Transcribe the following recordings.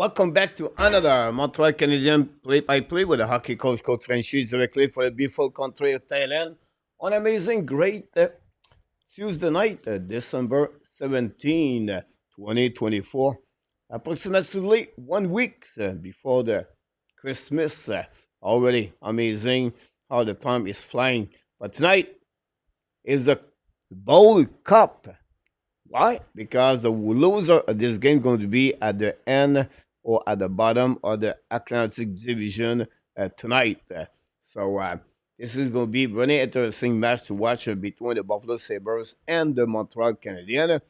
Welcome back to another Montreal Canadian play-by-play with the hockey coach, Coach Frenchy, directly for the beautiful country of Thailand on amazing, great Tuesday night, December 17, 2024. Approximately 1 week before the Christmas. Already amazing how the time is flying. But tonight is the Bowl Cup. Why? Because the loser of this game is going to be at the end or at the bottom of the Atlantic Division tonight. So this is going to be a very interesting match to watch between the Buffalo Sabres and the Montreal Canadiens.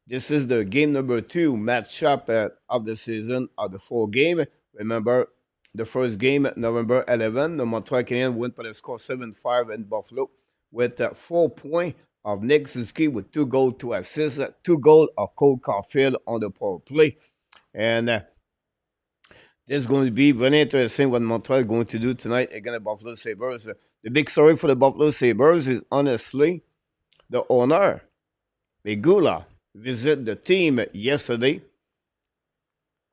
This is the game number 2 matchup of the season of the 4 game. Remember, the first game, November 11, the Montreal Canadiens went by the score 7-5 in Buffalo with 4 points of Nick Suzuki with 2 goals, 2 assists, 2 goals of Caufield on the power play. And this is going to be very interesting what Montreal is going to do tonight against the Buffalo Sabres. The big story for the Buffalo Sabres is honestly the owner, Megula, visited the team yesterday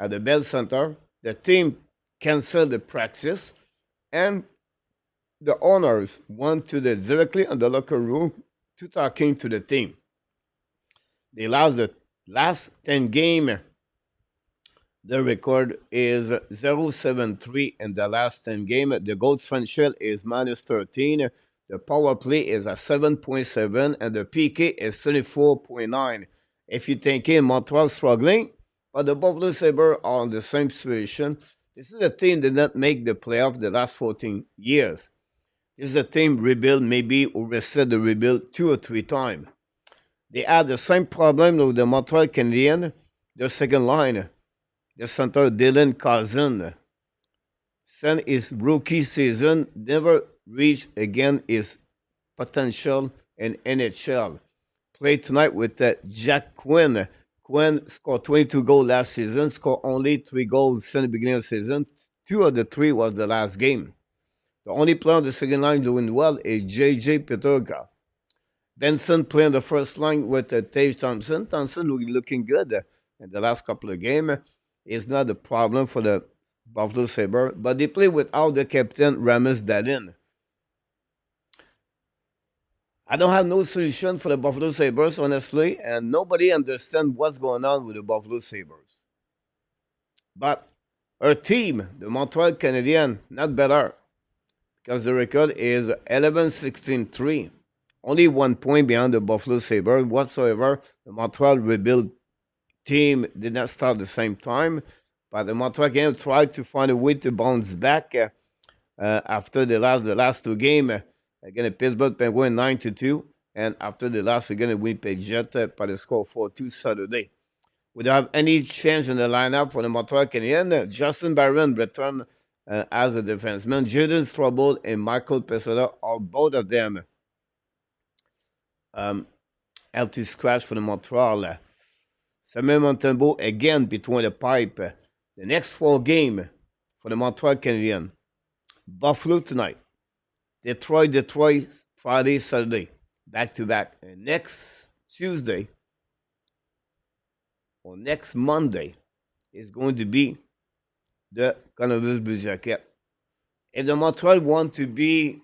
at the Bell Center. The team canceled the practice, and the owners went to the directly in the locker room to talking to the team. They lost the last 10 games. The record is 0-7-3 in the last 10 games. The goal differential is -13. The power play is at 7.7, and the PK is 34.9. If you're thinking Montreal struggling, but the Buffalo Sabres are in the same situation. This is a team that did not make the playoff the last 14 years. This is a team rebuild, maybe or reset the rebuild 2 or 3 times. They had the same problem with the Montreal Canadiens, the second line. The center Dylan Cousin. Since his rookie season, never reached again his potential in NHL. Played tonight with Jack Quinn. Quinn scored 22 goals last season, scored only 3 goals since the beginning of the season. 2 of the 3 was the last game. The only player on the second line doing well is J.J. Peterka. Benson playing the first line with Tage Thompson. Thompson looking good in the last couple of games. It's not a problem for the Buffalo Sabres, but they play without the captain, Ramis Dalin. I don't have no solution for the Buffalo Sabres, honestly, and nobody understands what's going on with the Buffalo Sabres. But our team, the Montreal Canadiens, not better, because the record is 11-16-3. Only 1 point behind the Buffalo Sabres whatsoever. The Montreal rebuild team did not start at the same time, but the Montreal Canadiens tried to find a way to bounce back after the last 2 games. Again, the Pittsburgh Penguins 9-2, and after the last again, the Winnipeg Jets by the score 4-2 Saturday. We don't have any change in the lineup for the Montreal Canadiens. Justin Barron returned as a defenseman. Jaden Strobel and Michael Pessoa are both of them healthy scratch for the Montreal. Samuel Montembeault again between the pipe. The next 4 games for the Montreal Canadiens. Buffalo tonight. Detroit, Friday, Saturday. Back to back. And next Tuesday or next Monday is going to be the Columbus Blue Jackets. If the Montreal want to be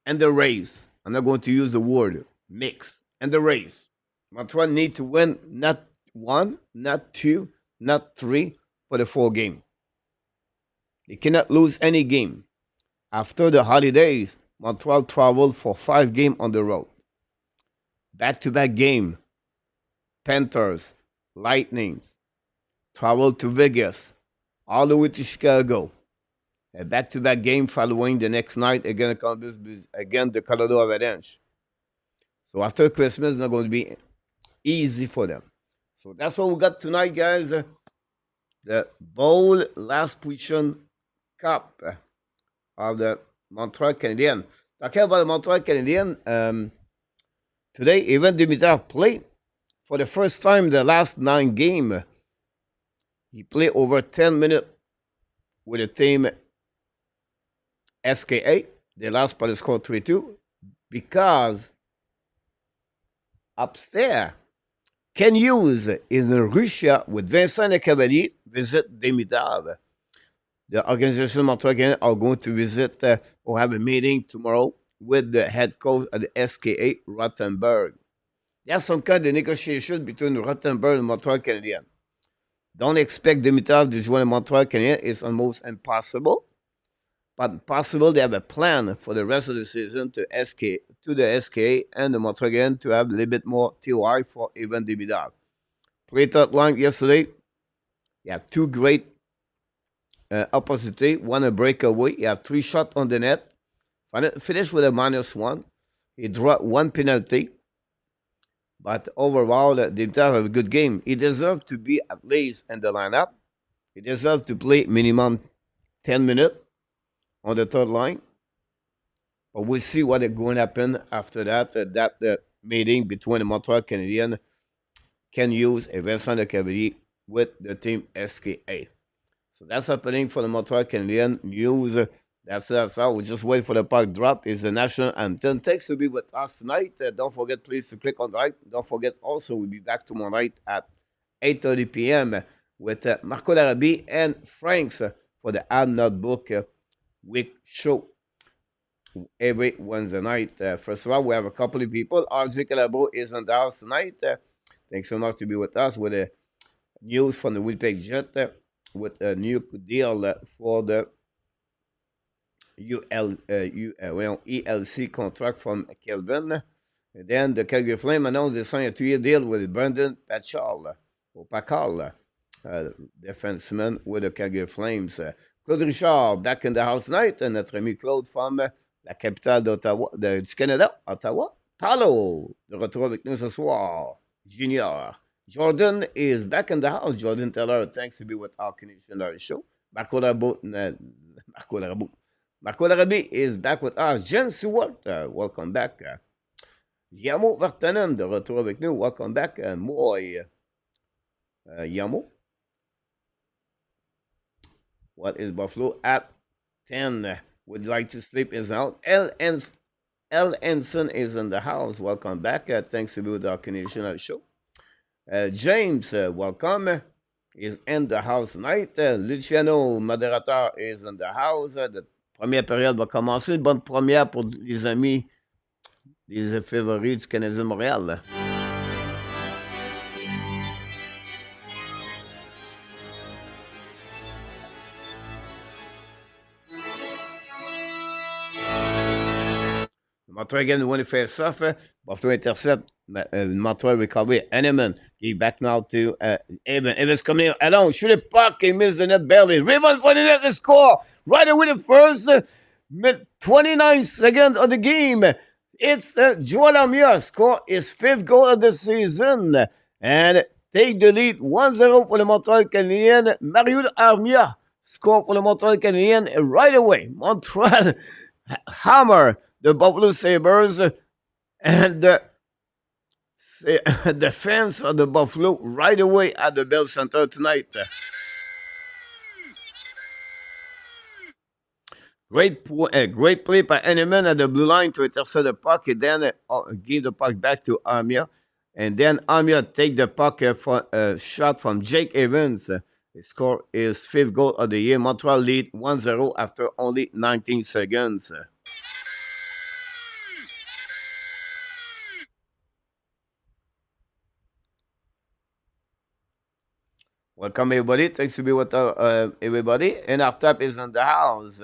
in the race, I'm not going to use the word mix, in the race. Montreal need to win not 1, not 2, not 3, but a 4 game. They cannot lose any game. After the holidays, Montreal traveled for 5 games on the road. Back-to-back game. Panthers, Lightning, travel to Vegas, all the way to Chicago. A back-to-back game following the next night against the Colorado Avalanche. So after Christmas, it's not going to be easy for them. So that's what we got tonight, guys. The Bowl Last Position Cup of the Montreal Canadiens. Talking about the Montreal Canadiens, today, Evan Dimitrov played for the first time the last 9 games. He played over 10 minutes with the team SKA. They lost by the score 3-2 because upstairs, Ken Hughes is in Russia with Vincent Lecavalier, visit Dimitar. The organization of Montreal Canadiens are going to visit or have a meeting tomorrow with the head coach of the SKA, Rothenberg. There's some kind of negotiation between Rothenberg and Montreal Canadiens. Don't expect Dimitar to join Montreal Canadiens. It's almost impossible. But possible they have a plan for the rest of the season to the SKA and the Montreal Canadiens to have a little bit more TOI for even Dimitar. Play third line yesterday. You have two great opportunity, one a breakaway. You have 3 shots on the net. Finished with a -1. He dropped 1 penalty. But overall, Dimitar have a good game. He deserves to be at least in the lineup. He deserves to play minimum 10 minutes on the third line. But we'll see what is going to happen after that. That meeting between the Montreal Canadiens, Ken Hughes and Vincent Lecavalier with the team SKA. So that's happening for the Montreal Canadiens news. That's how we just wait for the puck drop. Is the national anthem. Thanks to be with us tonight. Don't forget, please, to click on the like. Don't forget also, we'll be back tomorrow night at 8:30 p.m. with Marco Larabi and Franks for the Ad Notebook week show every Wednesday night. First of all, we have a couple of people. RJ Calabo is in the house tonight. Thanks so much to be with us with the news from the Winnipeg Jet with a new deal for the ELC contract from Kelvin. And then the Calgary Flame announced they signed a 2-year deal with Brandon Pachal, defenseman with the Calgary Flames. Claude Richard, back in the house tonight. Notre ami Claude from la capitale du Canada, Ottawa. Paulo, de retour avec nous ce soir. Junior. Jordan is back in the house. Jordan Taylor, thanks to be with our Canadian show. Marco Larabi is back with us. Jen Stewart, welcome back. Yamo Vartanen, de retour avec nous. Welcome back. Moy. Yamo. What is Buffalo at 10? Would like to sleep is out. L. Ensign is in the house. Welcome back. Thanks to be with our Canadian show. James, welcome. Is in the house tonight. Luciano, modérateur, is in the house. La première période va commencer. Bonne première pour les amis, les favoris du Canadien de Montréal. Montreal again win the face off. Buffalo intercept. Montreal recovery. Henneman. He's back now to Evan. Evans coming in alone. Shoot a puck. He missed the net barely. Ribbon for the net to score. Right away the first 29 seconds of the game. It's Joel Armia. Score his 5th goal of the season. And take the lead 1-0 for the Montreal Canadiens. Mario Armia score for the Montreal Canadiens right away. Montreal hammer the Buffalo Sabres, and the fans of the Buffalo right away at the Bell Center tonight. Great play by Henneman at the blue line to intercept the puck, and then give the puck back to Armia. And then Armia take the puck for a shot from Jake Evans. He scored his 5th goal of the year. Montreal lead 1-0 after only 19 seconds. Welcome, everybody. Thanks to be with everybody. And our top is in the house.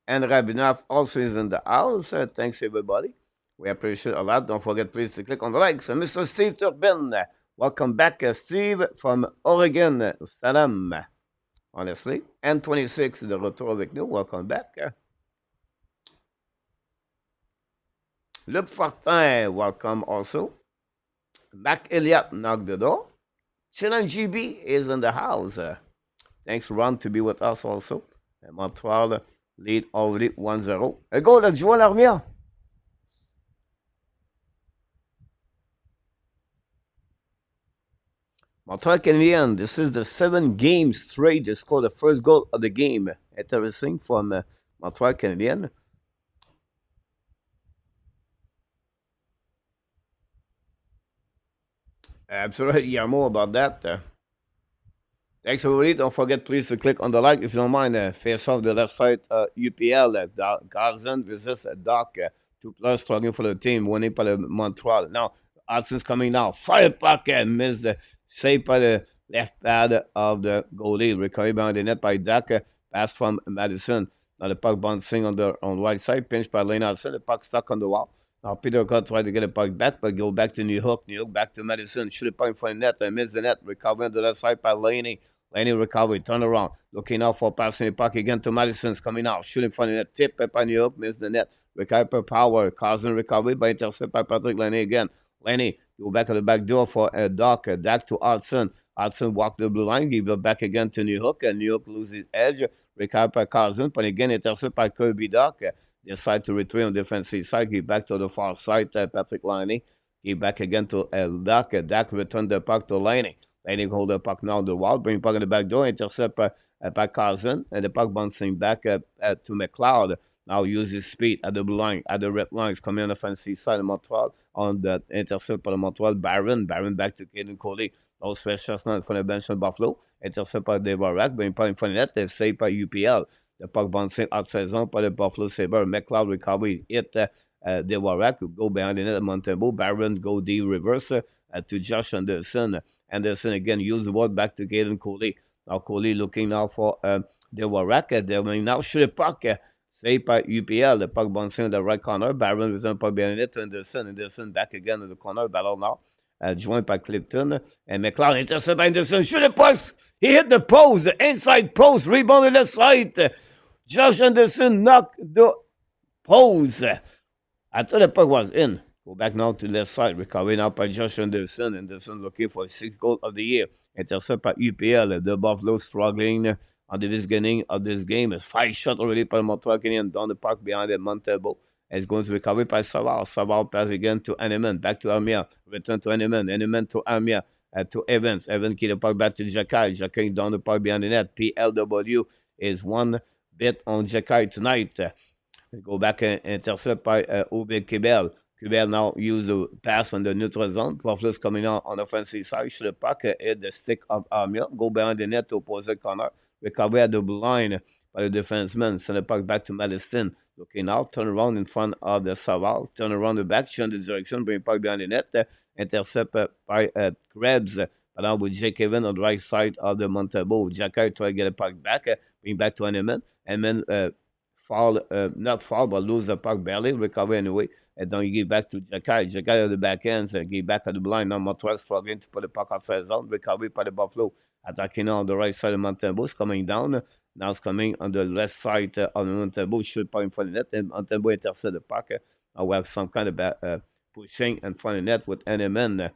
And Rabinov also is in the house. Thanks, everybody. We appreciate a lot. Don't forget, please, to click on the likes. Mr. Steve Turbin, welcome back, Steve from Oregon. Salam, honestly. And 26, de retour avec nous. Welcome back. Luc Fortin, welcome also. Mac Elliott, knock the door. Chilan GB is in the house. Thanks, Ron, to be with us also. And Montreal lead already 1-0. A goal of Joel Armia. Montreal Canadiens, this is the 7 games straight. They scored the first goal of the game. Interesting from Montreal Canadiens. Absolutely. Yeah, more about that. Thanks, everybody. Don't forget, please, to click on the like if you don't mind. Face off the left side, UPL, Gazan versus Doc. 2 plus struggling for the team, winning by the Montreal. Now, Hudson's coming now. Fire puck and missed the save by the left pad of the goalie. Recovery behind the net by Doc. Pass from Madison. Now the puck bouncing on the right side. Pinch by Lane Hudson. The puck stuck on the wall. Now Peter Cott tried to get the puck back, but go back to New York. New York back to Madison. Shoot the puck in front of the net and miss the net. Recovery on the left side by Laney. Laney recovery, turn around, looking out for passing the puck again to Madison's coming out, shooting from the net, tip by New York, miss the net, recovery power, Carson recovery by intercept by Patrick Laney again. Laney go back at the back door for a Doc, Dak to Hudson. Hudson walk the blue line, give it back again to New York, and New York loses edge, recovery by Carson, but again intercept by Kirby Doc. Decide to retreat on the defensive side, give back to the far side, Patrick Laney, give back again to Doc. Dak return the puck to Laney. Laney hold the puck now on the wall, bring puck in the back door, intercept by Carson, and the puck bouncing back to McLeod. Now uses speed at the blue line, at the red lines, coming on the offensive side of Montreal on the intercept by the Montreal. Baron back to Caden Coley. No special now from the bench of Buffalo. Intercept by Dave Rack, bring puck in front of the net, they save by UPL. The puck bouncing outside zone by the Buffalo Sabres. McLeod recovery, hit Dave Rack, go behind the net of Montebo. Baron go D reverse to Josh Anderson. Anderson again used the ball back to Caden Coley. Now Coley looking now for the Waraka. They will now shoot the puck. Saved by UPL. The puck bouncing in the right corner. Barron was on puck behind it to Anderson. Anderson back again in the corner. Battle now. Joined by Clifton. And McLeod intercepted by Anderson. Shoot the post. He hit the post. The inside post. Rebound on the side. Josh Anderson knocked the post. I thought the puck was in. Go back now to the left side. Recovery now by Josh Anderson. Anderson looking for his 6th goal of the year. Intercept by UPL. The Buffalo struggling at the beginning of this game. It's 5 shots already by Montreal Canadiens down the park behind the Montebo. It's going to be recovered by Savard. Savard pass again to Henneman. Back to Armia. Return to Henneman. Henneman to Armia. To Evans. Evans keep the puck back to Jacky. Jacky down the park behind the net. PLW is one bit on Jacky tonight. Go back and intercept by Obi Kibel. Kibel now use the pass on the neutral zone. Buffalo's coming on the offensive side. Shoot the puck, hit the stick of Armia. Go behind the net to opposite corner. Recover at the blue line by the defenseman. Send the puck back to Madison. Looking out, turn around in front of the Savard. Turn around the back, change the direction, bring the puck behind the net. Intercept by Krebs. But now with Jake Kevin on the right side of the Montebo. Jacky try to get the puck back. Bring back to Henneman. And then not fall, but lose the puck barely. Recover anyway. And then you give back to Jacky. Jacky at the back end. Give back at the blind. Now Montreal struggling to put the puck outside zone. Recovery by the Buffalo. Attacking on the right side of Montebo. Coming down. Now it's coming on the left side of the Montebo. Shoot puck in front of the net. And Montebo intercept the puck. Now we have some kind of pushing in front of the net with Henneman.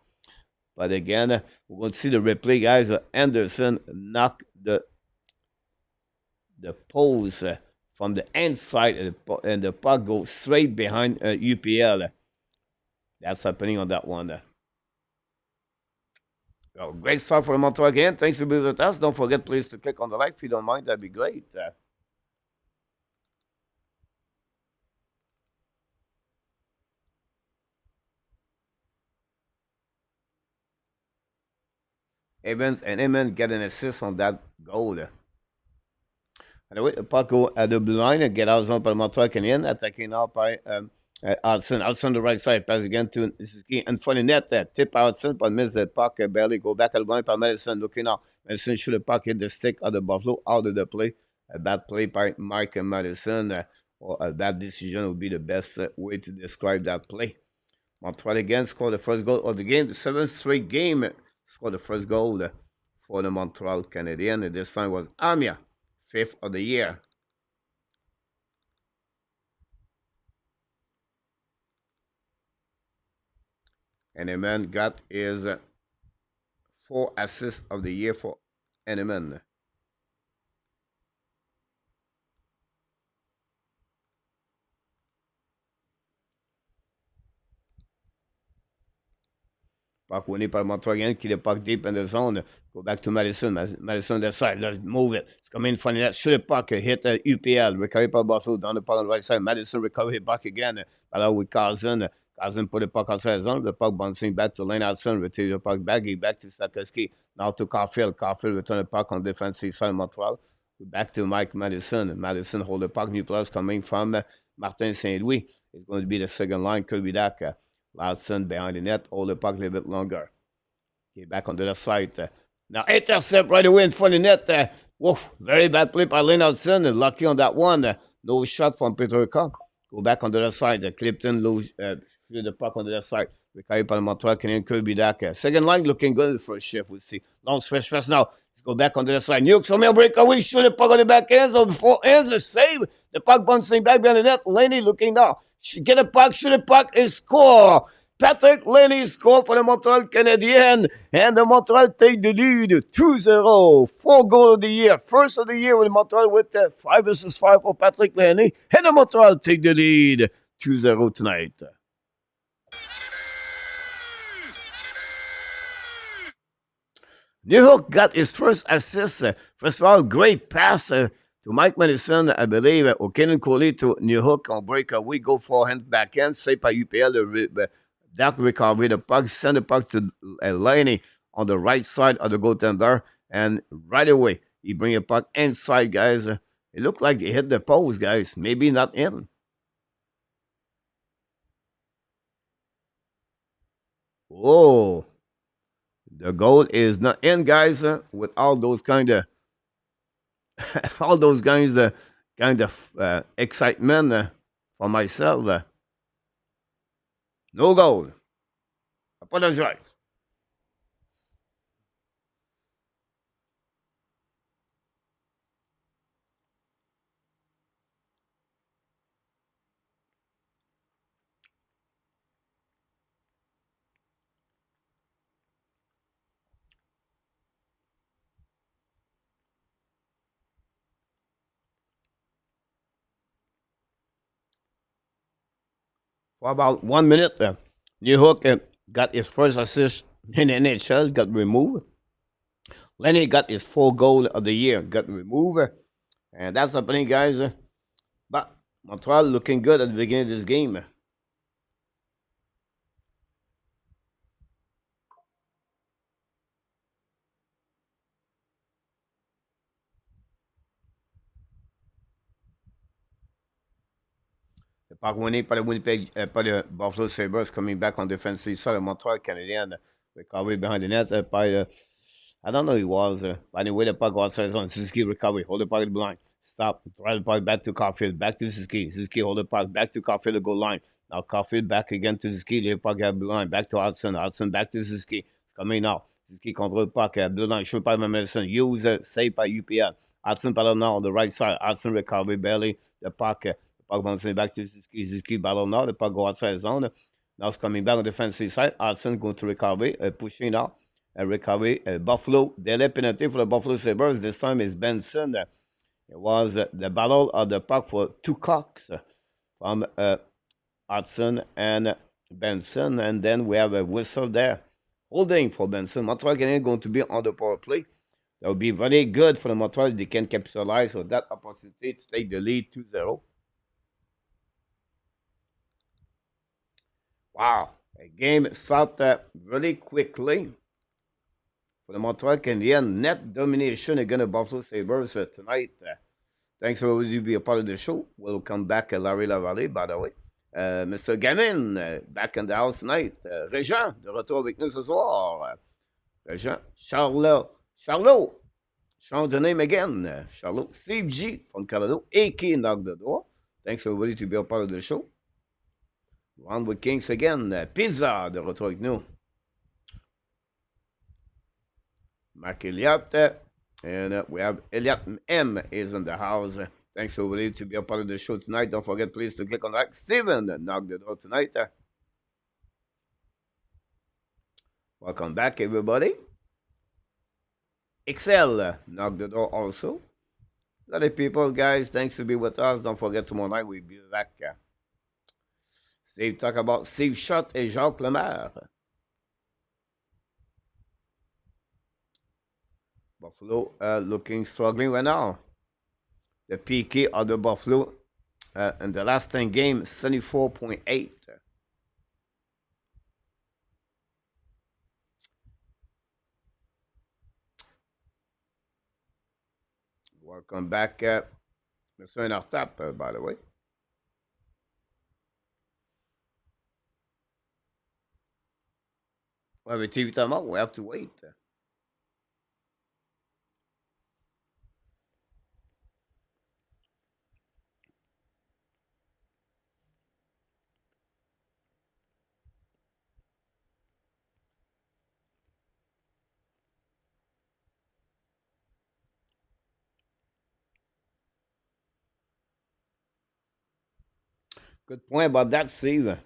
But again, we're going to see the replay, guys. Anderson knocked the post from the inside, and the puck goes straight behind UPL. That's happening on that one. Well, great start for Montreal again. Thanks for being with us. Don't forget, please, to click on the like if you don't mind. That'd be great. Evans and Eamon get an assist on that goal. Anyway, the puck go at the blue line and get out zone by Montreal Canadiens, attacking now by Hudson. Hudson on the right side, pass again to Suzuki in front of net there. Tip Hudson, but miss the puck barely. Go back at the line by Madison, looking out. Madison shoot the puck, hit the stick of the Buffalo out of the play. A bad play by Mike and Madison, or a bad decision would be the best way to describe that play. Montreal again scored the first goal of the game. The 7th straight game scored the first goal for the Montreal Canadiens. And this time was Armia, 5th of the year. And Henneman got his 4 assists of the year for Henneman. Puck winning par Montreal again, keep the puck deep in the zone. Go back to Madison. Madison on the side. Let's move it. It's coming in front of that. Shoot the puck. Hit UPL. Recovery by Buffalo down the puck on the right side. Madison recovery back again. But with Carson. Cousin put the puck outside the zone. The puck bouncing back to Lane Hudson. Retrieve the puck back. He back to Sakoski. Now to Caufield. Caufield return the puck on defensive side of Montreal. Back to Mike Madison. Madison hold the puck. New plus coming from Martin St. Louis. It's going to be the second line. Kirby Dak. Hudson behind the net. Hold the puck a little bit longer. Okay, back on the left side. Now intercept right away in front of the net. Woof, very bad play by Lane Hudson. Lucky on that one. No shot from Peter Cock. Go back on the left side. Clifton threw the puck on the left side. Recovered by the Montreal Canadiens. Kirby Dak. Second line looking good for a shift. We'll see. Long stretch now. Let's go back on the left side. Nukes from here breakaway. Shoot the puck on the back ends. On the four ends. A save. The puck bouncing back behind the net. Laney looking now. Get a puck. Shoot the puck. And score. Patrick Laney scored for the Montreal Canadiens. And the Montreal take the lead 2-0. 4 goals of the year. First of the year with Montreal with 5 versus 5 for Patrick Laney. And the Montreal take the lead 2-0 tonight. Newhook got his first assist. First of all, great pass to Mike Madison, I believe. O'Kinnon Coley to Newhook on breakaway. Go forehand, backhand. Saved by UPL. That recovery, the puck, send the puck to Laney on the right side of the goaltender. And right away, he bring a puck inside, guys. It looked like he hit the post, guys. Maybe not in. Oh, the goal is not in, guys. With all those kind of, all those guys, kind of excitement for myself. No goal. Apologize. For about 1 minute, Newhook got his first assist in the NHL, got removed. Lenny got his 4 goal of the year, got removed. And that's happening, guys. But Montreal looking good at the beginning of this game. The puck winning by the by the Buffalo Sabres coming back on defensive side of Montreal Canadiens. Recovery behind the net by the, I don't know who it was. By the way, the puck outside zone. Suzuki recovery, hold the puck at the blind. Stop, throw the puck back to Caufield, back to Suzuki. Suzuki hold the puck back to Caufield, the goal line. Now Caufield back again to Suzuki, the puck at the line, back to Hudson. Hudson back to Suzuki. It's coming now. Suzuki control the puck at blue line, shoot by Madison. Use save by UPL. Hudson battle now on the right side. Hudson recovery barely. The puck bouncing back to Suzuki. Suzuki battle now. The puck go outside zone. Now it's coming back on the defensive side. Hudson going to recovery, pushing now. Recovery. Buffalo. Delay penalty for the Buffalo Sabres. This time is Benson. It was the battle of the puck for 2 cocks from Hudson and Benson. And then we have a whistle there. Holding for Benson. Montreal Canadiens going to be on the power play. That would be very good for the Montreal. They can capitalize on that opportunity to take the lead 2-0. Wow. A game started really quickly for the Montreal Canadiens. Net domination against the Buffalo Sabres tonight. Thanks for everybody to be a part of the show. We'll come back, Larry Lavallee, by the way. Mr. Gamin, back in the house tonight. Régent, de retour avec nous ce soir. Régent, Charlot, change the name again. Charlot, Steve G from Canada, AK knocked the door. Thanks for everybody to be a part of the show. Round with Kings again. Pizza, de retour avec nous. Mark Elliott. And we have Elliott M is in the house. Thanks for everybody to be a part of the show tonight. Don't forget, please, to click on like Steven knock the door tonight. Welcome back, everybody. Excel knock the door also. A lot of people, guys. Thanks for being with us. Don't forget, tomorrow night we'll be back. Steve talk about Steve Schott et Jacques Lemaire. Buffalo struggling right now. The PK of the Buffalo in the last 10 games, 74.8. Welcome back, Mr. Nartap, by the way. Well, with TV time out, we have to wait. Good point about that, Steve.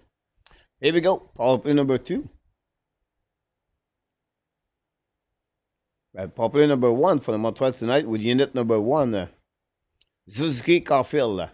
Here we go. Power play number 2. Power play number 1 for the Montreal tonight with unit number 1, Suzuki Caufield.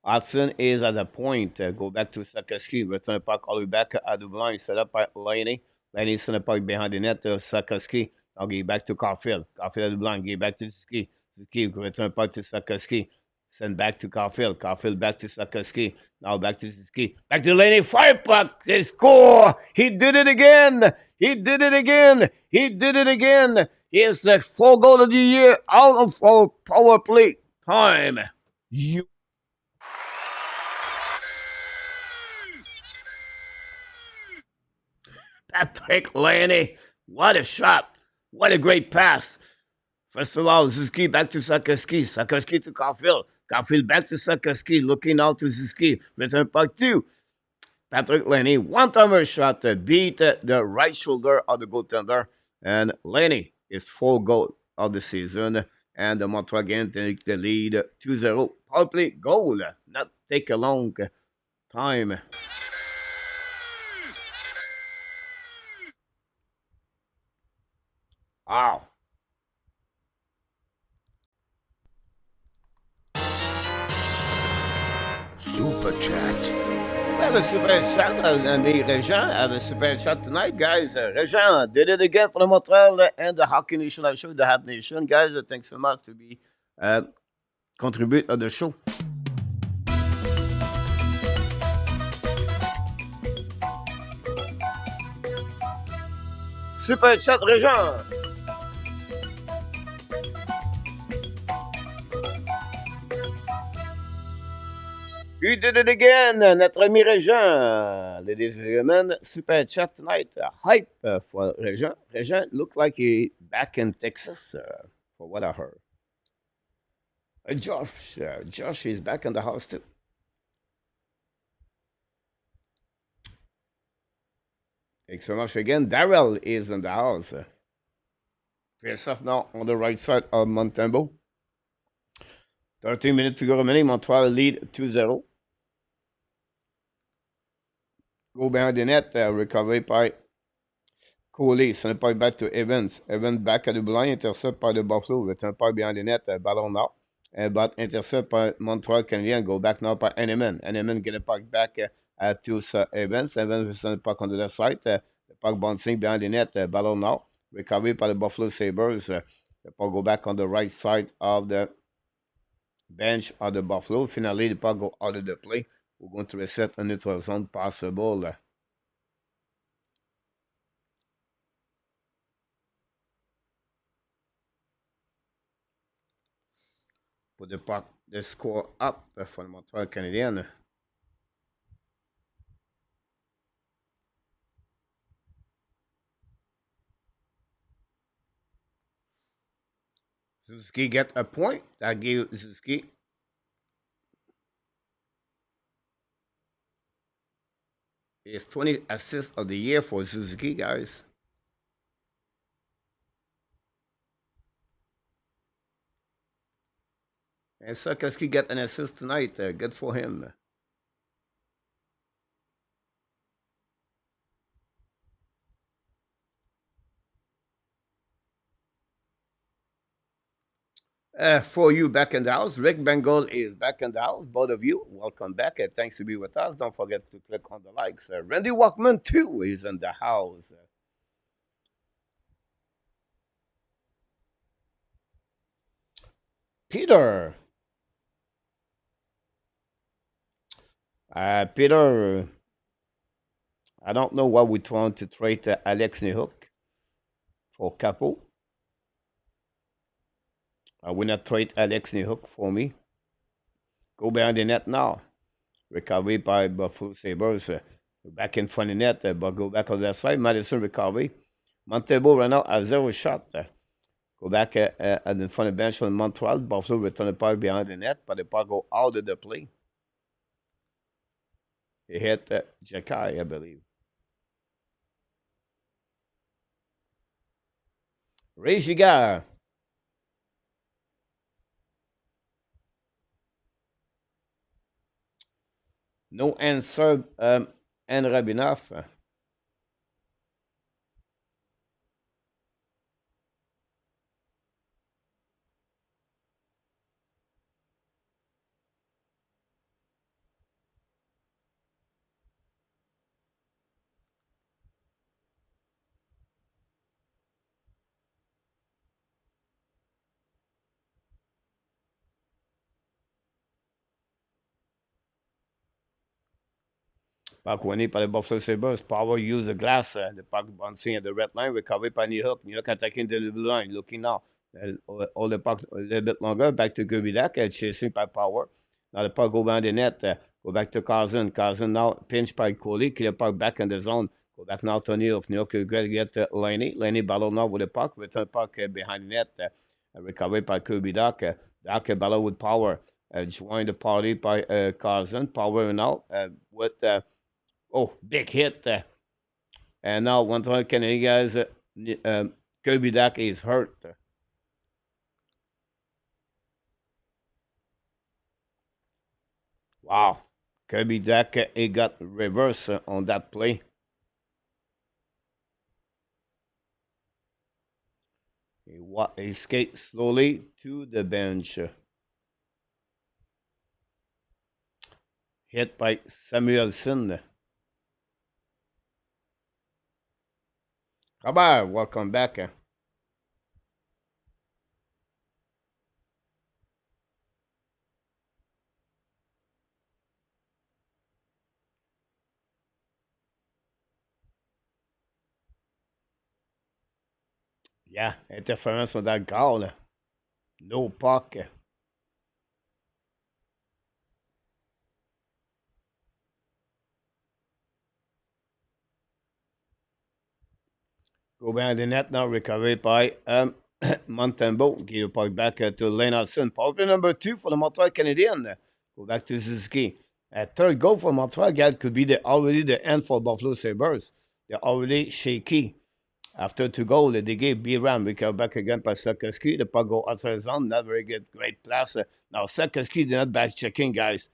Hudson is at a point. Go back to Sakaski. Return the puck all the way back at the blind. Set up by Laney. Laney sent the puck behind the net to Sakaski. Now give back to Caufield. Caufield at the blind. Give back to Suzuki. Suzuki return the puck to Sakaski. Send back to Caufield. Caufield back to Sakaski. Now back to Suzuki. Back to Laney. Fire puck. They score. He did it again. He did it again. He did it again. Here's the 4th goal of the year out of our power play time. You. Patrick Laney, what a shot. What a great pass. First of all, Suzuki back to Sakaski. Sakaski to Caufield. Caufield back to Sakaski. Looking out to Suzuki. Return puck 2. Patrick Laney, one-timer shot to beat the right shoulder of the goaltender. And Laney is 4th goal of the season. And the Montreal again take the lead 2-0. Power play goal. Not take a long time. Wow. Super Chat. We have a super chat, and the Regent have a super chat tonight, guys. Regent did it again for the Montreal and the Hockey Nation show, the Hab Nation. Guys, thanks so much to be contribute to the show. Super chat, Regent. He did it again, notre ami Régent. Ladies and gentlemen, super chat tonight. Hype for Régent. Régent looked like he back in Texas, for what I heard. Josh is back in the house too. Thanks so much again. Darrell is in the house. Face off now on the right side of Montembeau. 13 minutes to go remaining. Montreal lead 2-0. Go behind the net, recovery by Coley. Send the puck back to Evans. Evans back at the blind, intercept by the Buffalo. Return puck behind the net, ballon now. But intercept by Montreal Canadiens. Go back now by Intermission. Intermission get the puck back to Evans. Evans send the puck on the left side. The puck bouncing behind the net, ballon now. Recovery by the Buffalo Sabres. The puck go back on the right side of the bench of the Buffalo. Finally, the puck go out of the play. We're going to reset a neutral zone possible. Put the puck, the score up for the Montreal Canadiens. Suzuki get a point. That gave Suzuki his 20 assists of the year for Suzuki, guys. And Sakaski get an assist tonight. Good for him. For you back in the house, Rick Bengal is back in the house. Both of you, welcome back. Thanks to be with us. Don't forget to click on the likes. Randy Walkman too is in the house. Peter. Peter, I don't know why we trying to trade Alex Nehuk for Capo. I will not trade Alex Nihuk for me. Go behind the net now. Recovery by Buffalo Sabres. Back in front of the net, but go back on that side. Madison recovery. Montebo right now has 0 shot. Go back at in front of the bench on Montreal. Buffalo return the puck behind the net, but the puck go out of the play. It hit Jakai, I believe. Ray Giga. No answer, and Rabinoff. Puck winning par les Buffalo Sabres. Power use the glass. The puck bouncing at the red line. Recovery by New York. New York attacking the blue line. Looking now. All the puck a little bit longer. Back to Kubidak. Chasing by Power. Now the puck go behind the net. Go back to Carson. Carson now pinched by Coley. Kill the puck back in the zone. Go back now to New York. New York will get Laney. Laney battle now with the puck. Return puck behind the net. Recovery by Kubidak. Dak battle with Power. Join the party by Carson. Power now with... big hit. And now one time Canadiens, Kirby Dak is hurt. Wow. Kirby Dak, he got reverse on that play. He skates slowly to the bench. Hit by Samuelson. Robert, welcome back. Yeah, interference on that goal. No puck. Go behind the net now, recovery by Montembeault. Give the puck back to Lennartson. Power play number 2 for the Montreal Canadiens. Go back to Suzuki. Third goal for Montreal, guys, could be already the end for Buffalo Sabres. They're already shaky. After 2 goals, they gave B-Ram. We come back again by Sakoski. The puck go outside the zone. Not very good. Great pass. Now, Sakoski did not back checking, guys.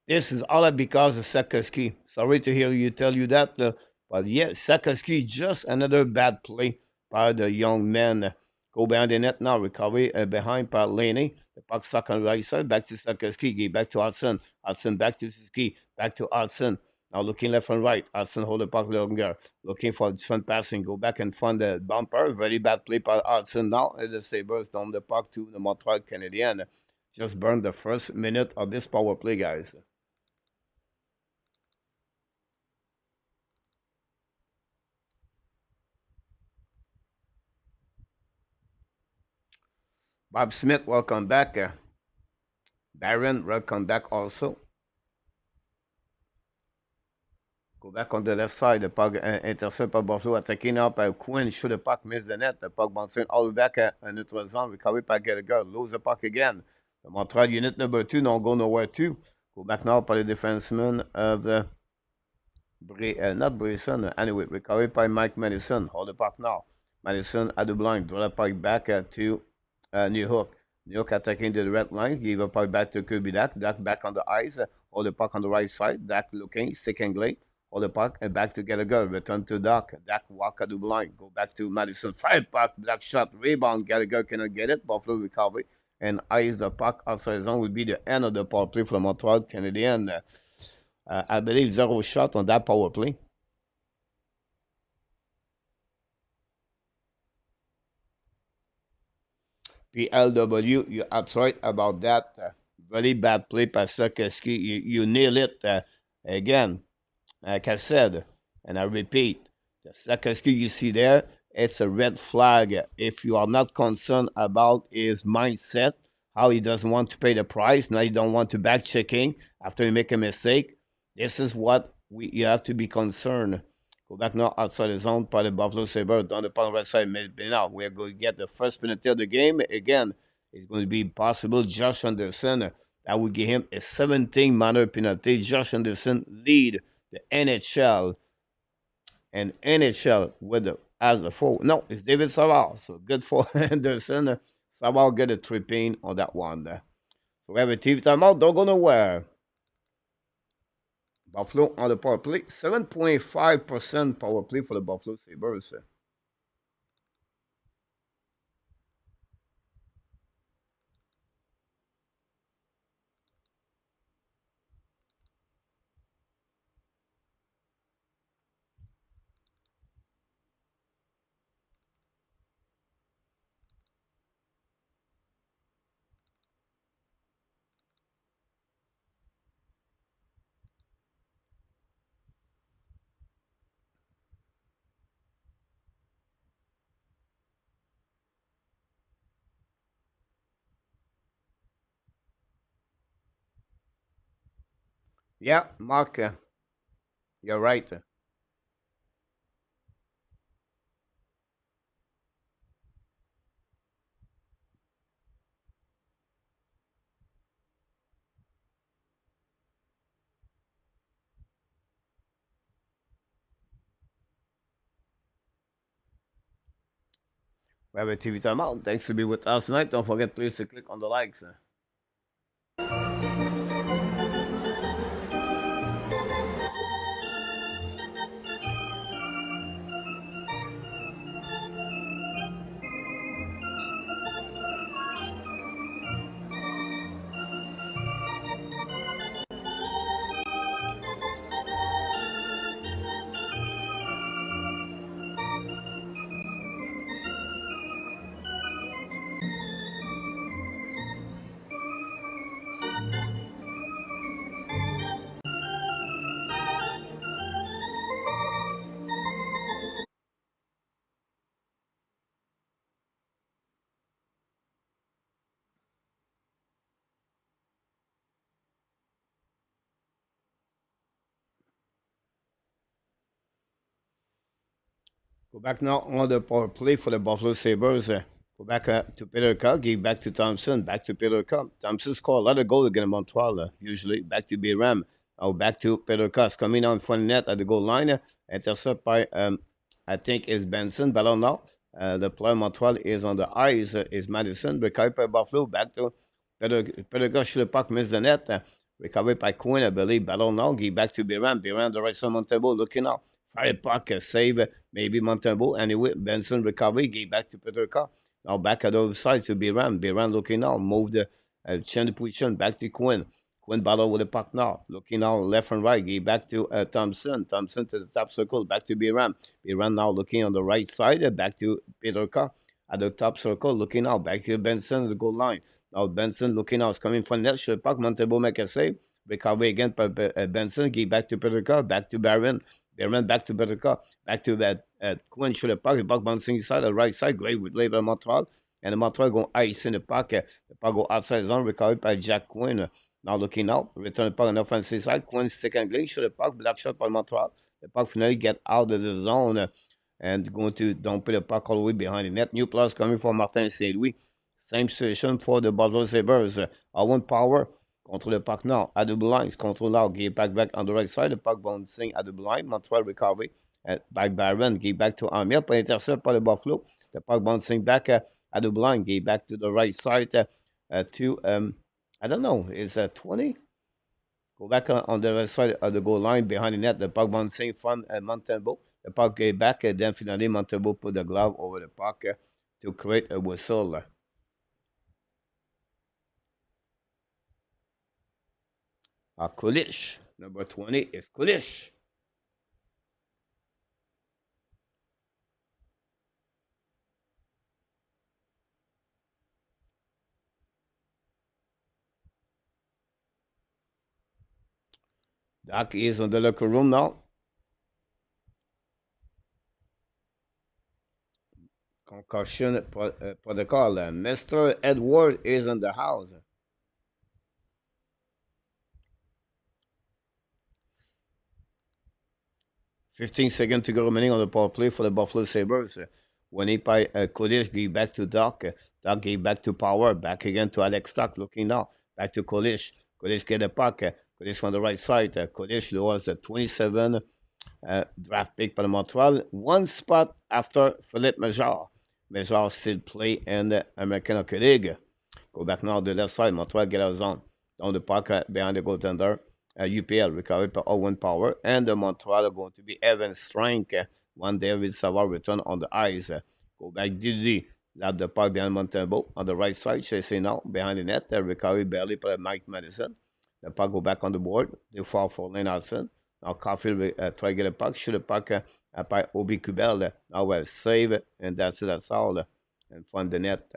This is all because of Sakoski. Sorry to hear you tell you that. But yeah, Sakoski, just another bad play by the young man. Go behind the net now. Recovery behind by Laney. The puck stuck on the right side. Back to Sakoski. Give back to Hudson. Hudson back to Suzuki. Back to Hudson. Now looking left and right. Hudson hold the puck longer. Looking for front passing. Go back and front the bumper. Very bad play by Hudson. Now as the Sabres down the puck to the Montreal Canadiens. Just burned the first minute of this power play, guys. Bob Smith, welcome back. Baron, welcome back also. Go back on the left side. The puck intercept by Buffalo. Attacking up by Quinn. Shoot the puck, miss the net. The puck bouncing all the way back at neutral zone. Recovery by Gallagher. Lose the puck again. The Montreal unit number 2 don't go nowhere too. Go back now by the defenseman of the... not Brayson. Anyway, recovery by Mike Madison. Hold the puck now. Madison at the blind. Draw the puck back to New York. New York attacking the red line. Give a puck back to Kirby Dak. Dak back on the ice. Hold the puck on the right side. Dak looking. Second glade. Hold the puck and back to Gallagher. Return to Dak. Dak walk at the blind. Go back to Madison. Fire puck. Black shot. Rebound. Gallagher cannot get it. Buffalo recovery. And ice the puck outside zone will be the end of the power play for Montreal Canadiens. I believe 0 shot on that power play. PLW, you're absolute about that. Very bad play by Sakoski. You nail it again. Like I said, and I repeat, the Sakoski you see there, it's a red flag. If you are not concerned about his mindset, how he doesn't want to pay the price, now you don't want to back checking after you make a mistake. This is what you have to be concerned. Go back now outside the zone by the Buffalo Sabres down the right side. Now we're going to get the first penalty of the game. Again, it's going to be possible. Josh Anderson, that would give him a 17-minor penalty. Josh Anderson lead the NHL and NHL with the as a four. No, it's David Savard. So good for Anderson. Savard get a tripping on that one. So we have a TV timeout. Don't go nowhere. Buffalo on the power play. 7.5% power play for the Buffalo Sabres. Yeah, Mark, you're right. We have a TV timeout. Thanks for being with us tonight. Don't forget, please, to click on the likes. Go back now on the power play for the Buffalo Sabres. Go back to Peter Cup, give back to Thompson, back to Peter Cup. Thompson scored a lot of goals against Montreal, usually. Back to Biram. Now back to Peter Cup. Coming out in front of net at the goal line. Intercept by, I think, is Benson. Ballon now. The player Montreal is on the ice, is Madison. Recovered by Buffalo. Back to Peter Cup. Should the puck miss the net. Recovered by Quinn, I believe. Ballon now. Give back to Biram. Biram, the right side, Montebo, looking out. Fire puck, save, maybe Montembeau. Anyway, Benson recovery, gave back to Peter Carr. Now back at the other side to Biran. Biran looking now, moved the change position back to Quinn. Quinn battle with the puck now. Looking now left and right, gave back to Thompson. Thompson to the top circle, back to Biran. Biran now looking on the right side, back to Peter Carr. At the top circle, looking now, back to Benson, the goal line. Now Benson looking now, is coming from net, shot puck, Montembeau make a save. Recovery again by Benson, gave back to Peter Carr, back to Baron. They ran back to Buttercup, back to that Quinn should have puck, the puck bouncing inside the right side, great with labor Montreal, and the Montreal going ice in the puck. The puck go outside zone, recovered by Jack Quinn. Now looking out, return the puck on the offensive side. Quinn second glade, should have puck, black shot by Montreal. The puck finally get out of the zone and going to dump the puck all the way behind the net. New plus coming from Martin St. Louis. Same situation for the Buffalo Sabres. Owen Power. Control the puck now at the blue line. Control now. Give back on the right side. The puck bouncing at the blue line. Montreal recovery by Byron. Give back to Amir. Pas intercept by the Buffalo. The puck bouncing back at the blue line. Give back to the right side to, I don't know, is 20? Go back on the right side of the goal line behind the net. The puck bouncing from Montembeau. The puck gave back. Then finally Montembeau put the glove over the puck to create a whistle. Kulish. Number 20 is Kulish. Doc is on the locker room now. Concussion protocol. Mr. Edward is in the house. 15 seconds to go remaining on the power play for the Buffalo Sabres. Winning by Kolish, gave back to Doc. Doc gave back to Power. Back again to Alex Stock. Looking now. Back to Kolish. Kolish get the puck. Kolish on the right side. Kolish was the 27 draft pick by the Montreal. One spot after Philippe Major. Major still play in the American Hockey League. Go back now to the left side. Montreal get out zone. Down the puck behind the goaltender. UPL recovered by Owen Power. And the Montreal are going to be Evan Strink. One David Savard return on the ice. Go back Dizzy. Lap the puck behind Montembeau. On the right side, chasing now behind the net. Recovery barely by Mike Madison. The puck go back on the board. They fall for Lane Hudson. Now Caufield try to get a puck. Shoot a puck by Obi Kubel. Now we have save. And that's it. That's all. In front of the net.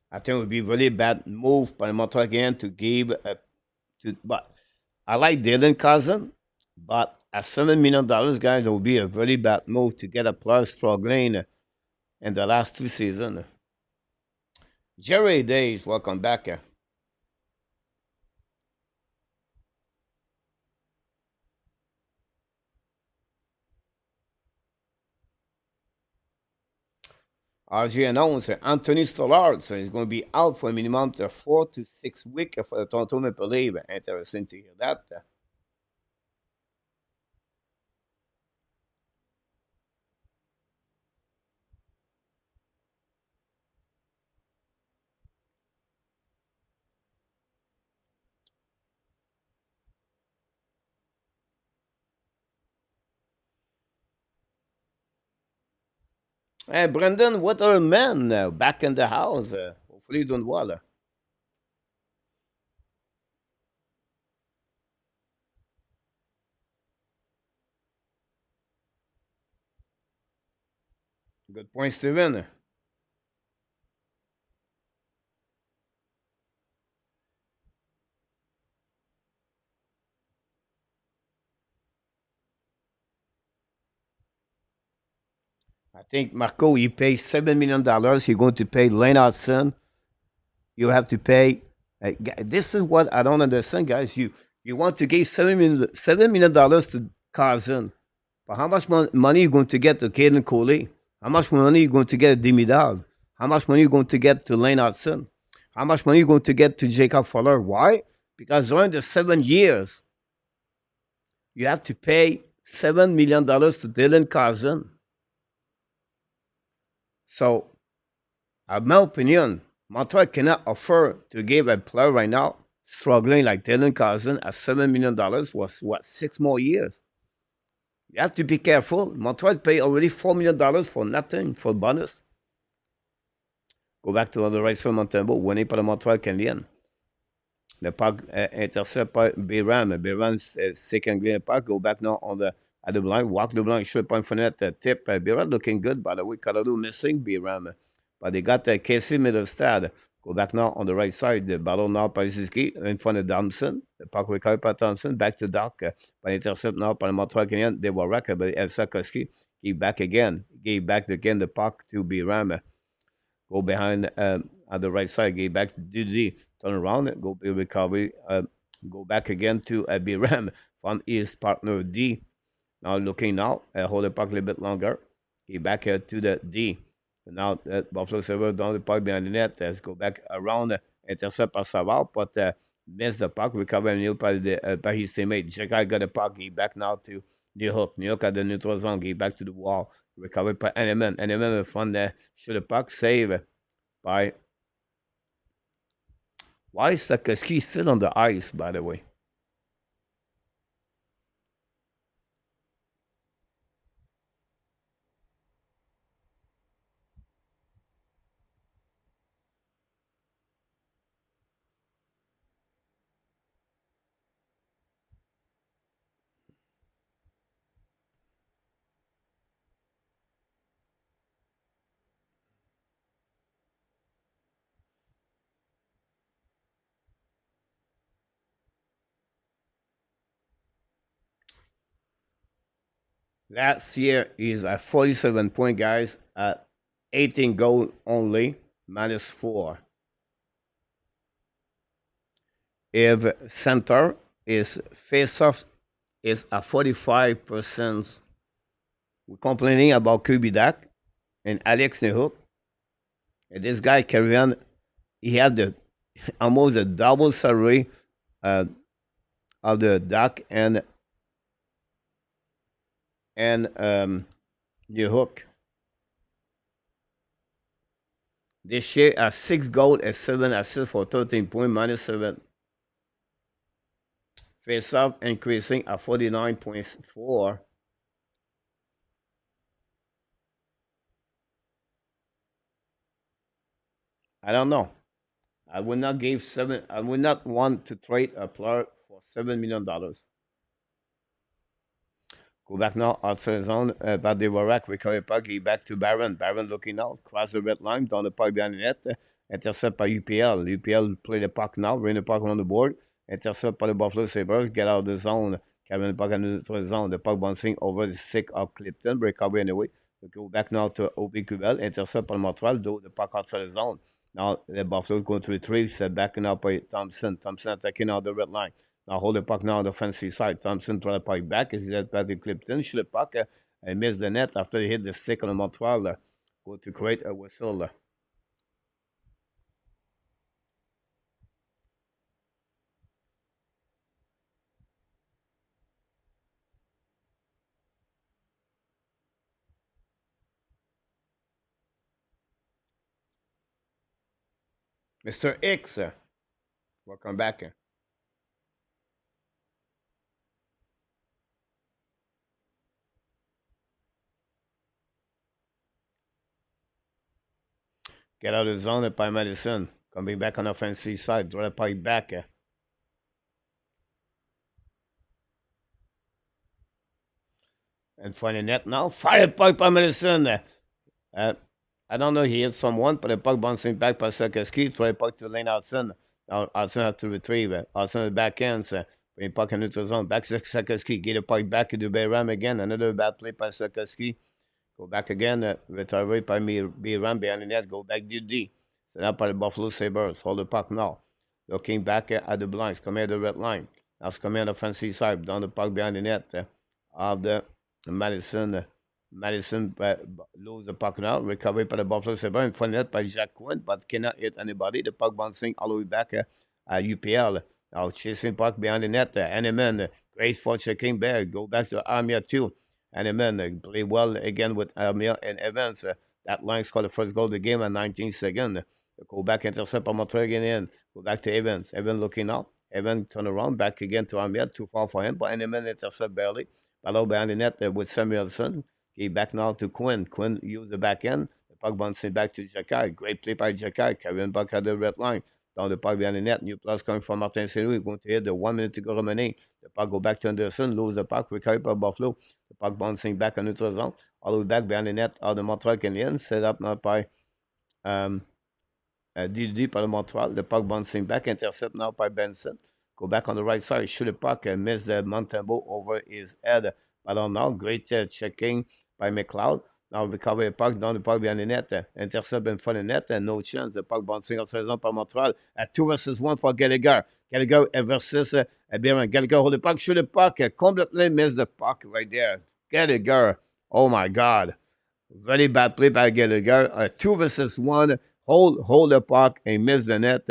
I think it would be really bad move by Montreal again to give but I like Dylan Cousin, but at $7 million, guys, it would be a very bad move to get a player struggling in the last 2 seasons. Jerry Days, welcome back. RG announced Anthony Stollard so he's going to be out for a minimum of 4 to 6 weeks for the Toronto Maple Leafs. Interesting to hear that. Hey, Brendan, what are men back in the house? Hopefully, you're doing well. Good point, Steven. I think, Marco, you pay $7 million. You're going to pay Lane Hudson. You have to pay. This is what I don't understand, guys. You want to give $7 million to Carson, but how much money you going to get to Caden Coley? How much money you going to get to Dimidov? How much money you going to get to Lane Hudson? How much money you going to get to Jacob Fuller? Why? Because during the 7 years, you have to pay $7 million to Dylan Carson. So, in my opinion, Montreal cannot afford to give a player right now struggling like Dylan Carson at $7 million was what 6 more years. You have to be careful. Montreal paid already $4 million for nothing for bonus. Go back to the right side Montembeau, winning par le Montreal Canadiens. Le puck intercept by Biram. Biram's second game puck. Go back now on the at the blind. Walk the blind. Shoot point for net. Tip. Biram looking good, by the way. Colorado missing Biram. But they got Casey Middlestad. Go back now on the right side. The ballon now by Suzuki in front of Thompson. The puck recovered by Thompson. Back to Doc. By intercept now by the Montreal Canadiens. They were wrecked, but Elsakoski gave back again. Gave back again the puck to Biram. Go behind at the right side. Gave back to Dizzy. Turn around. Go be recovery. Go back again to Biram from his partner D. Now looking now. Hold the puck a little bit longer. Gave back to the D. Now Buffalo Sabres down the puck behind the net. Let's go back around. Intercept par Savard, but missed the puck. Recover Neil by his teammate. Jekai got the puck. He back now to the hook. New York at the neutral zone. He back to the wall. Recovered by Eneman. Eneman in front there. Shoot the puck. Save by. Why is Sakaski still on the ice, by the way? Last year, he's at 47 point, guys, at 18 goal only, -4. If center is face-off is at 45%. We're complaining about Kirby Dak and Alex Nehuk. And this guy carry on. He had the almost a double salary uh, of the Dak and Nehuk. This year at 6 goals and 7 assists for 13 points, -7. Face off increasing at 49.4. I don't know. I would not give 7. I would not want to trade a player for $7 million. Go back now outside zone. But the Warak recovery puck. He back to Barron. Barron looking out. Cross the red line. Down the puck behind the net. Intercept by UPL. UPL play the puck now. Bring the puck on the board. Intercept by the Buffalo Sabres. Get out of the zone. Carrying the puck into the zone. The puck bouncing over the stick of Clifton. Recovery anyway. We go back now to OB Kubel. Intercept by Montreal. Do the puck outside the zone. Now the Buffalo going to retrieve. Set backing up by Thompson. Thompson attacking out the red line. Now hold the puck now on the offensive side. Thompson try to puck back as he had back the Clifton. Shoot the puck and miss the net after he hit the stick on the Montreal. Go to create a whistle. Mr. X, welcome back. Get out of the zone by Madison. Coming back on the offensive side. Draw the puck back. And find the net now. Fire puck by Madison. I don't know. He hit someone, but the puck bouncing back by Sakeski. Try the puck to the lane outside. Now outside have to retrieve it. Outside the back end. Bring puck into the zone. Back to Sakeski. Get the puck back to Bayram again. Another bad play by Sakeski. Go back again. Retire by Bayram behind the net. Go back to D. Set up by the Buffalo Sabres. Hold the puck now. Looking back at the blinds. Come here the red line. Now it's coming on the offensive side. Down the puck behind the net. Of the Madison. Madison lose the puck now. Recovery by the Buffalo Sabres. In front of net by Jacques Quinn, but cannot hit anybody. The puck bouncing all the way back at UPL. Now chasing puck behind the net. Henneman. Great for checking back. Go back to Armia 2. Henneman play well again with Armia and Evans. That line scored the first goal of the game at 19 seconds. Go back, intercept by Montreal again. Go back to Evans. Evans looking out. Evans turn around, back again to Armia. Too far for him, but Henneman intercept barely. Ballot behind the net with Samuelson. Okay, back now to Quinn. Quinn used the back end. The puck bouncing back to Jacky. Great play by Jacky. Carrying back at the red line. Down the puck behind the net. New plus coming from Martin St. Louis. Going to hit the 1 minute to go remaining. The puck go back to Anderson. Lose the puck. Recovery by Buffalo. The puck bouncing back on neutral zone. All the way back behind the net of the Montreal Canadiens. Set up now by DD by the Montreal. The puck bouncing back. Intercept now by Benson. Go back on the right side. Shoot the puck and miss the Montembeau over his head. But now, great checking by McLeod. Now recover the puck down the puck behind the net. Intercept in front of the net and no chance. The puck bouncing outside the zone by Montreal. At 2 versus 1 for Gallagher. Gallagher versus Biron. Gallagher hold the puck, shoot the puck. Completely miss the puck right there. Gallagher. Oh my God. Very bad play by Gallagher. 2 versus 1. Hold the puck and miss the net.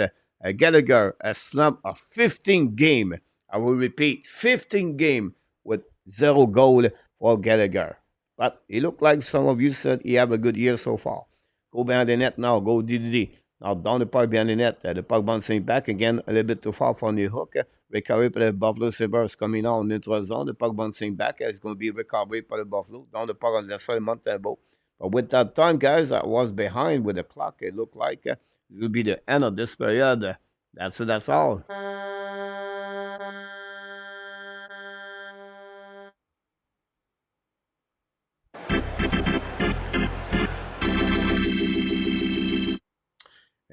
Gallagher a slump of 15 game. I will repeat, 15 game with 0 goal for Gallagher. But he looked like some of you said he have a good year so far. Go behind the net now. Go DDD. Now down the puck behind the net. The puck bouncing back again a little bit too far from the hook. Recovery by the Buffalo Sabres coming out in neutral zone. The puck bouncing back. It's going to be recovered by the Buffalo. Down the puck on the side of Montembeau. But with that time, guys, I was behind with the clock. It looked like it will be the end of this period. That's all.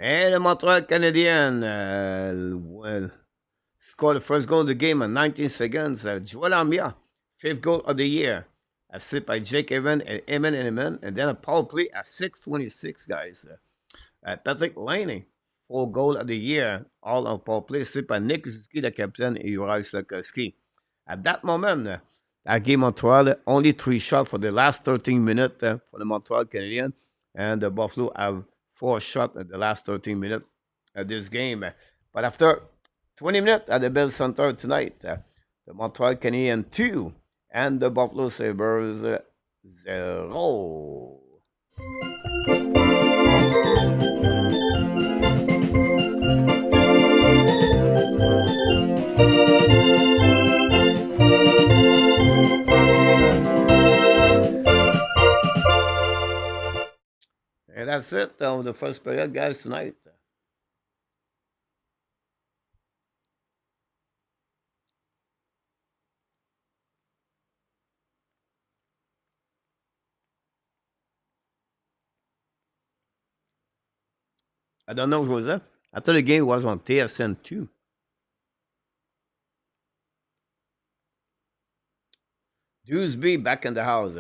And the Montreal Canadiens scored the first goal of the game in 19 seconds. Joel Armia, 5th goal of the year. assist by Jake Evan, and then a power play at 6:26, guys. Patrick Laney, 4 goal of the year, all on power play, assist by Nick Suzuki, the captain, et Uri Sokolski. At that moment, I gave Montreal only 3 shots for the last 13 minutes for the Montreal Canadiens, and the Buffalo have 4 shots in the last 13 minutes of this game. But after 20 minutes at the Bell Center tonight, the Montreal Canadiens 2 and the Buffalo Sabres 0. And that's it on the first period, guys, tonight. I don't know, Jose. I thought the game was on TSN 2. Dewsby back in the house.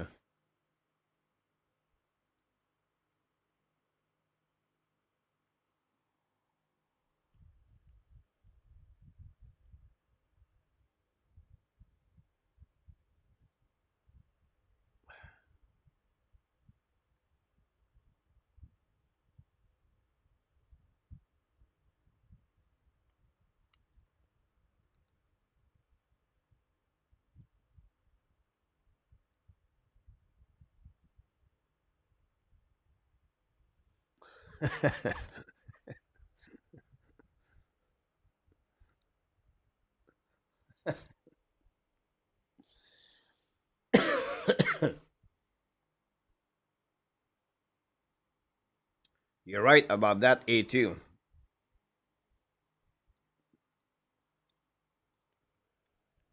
You're right about that, A2.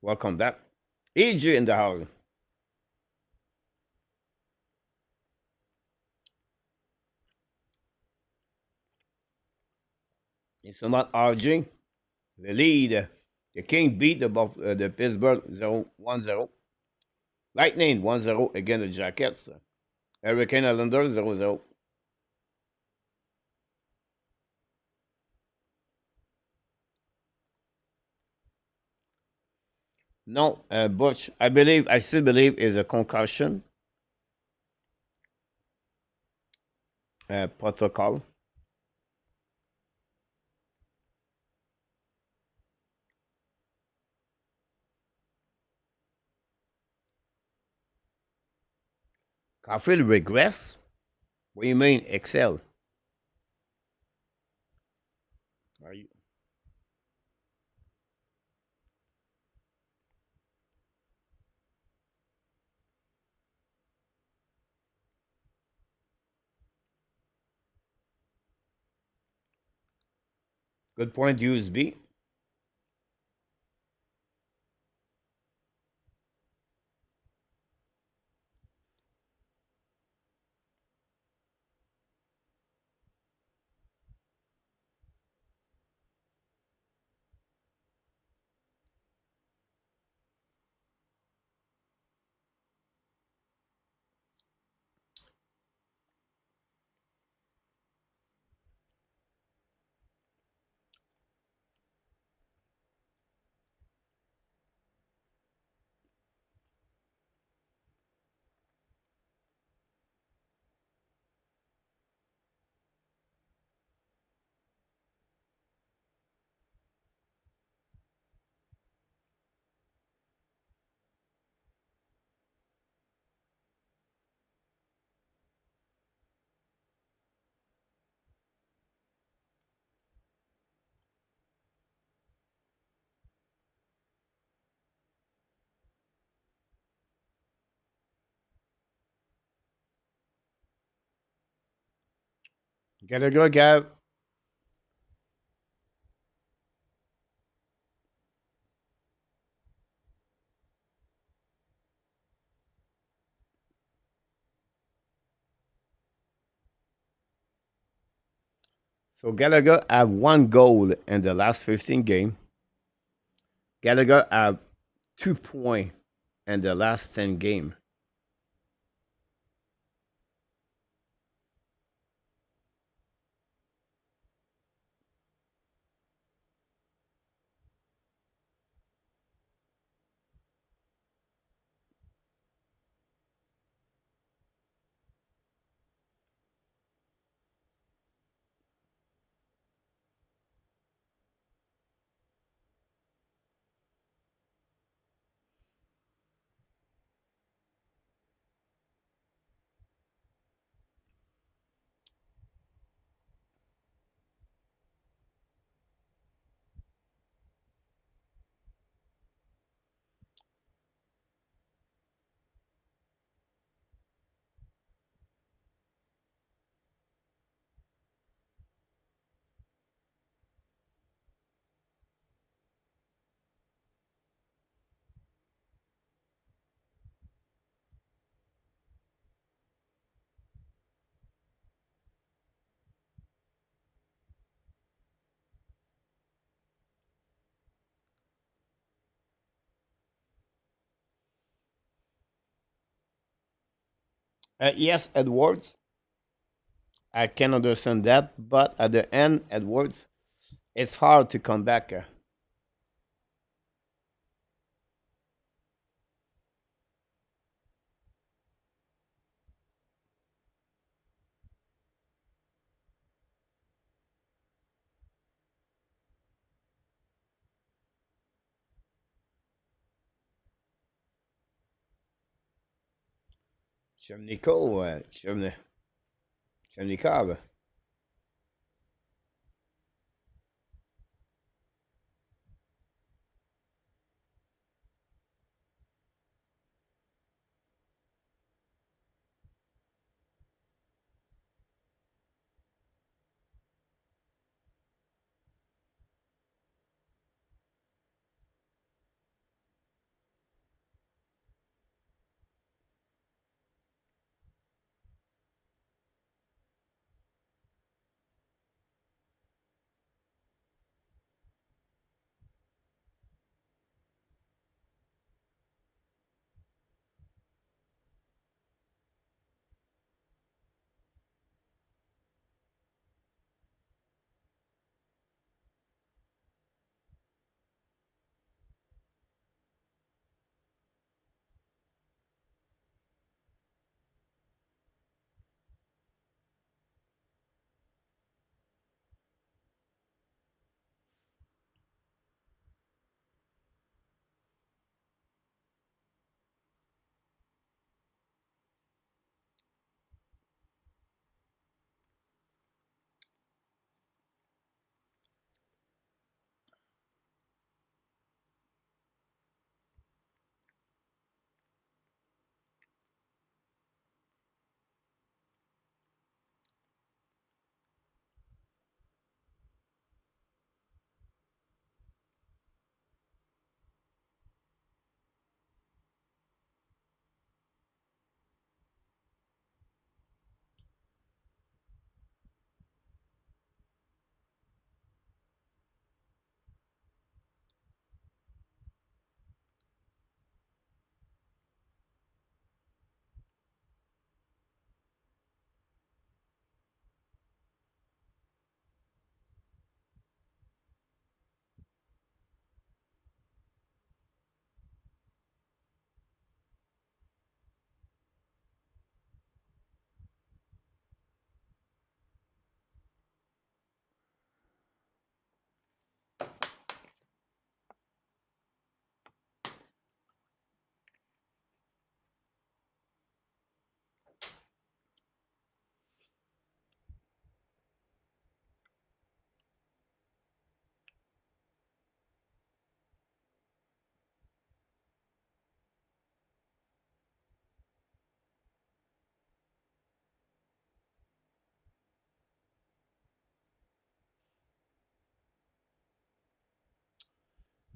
Welcome back. AJ in the house. It's not RJ. The lead. The King beat the Pittsburgh 0-1-0. Lightning 1-0 against the Jackets. Hurricane Islanders 0-0. No, Butch, I still believe is a concussion protocol. Caufield regress? What do you mean, excel? Are you? Good point, USB. Gotta go, Gav. So Gallagher have 1 goal in the last 15 game. Gallagher have 2 points in the last 10 game. Yes, Edwards. I can understand that, but at the end, Edwards, it's hard to come back. Chemniko, Chemnikov.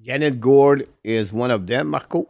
Janet Gord is one of them, Marco.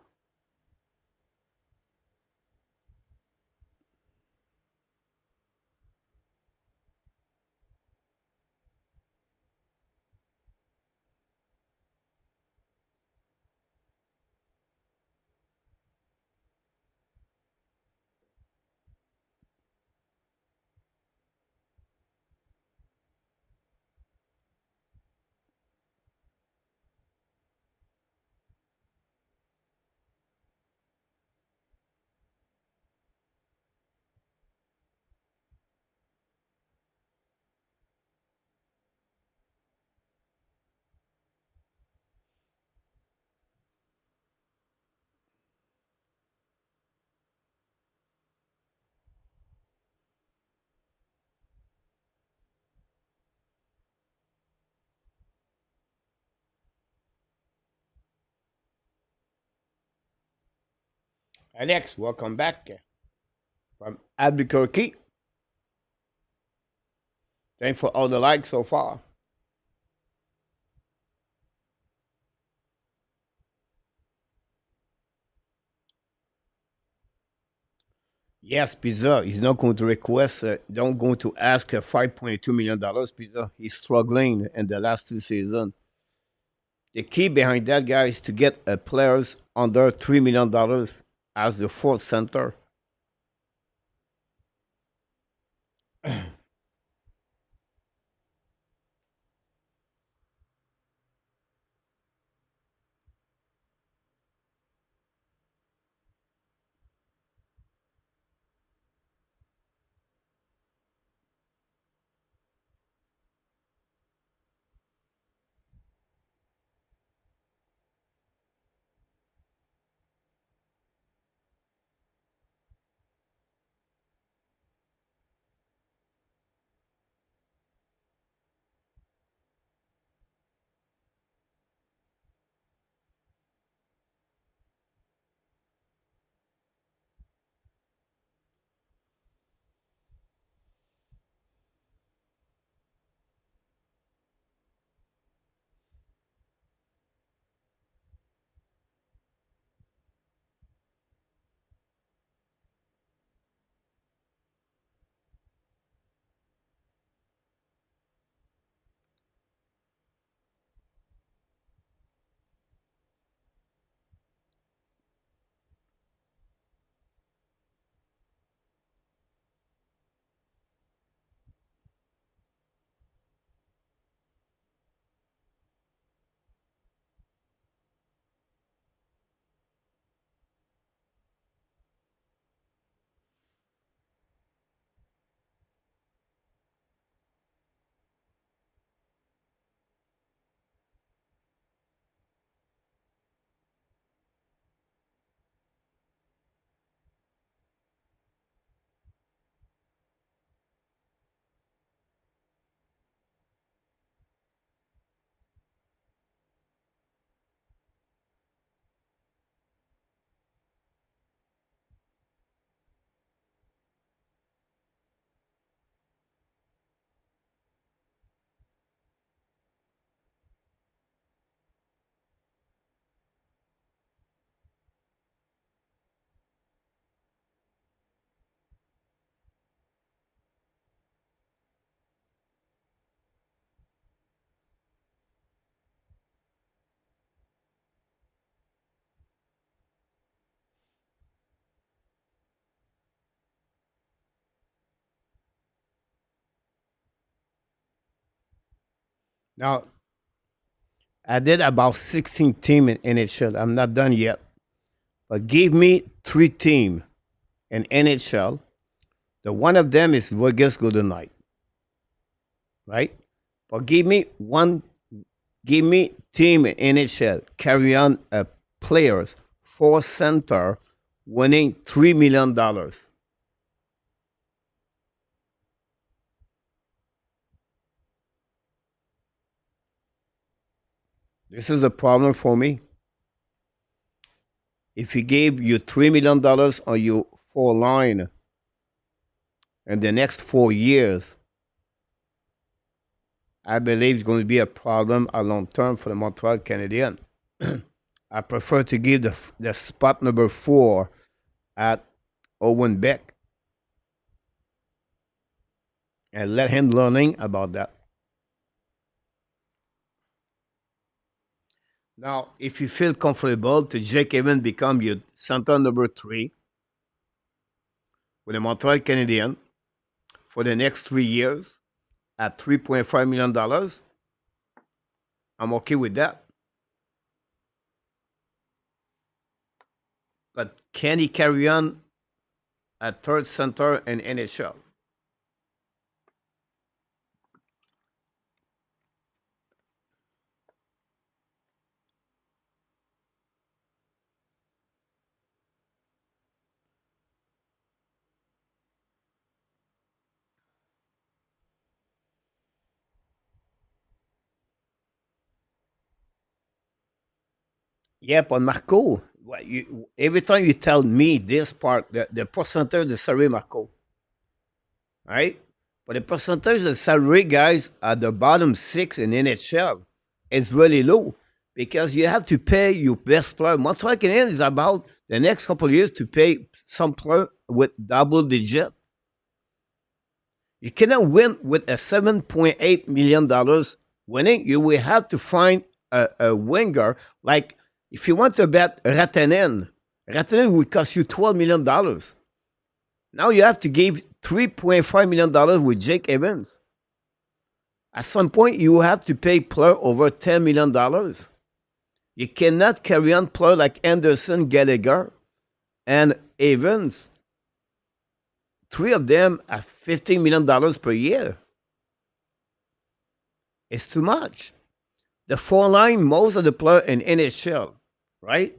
Alex, welcome back from Albuquerque. Thanks for all the likes so far. Yes, Pizza. He's not going to request, don't going to ask $5.2 million. Pizza. He's struggling in the last two seasons. The key behind that guy is to get players under $3 million as the fourth center. Now, I did about 16 team in NHL. I'm not done yet. But give me three team in NHL. The one of them is Vegas Golden Knight, right? But give me team in NHL carry on players for center winning $3 million. This is a problem for me. If he gave you $3 million on your four line in the next 4 years, I believe it's going to be a problem a long term for the Montreal Canadiens. I prefer to give the spot number 4 at Owen Beck and let him learning about that. Now, if you feel comfortable to Jake Evans become your center number 3 with the Montreal Canadiens for the next 3 years at $3.5 million, I'm okay with that. But can he carry on at third center in NHL? Yeah, but Marco, every time you tell me this part, the percentage of salary, Marco, right? But the percentage of salary guys at the bottom 6 in NHL is really low because you have to pay your best player. Montreal Canadiens is about the next couple of years to pay some player with double digit. You cannot win with a $7.8 million winning. You will have to find a winger. Like if you want to bet Ratanen will cost you $12 million. Now you have to give $3.5 million with Jake Evans. At some point, you have to pay player over $10 million. You cannot carry on player like Anderson, Gallagher, and Evans. Three of them at $15 million per year. It's too much. The four line, most of the player in NHL, right?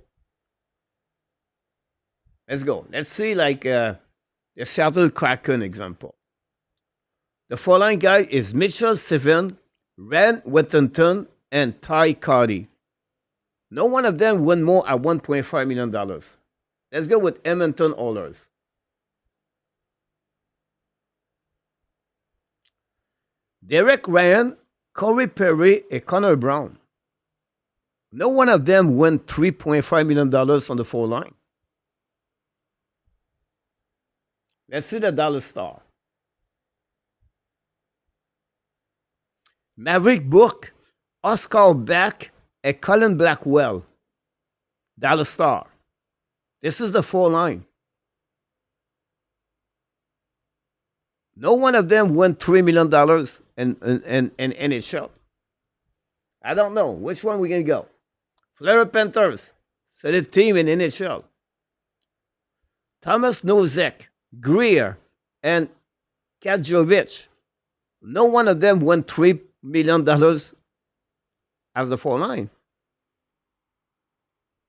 Let's go. Let's see like the Seattle Kraken example. The four line guy is Mitchell Seven, Rand Whittington, and Ty Cardi. No one of them won more at $1.5 million. Let's go with Edmonton Oilers. Derek Ryan, Corey Perry, and Connor Brown. No one of them won $3.5 million on the four line. Let's see the Dallas Star. Maverick Book, Oscar Beck, and Colin Blackwell. Dallas Star. This is the four line. No one of them won $3 million in NHL. I don't know. Which one we going to go? Florida Panthers. Set a team in NHL. Thomas Nosek, Greer, and Kadjovic. No one of them won $3 million as the four line.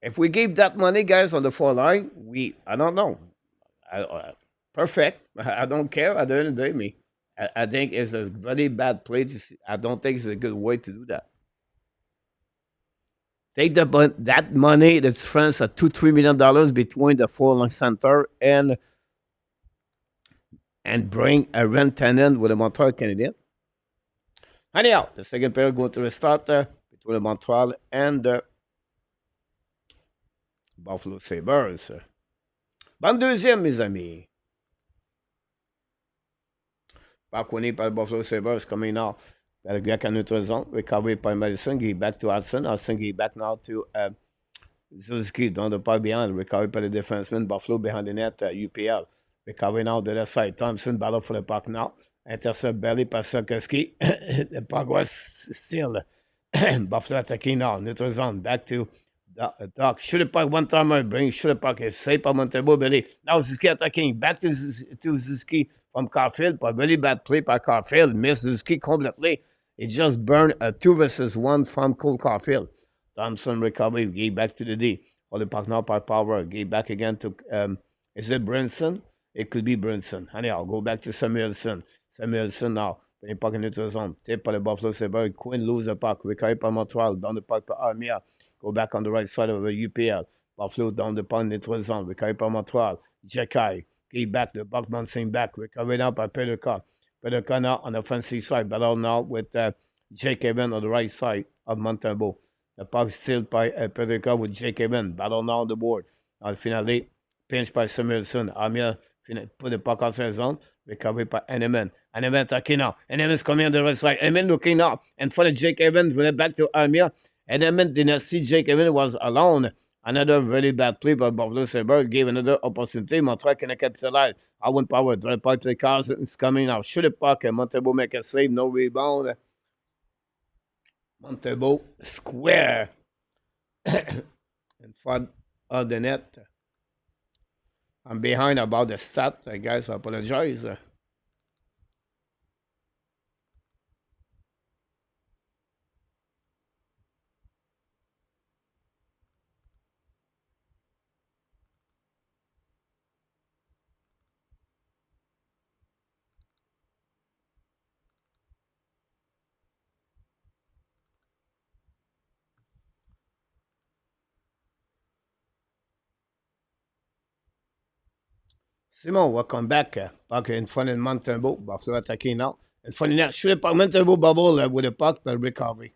If we gave that money, guys, on the four line, I don't know. Perfect. I don't care. At the end of the day, me. I think it's a very bad play. I don't think it's a good way to do that. Take that money that's friends at $2-3 million between the four line center and bring a rent tenant with the Montreal Canadiens. Anyhow, the second period going to restart between the Montreal and the Buffalo Sabres. Bonne deuxième, mes amis. Parcourni par le Buffalo Sabres coming now. Back à notre zone. Recovery by Madison. Give back to Hudson. Hudson give back now to Suzuki down the park behind. Recovery by the defenseman. Buffalo behind the net. UPL. Recovery now the left side. Thompson battle for the puck now. Intercept belly par Sokoski. The puck was still Buffalo attacking now. Neutral zone. Back to Doc. Shoot the puck one time. Bring shoot the puck. It's safe by Montebo belly. Now Suzuki attacking. Back to Suzuki from Caufield. But really bad play by Caufield. Missed Suzuki completely. It just burned a 2 versus 1 from Cole Caufield. Thompson recovery. Gave back to the D. Hold the puck now by Power. Gave back again to is it Brinson? It could be Brinson. Anyhow, go back to Samuelson. Samuelson now. Put the puck in the zone. Tip by the Buffalo Sabres. Quinn lose the puck. Recovery by Montreal. Down the puck by Armia. Go back on the right side of the UPL. Buffalo down the puck in the zone. Recovery by Montreal. Jekai. Gave back the puck bouncing back. Recovery now by Pederka. Pederka now on the offensive side. Battle now with Jake Evans on the right side of Montembeau. The puck still by Pederka with Jake Evans. Battle now on the board. Finally, pinch by Samuelson. Armia put the puck outside the zone. Recovery by Eneman. Eneman attacking now. Eneman's coming on the right side. Eneman looking now. And for the Jake Evans, went back to Armia. Eneman did not see Jake Evans was alone. Another very bad play by Buffalo Sabres. Gave another opportunity. Montreal can capitalize. Owen Power. Drive pipe to the cars. It's coming now. Shoot the puck. And Montebo make a save. No rebound. Montebo square in front of the net. I'm behind about the stat, guys. I apologize. Simon, welcome back. Back in front of Montembeau. Buffalo attacking now. In front of that, shoot it by Montembeau bubble with the puck, but recovery.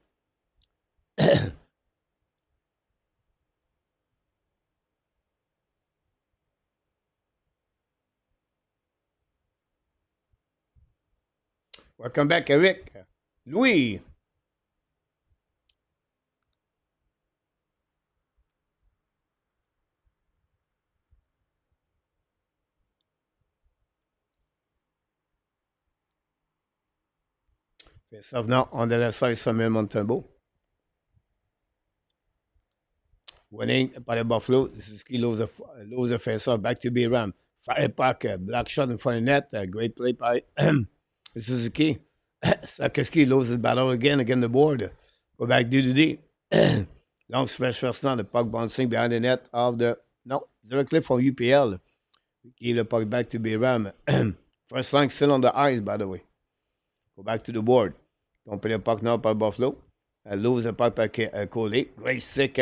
Welcome back, Eric. Louis. Face off now on the left side, Samuel Montembeau. Winning by the Buffalo. Suzuki lose the face off back to B Ram. Fire pack, black shot in front of net. Great play by Suzuki. Sakeski loses the battle again against the board. Go back D. Long stretch first now. The puck bouncing behind the net of the. No, directly from UPL. Give the puck back to B Ram. First line still on the ice, by the way. Go back to the board. Don't play the puck now by Buffalo. Lose the puck by Coley. Great stick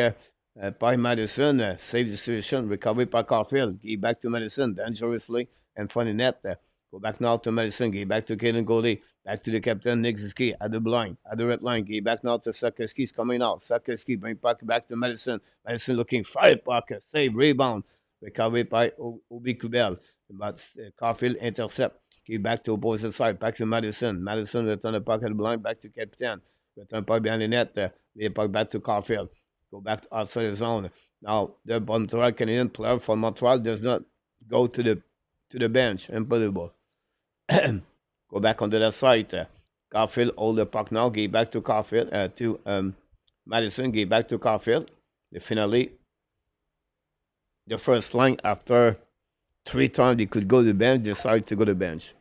by Madison. Save the situation. Recovery by Caufield. Give back to Madison. Dangerously in front of net. Go back now to Madison. Give back to Kaden Goldie. Back to the captain, Nick Suzuki, at the blind, at the red line. Give back now to Sakeski. He's coming out. Sakeski bring puck back to Madison. Madison looking. Fire puck. Save. Rebound. Recovery by Obi Kubel. But Caufield intercept. Give back to opposite side. Back to Madison. Madison return the puck at the blind. Back to captain. Return puck behind the net. Lead puck back to Caufield. Go back to outside the zone. Now, the Montreal Canadian player from Montreal does not go to the bench. Unbelievable. Go back on the left side. Caufield hold the puck now. Give back to Caufield. To Madison. Give back to Caufield. Finally, the first line after 3 times they could go to the bench, decided to go to the bench.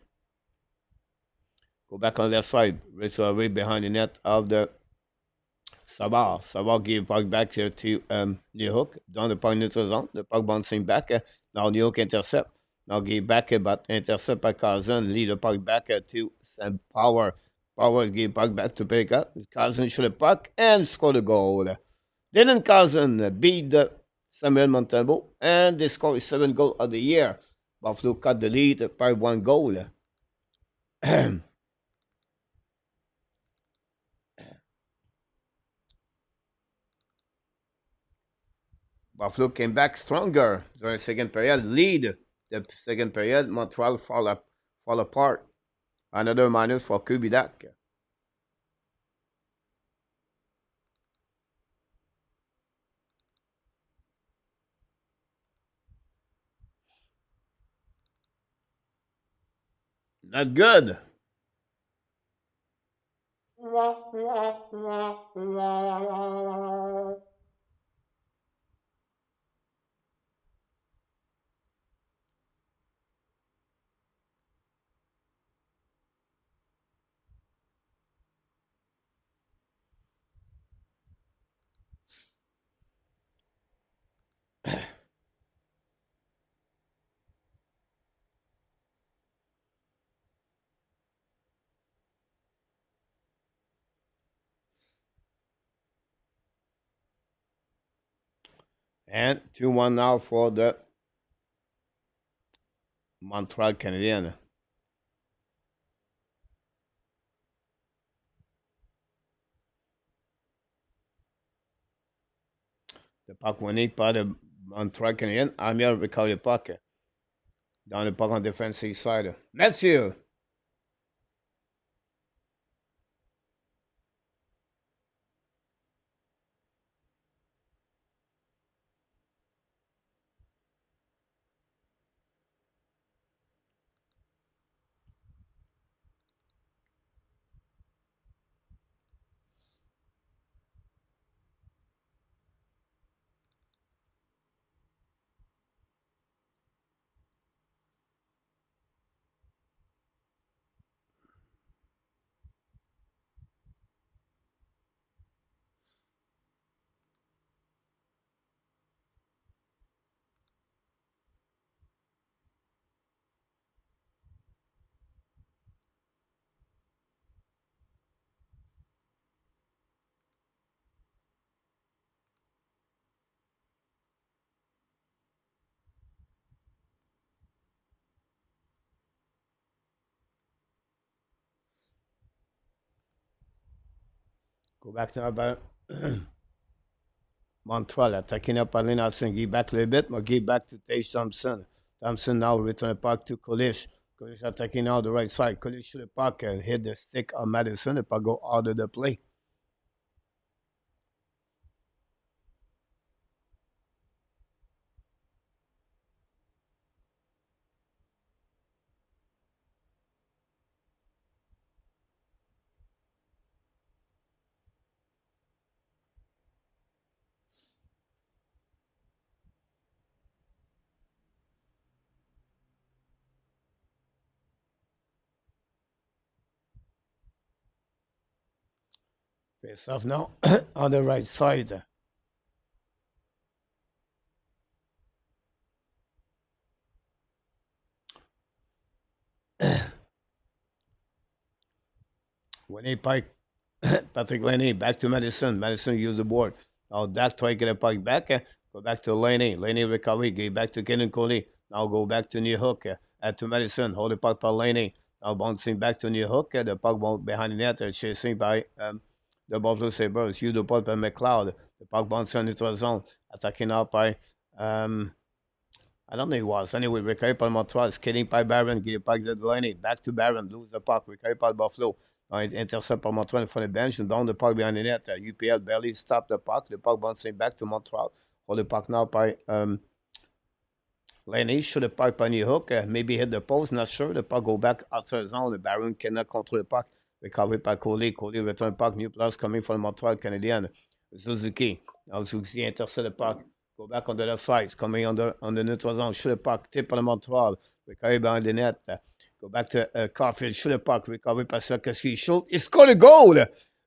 Go back on the left side. Race away behind the net of the Sabres. Sabres give puck back here to New Hook. Down the puck neutral zone. The puck bouncing back. Now New Hook intercept. Now give back, but intercept by Carson. Lead the puck back to Sam Power. Power give puck back to Peka. Carson shoot the puck and score the goal. Dylan Carson beat Samuel Montembeau, and they scored 7th goal of the year. Buffalo cut the lead by 1 goal. Buffalo came back stronger during the second period. Lead the second period. Montreal fall apart. Another minus for Kubidak. Not good. And 2-1 now for the Montreal Canadiens. The puck winning par the Montreal Canadiens. Amiel recover the puck. Down the puck on defensive side. Mathieu. Go back to about Montreal attacking up Allen Hudson. Give back a little bit, but give back to Tage Thompson. Thompson now return the puck to Kolish. Kolish attacking now the right side. Kolish shoot the puck and hit the stick of Madison. The puck go out of the play. Face off now on the right side. Winnie Pike, Patrick Laney, back to Madison. Madison use the board. Now Dak try to get a puck back. Go back to Laney. Laney recovery. Get back to Kenan Coley. Now go back to New Hook. To Madison. Hold the puck by Laney. Now bouncing back to New Hook. The puck behind the net. Chasing by the Buffalo Sabres. Use the puck by McLeod. The puck bouncing on neutral zone. Attacking out by I don't know who it was. Anyway, recovery by Montreal. Skating by Barron. Get the puck to Laney. Back to Barron. Lose the puck. Recovery by Buffalo. Intercept par Montreal in front of the bench and down the puck behind the net. UPL barely stopped the puck. The puck bouncing back to Montreal. Hold the puck now by Laney. Shoot the puck by New Hook. Maybe hit the post. Not sure. The puck go back outside the zone. The Baron cannot control the puck. Recovered by Coley. Coley return puck. New plus coming from Montreal Canadiens. Suzuki. Now Suzuki intercept the puck. Go back on the left side. It's coming on the neutral zone. Shoot the puck. Tip on Montreal. Recovered behind the net. Go back to Caufield, shoot the puck, recovered by Suzuki, shoot, he scored a goal!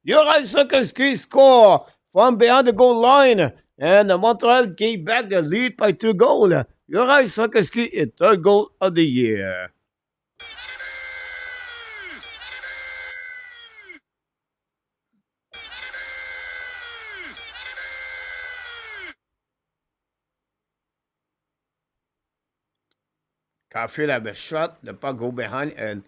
Juraj Suzuki score from behind the goal line, and Montreal gave back the lead by 2 goals. Juraj Suzuki is 3rd goal of the year. Caufield have a shot, the puck go behind, and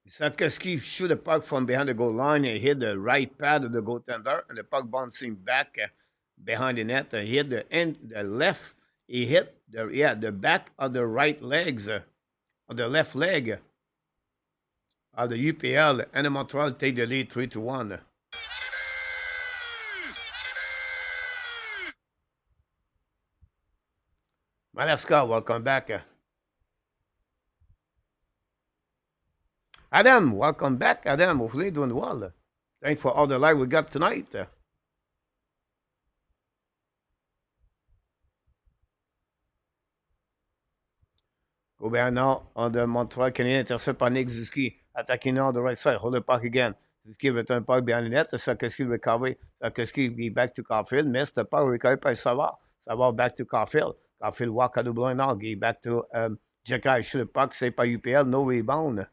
Suzuki shoot the puck from behind the goal line and hit the right pad of the goaltender, and the puck bouncing back behind the net. He hit the left. He hit the back of the right legs, of the left leg of the UPL, and the Montreal take the lead 3-1. Malaska, welcome back. Adam, welcome back, Adam. Hopefully you're doing well. Thanks for all the light we got tonight. Go back now on the Montreal Canadiens, intercept by Nick Suzuki. Attacking now on the right side. Hold the puck again. Suzuki return puck behind the net. Suzuki recovery. Suzuki be back to Caufield. Missed the puck. Recovered by Savard. Savard back to Caufield. Caufield walk out the blue now. Get back to Jekai. Shoot the puck. Saved by UPL. No rebound.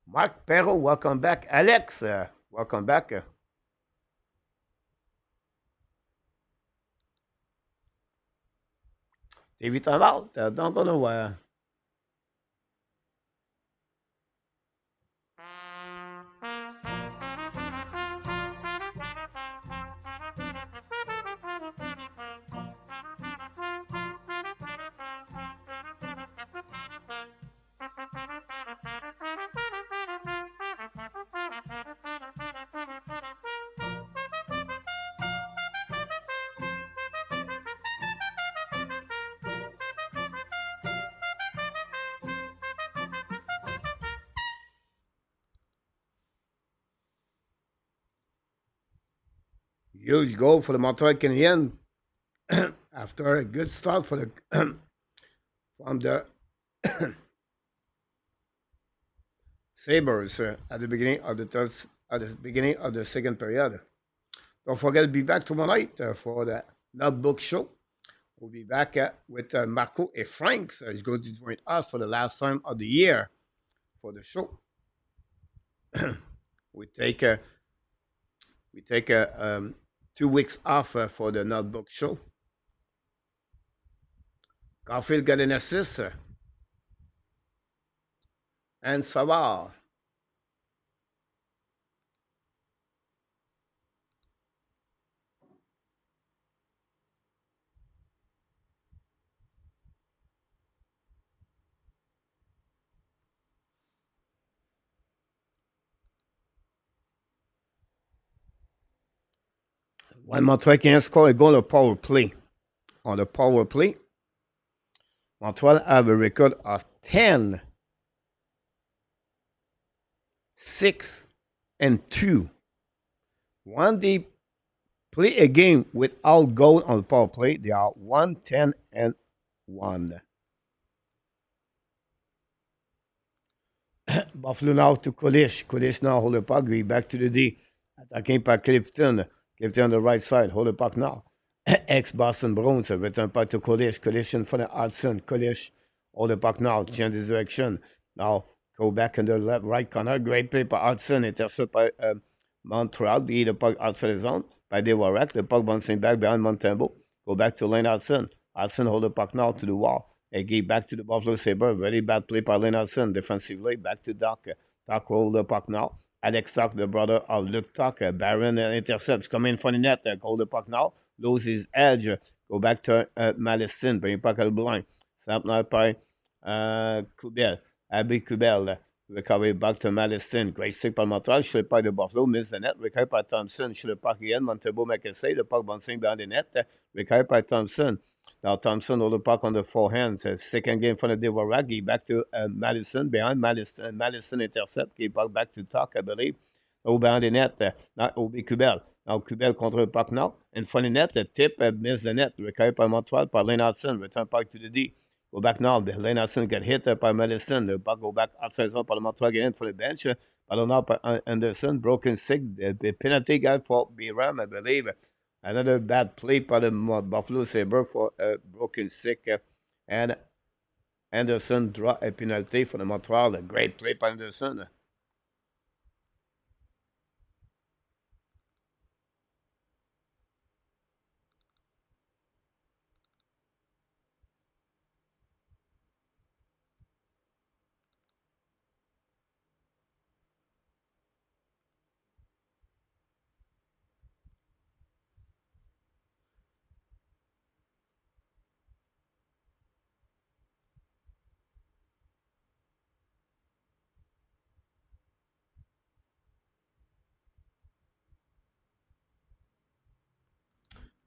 Mark Perrault, welcome back. Alex, welcome back. T'es vite en out. Don't go nowhere. Huge goal for the Montreal Canadiens after a good start for the from the Sabres at the beginning of the second period. Don't forget to be back tomorrow night for the Notebook Show. We'll be back with Marco and Frank. He's going to join us for the last time of the year for the show. we take 2 weeks off for the Notebook Show. Caufield got an assist. And Savard. When Montreal can score a goal of power play. On the power play, Montreal have a record of 10, 6, and 2. When they play a game without goal on the power play. They are 1-10-1. Buffalo now to Kolish. Kolish now hold the puck. Going back to the D. Attacking par Clifton. Clifton on the right side. Hold the puck now. Ex-Boston Bruins. Return puck to Kolish. Kolish in front of Hudson. Kolish hold the puck now. Change the direction. Now go back in the left, right corner. Great play by Hudson. Intercept by Montreal. The puck outside the zone by Dewarak. The puck bouncing back behind Montembeau. Go back to Lane Hudson. Hudson hold the puck now to the wall. They give back to the Buffalo Sabres. Very bad play by Lane Hudson. Defensively, back to Doc. Doc roll the puck now. Alex Doc, the brother of Luke Doc. Barron intercepts. Come in for the net. Hold the puck now. Lose his edge. Go back to Madison. Bring puck at the blind. Snap now by Kubel. Abby Kubel. Recovery back to Madison. Great stick by Montreal. Should by the Buffalo. Miss the net. Recovery by Thompson. Should the puck again. Montebo make a save. The puck bouncing behind the net. Recovery by Thompson. Now Thompson hold the puck on the forehands. Second game for the Devorag. Back to Madison. Behind Madison. Madison intercept. Give puck back to Tuck, I believe. Au behind the net. Now Obi Kubel. Now Kubel contre le puck now. In front of the net. Tip miss the net. Recovery by Montreal. By Lane Hudson. Return puck to the D. Go back now. Lane Hudson get hit by Madison. The puck go back outside zone par le Montreal again for the bench. Ballon now by Anderson. Broken stick. The penalty guy for Biram, I believe. Another bad play by the Buffalo Sabres for a broken stick. And Anderson draw a penalty for the Montreal. A great play by Anderson.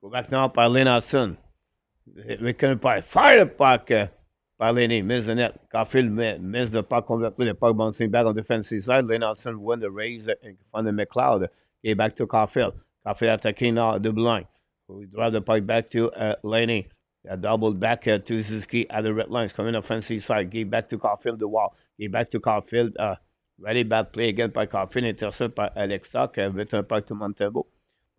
Go back now by Lane Hudson. Return puck. Fire the puck by Laney. Miss the net. Caufield miss the puck completely. The puck bouncing back on the defensive side. Lane Hudson win the race in front of McLeod. Get back to Caufield. Caufield attacking now the blind. We drive the puck back to Laney. Double back to Suzuki at the red lines. Coming offensive side. Get back to Caufield, the wall. Get back to Caufield. Very bad play again by Caufield. Intercept by Alex Tuck. Return puck to Montebo.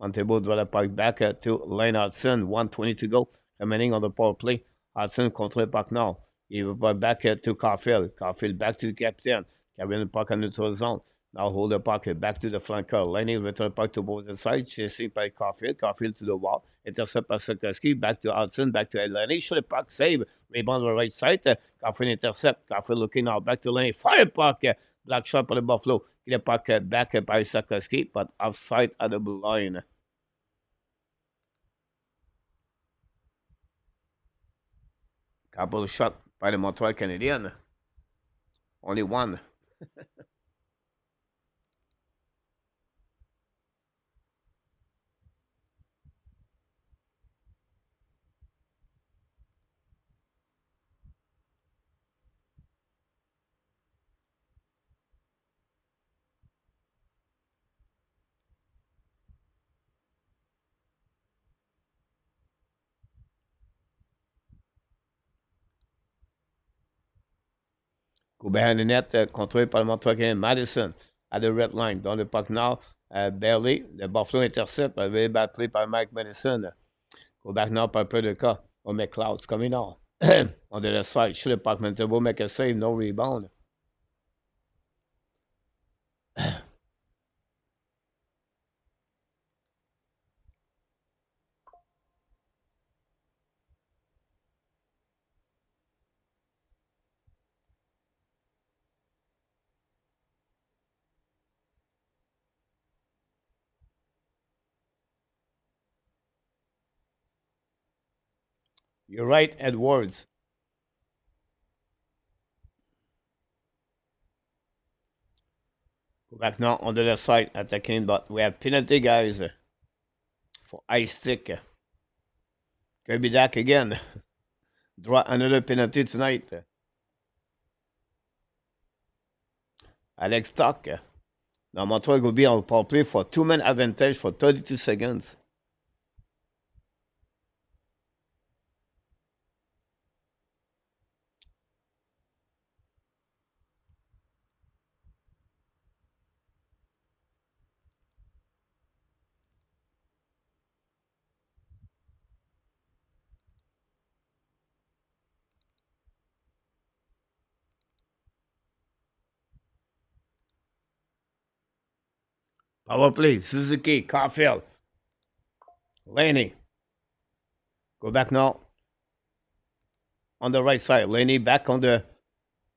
Montebo draw the puck back to Lane Hudson. 1:20 to go. Remaining on the power play. Hudson contre le puck now. Give the puck back to Caufield. Caufield back to the captain. Carrying the puck on neutral zone. Now hold the puck back to the flanker. Laney return puck to both sides. Chasing by Caufield. Caufield to the wall. Intercept by Sokoski. Back to Hudson. Back to Laney. Shoot the puck. Save. Rebound on the right side. Caufield intercept. Caufield looking now. Back to Laney. Fire puck. Black shot by the Buffalo. Get the puck back by Sokoski. But offside at the blue line. Couple of shot by the Montreal Canadiens. Only one. Go behind the net, controlé par le Montreal Canadien. Madison at the red line. Dans le puck now, barely. Le Buffalo intercept. Very bad play by Mike Madison. Go back now par peu de cas. On McLeod. It's coming on. On the left side. Shoot the puck. Montebo make a save. No rebound. You're right, Edwards. Go back now on the left side, attacking, but we have penalty, guys, for ice stick. Kirby Dak again. Draw another penalty tonight. Alex Tuck. Now Montreal will be on power play for 2-man advantage for 32 seconds. Power play. Suzuki, Caufield, Laney. Go back now on the right side. Laney back on the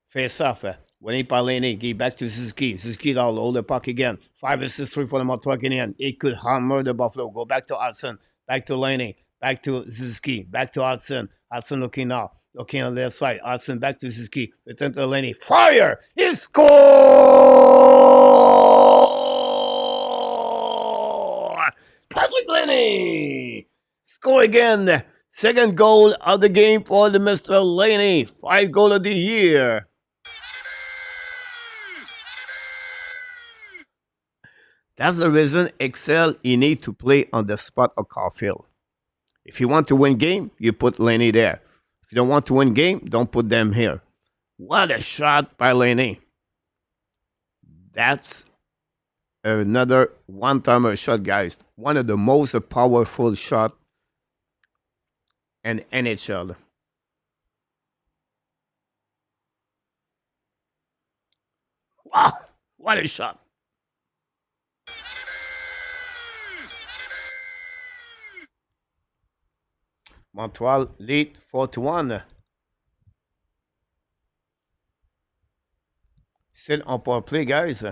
face off. Winning by Laney. Give back to Suzuki. Suzuki now hold the puck again. 5-3 for the Montreal Canadiens. It could hammer the Buffalo. Go back to Hudson. Back to Laney. Back to Suzuki. Back to Hudson. Hudson looking now. Looking on the left side. Hudson back to Suzuki. Return to Laney. Fire! He score! Patrick Laney! Score again. Second goal of the game for the Mr. Laney. 5 goal of the year. That's the reason Excel, you need to play on the spot of Caufield. If you want to win game, you put Laney there. If you don't want to win game, don't put them here. What a shot by Laney. That's another one-timer shot, guys. One of the most powerful shots in NHL. Wow, what a shot. Montreal lead 4-1. Still on power play, guys.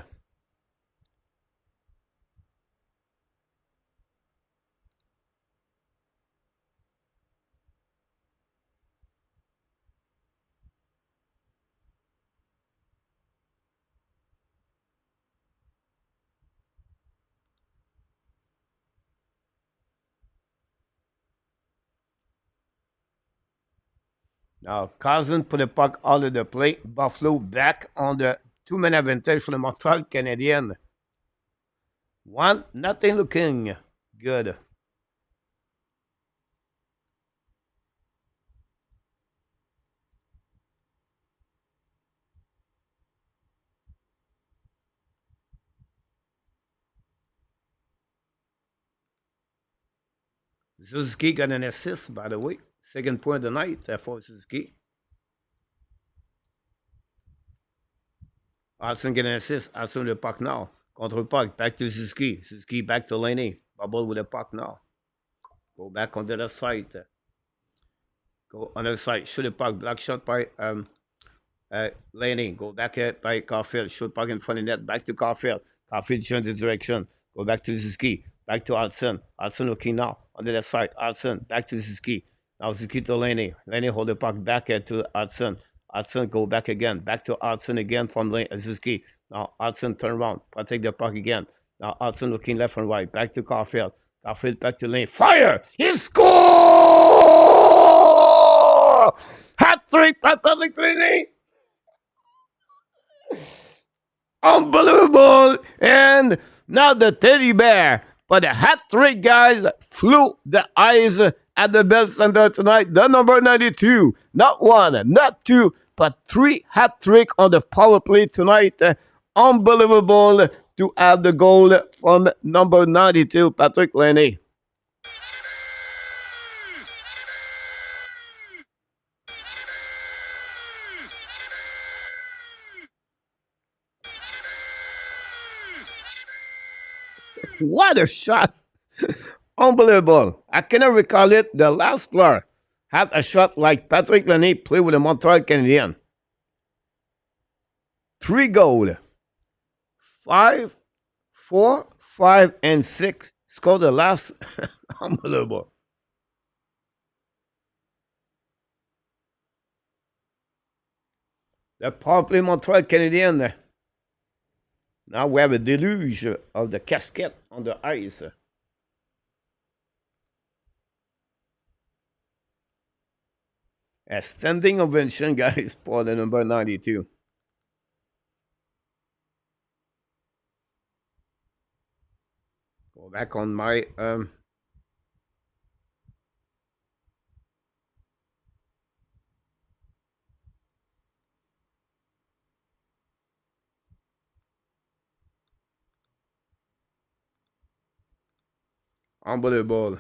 Now, Cousin put the puck out of the play. Buffalo back on the 2-man advantage for the Montreal Canadiens. 1-0 looking good. Suzuki got an assist, by the way. Second point of the night for Suzuki. Hudson get an assist. Hudson with the puck now. Control puck. Back to Suzuki. Suzuki back to Laney. Bubble with the puck now. Go back on the other side. Go on the other side. Shoot the puck. Block shot by Laney. Go back by Caufield. Shoot puck in front of the net. Back to Caufield. Caufield change the direction. Go back to Suzuki. Back to Hudson. Hudson looking now on the left side. Hudson back to Suzuki. Now Suzuki to Laney. Laney hold the puck back to Hudson. Hudson go back again. Back to Hudson again from Suzuki. Now Hudson turn around. Take the puck again. Now Hudson looking left and right. Back to Caufield. Caufield back to Laney. Fire! He score! Hat trick by Patrick Laney. Unbelievable! And now the teddy bear. But the hat trick guys flew the eyes at the Bell Center tonight. The number 92. Not one, not two, but 3 hat trick on the power play tonight. Unbelievable to have the goal from number 92, Patrick Laney. What a shot! Unbelievable. I cannot recall it. The last player had a shot like Patrick Laney play with the Montreal Canadiens. 3 goals. 5, 4, 5, and 6. Scored the last. Unbelievable. The power play Montreal Canadiens. Now we have a deluge of the casket on the ice. A standing ovation, guys, for the number 92. Go back on my unbelievable.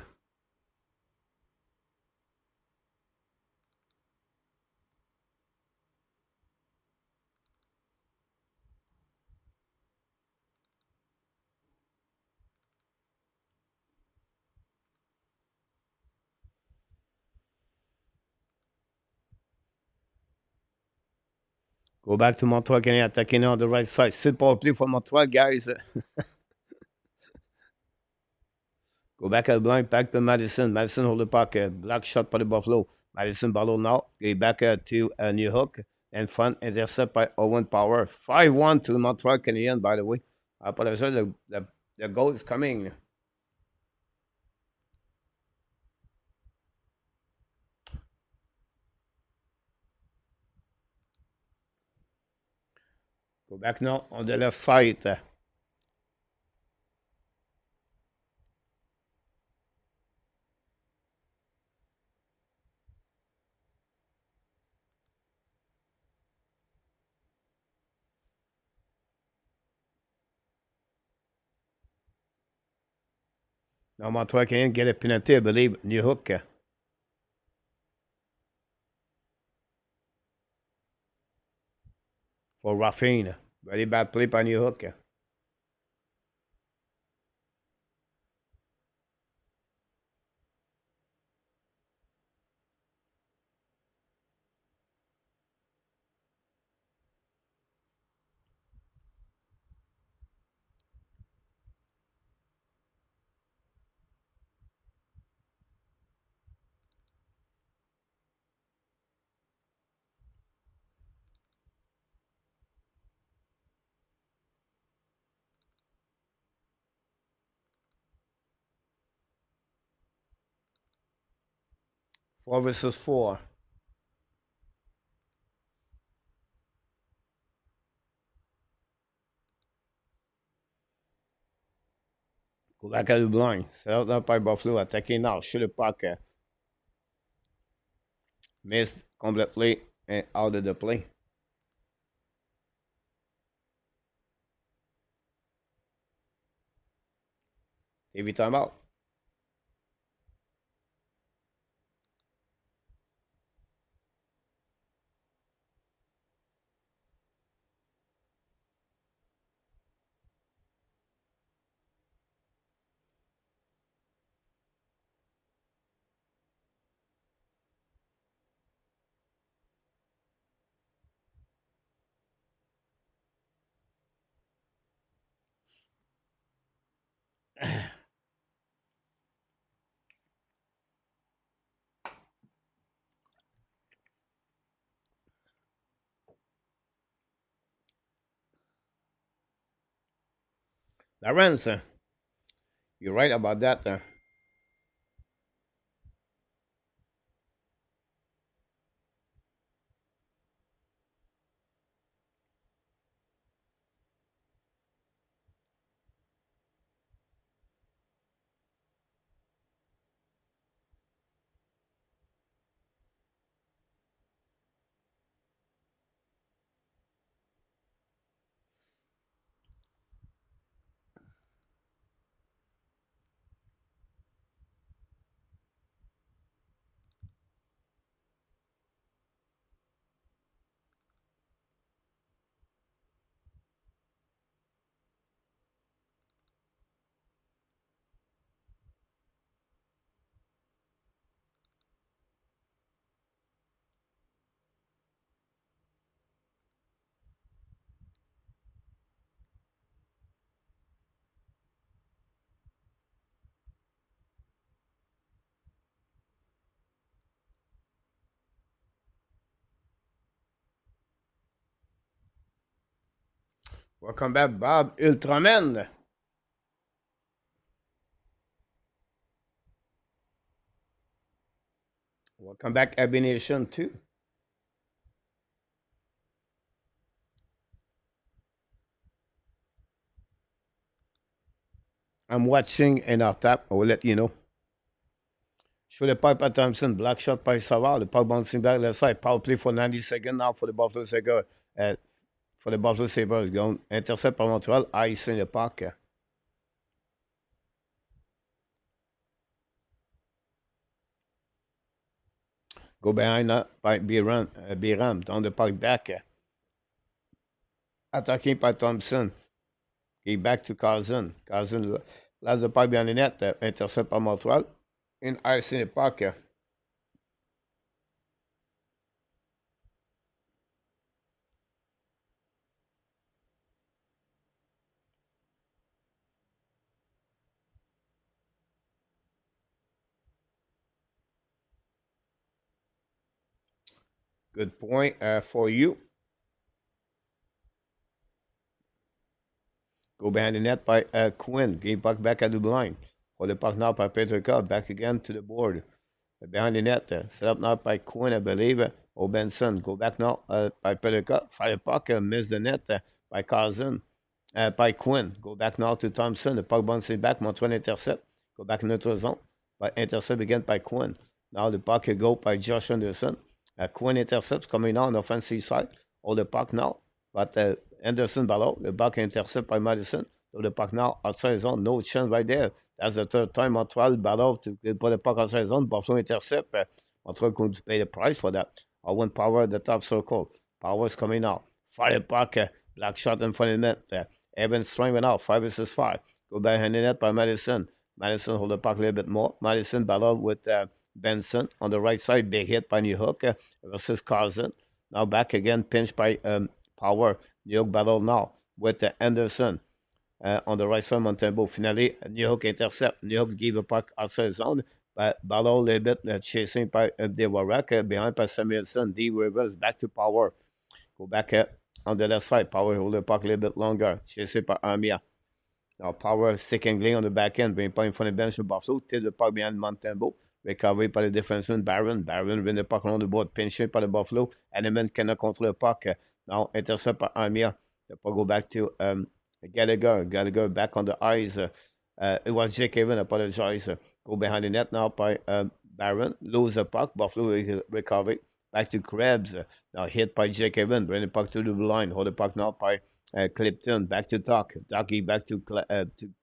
Go back to Montreal Canadiens attacking on the right side. Still power play for Montreal, guys. Go back at the blind, back to Madison. Madison hold the puck. Black shot by the Buffalo. Madison ball now. Get back to New Hook. And front intercept by Owen Power. 5-1 to Montreal Canadiens, by the way. I apologize. The goal is coming. Go back now on the left side. Now Montreal Canadiens get a penalty, I believe. New Hook. For roughing. Very bad play by New Hook. Four versus four. Go back at the blind. Set out by Buffalo. Attacking now. Shoot the puck. Missed completely and out of the play. TV timeout. Lawrence, you're right about that. Welcome back, Bob Ultraman. Welcome back, Abination too. I'm watching in our tap. I will let you know. Show the pipe at Thompson. Black shot by Savard. The puck bouncing back left side. Power play for 90 seconds now for the Buffalo Sabres. For the Buffalo Sabres. Going intercept par Montreal. Ice in the puck. Go behind that by Biram. Down the puck back. Attacking by Thompson. Get back to Cousin. Cousin last the puck behind the net. Intercept par Montreal. In ice in the puck. Good point for you. Go behind the net by Quinn. Game puck back at the line. Hold the puck now by Petrika. Back again to the board. Behind the net. Set up now by Quinn, I believe. Benson. Go back now by Petrika. Fire puck. Miss the net by Cousin. By Quinn. Go back now to Thompson. The puck bounces back. Montreal intercept. Go back in neutral zone. By intercept again by Quinn. Now the puck go by Josh Anderson. Quinn intercepts coming on the offensive side. Hold the puck now. But Anderson ballon, the puck intercept by Madison. So the puck now outside zone, no chance right there. That's the third time Montreal ballon to put the puck outside zone. Buffalo intercept. Montreal going to pay the price for that. I want Power at the top circle. Power's coming out. Fire puck, black shot in front of the net. Evans strength out, 5 versus 5. Go behind the net by Madison. Madison hold the puck a little bit more. Madison ballon with Benson on the right side. Big hit by New Hook versus Carson. Now back again, pinch by Power. New York battle now with Anderson on the right side. Montembeau finally. New York intercept. New York give a puck outside zone. But battle a little bit chasing by Dewarak behind by Samuelson. D Rivers back to Power. Go back on the left side. Power hold the puck a little bit longer. Chasing by Armia. Now Power secondly on the back end. Bring point in front of the bench of Buffalo. Tip the puck behind Montembeau. Recovery by the defenseman Barron. Barron win the puck around the board. Pinch by the Buffalo. Element cannot control the puck. Now intercept by Armia. The puck go back to Gallagher. Gallagher back on the ice. It was Jake Evan, apologize. Go behind the net now by Barron. Lose the puck. Buffalo recovery. Back to Krebs. Now hit by Jake Evan. Bring the puck to the blue line. Hold the puck now by Clifton. Back to Tuck. Tucky back to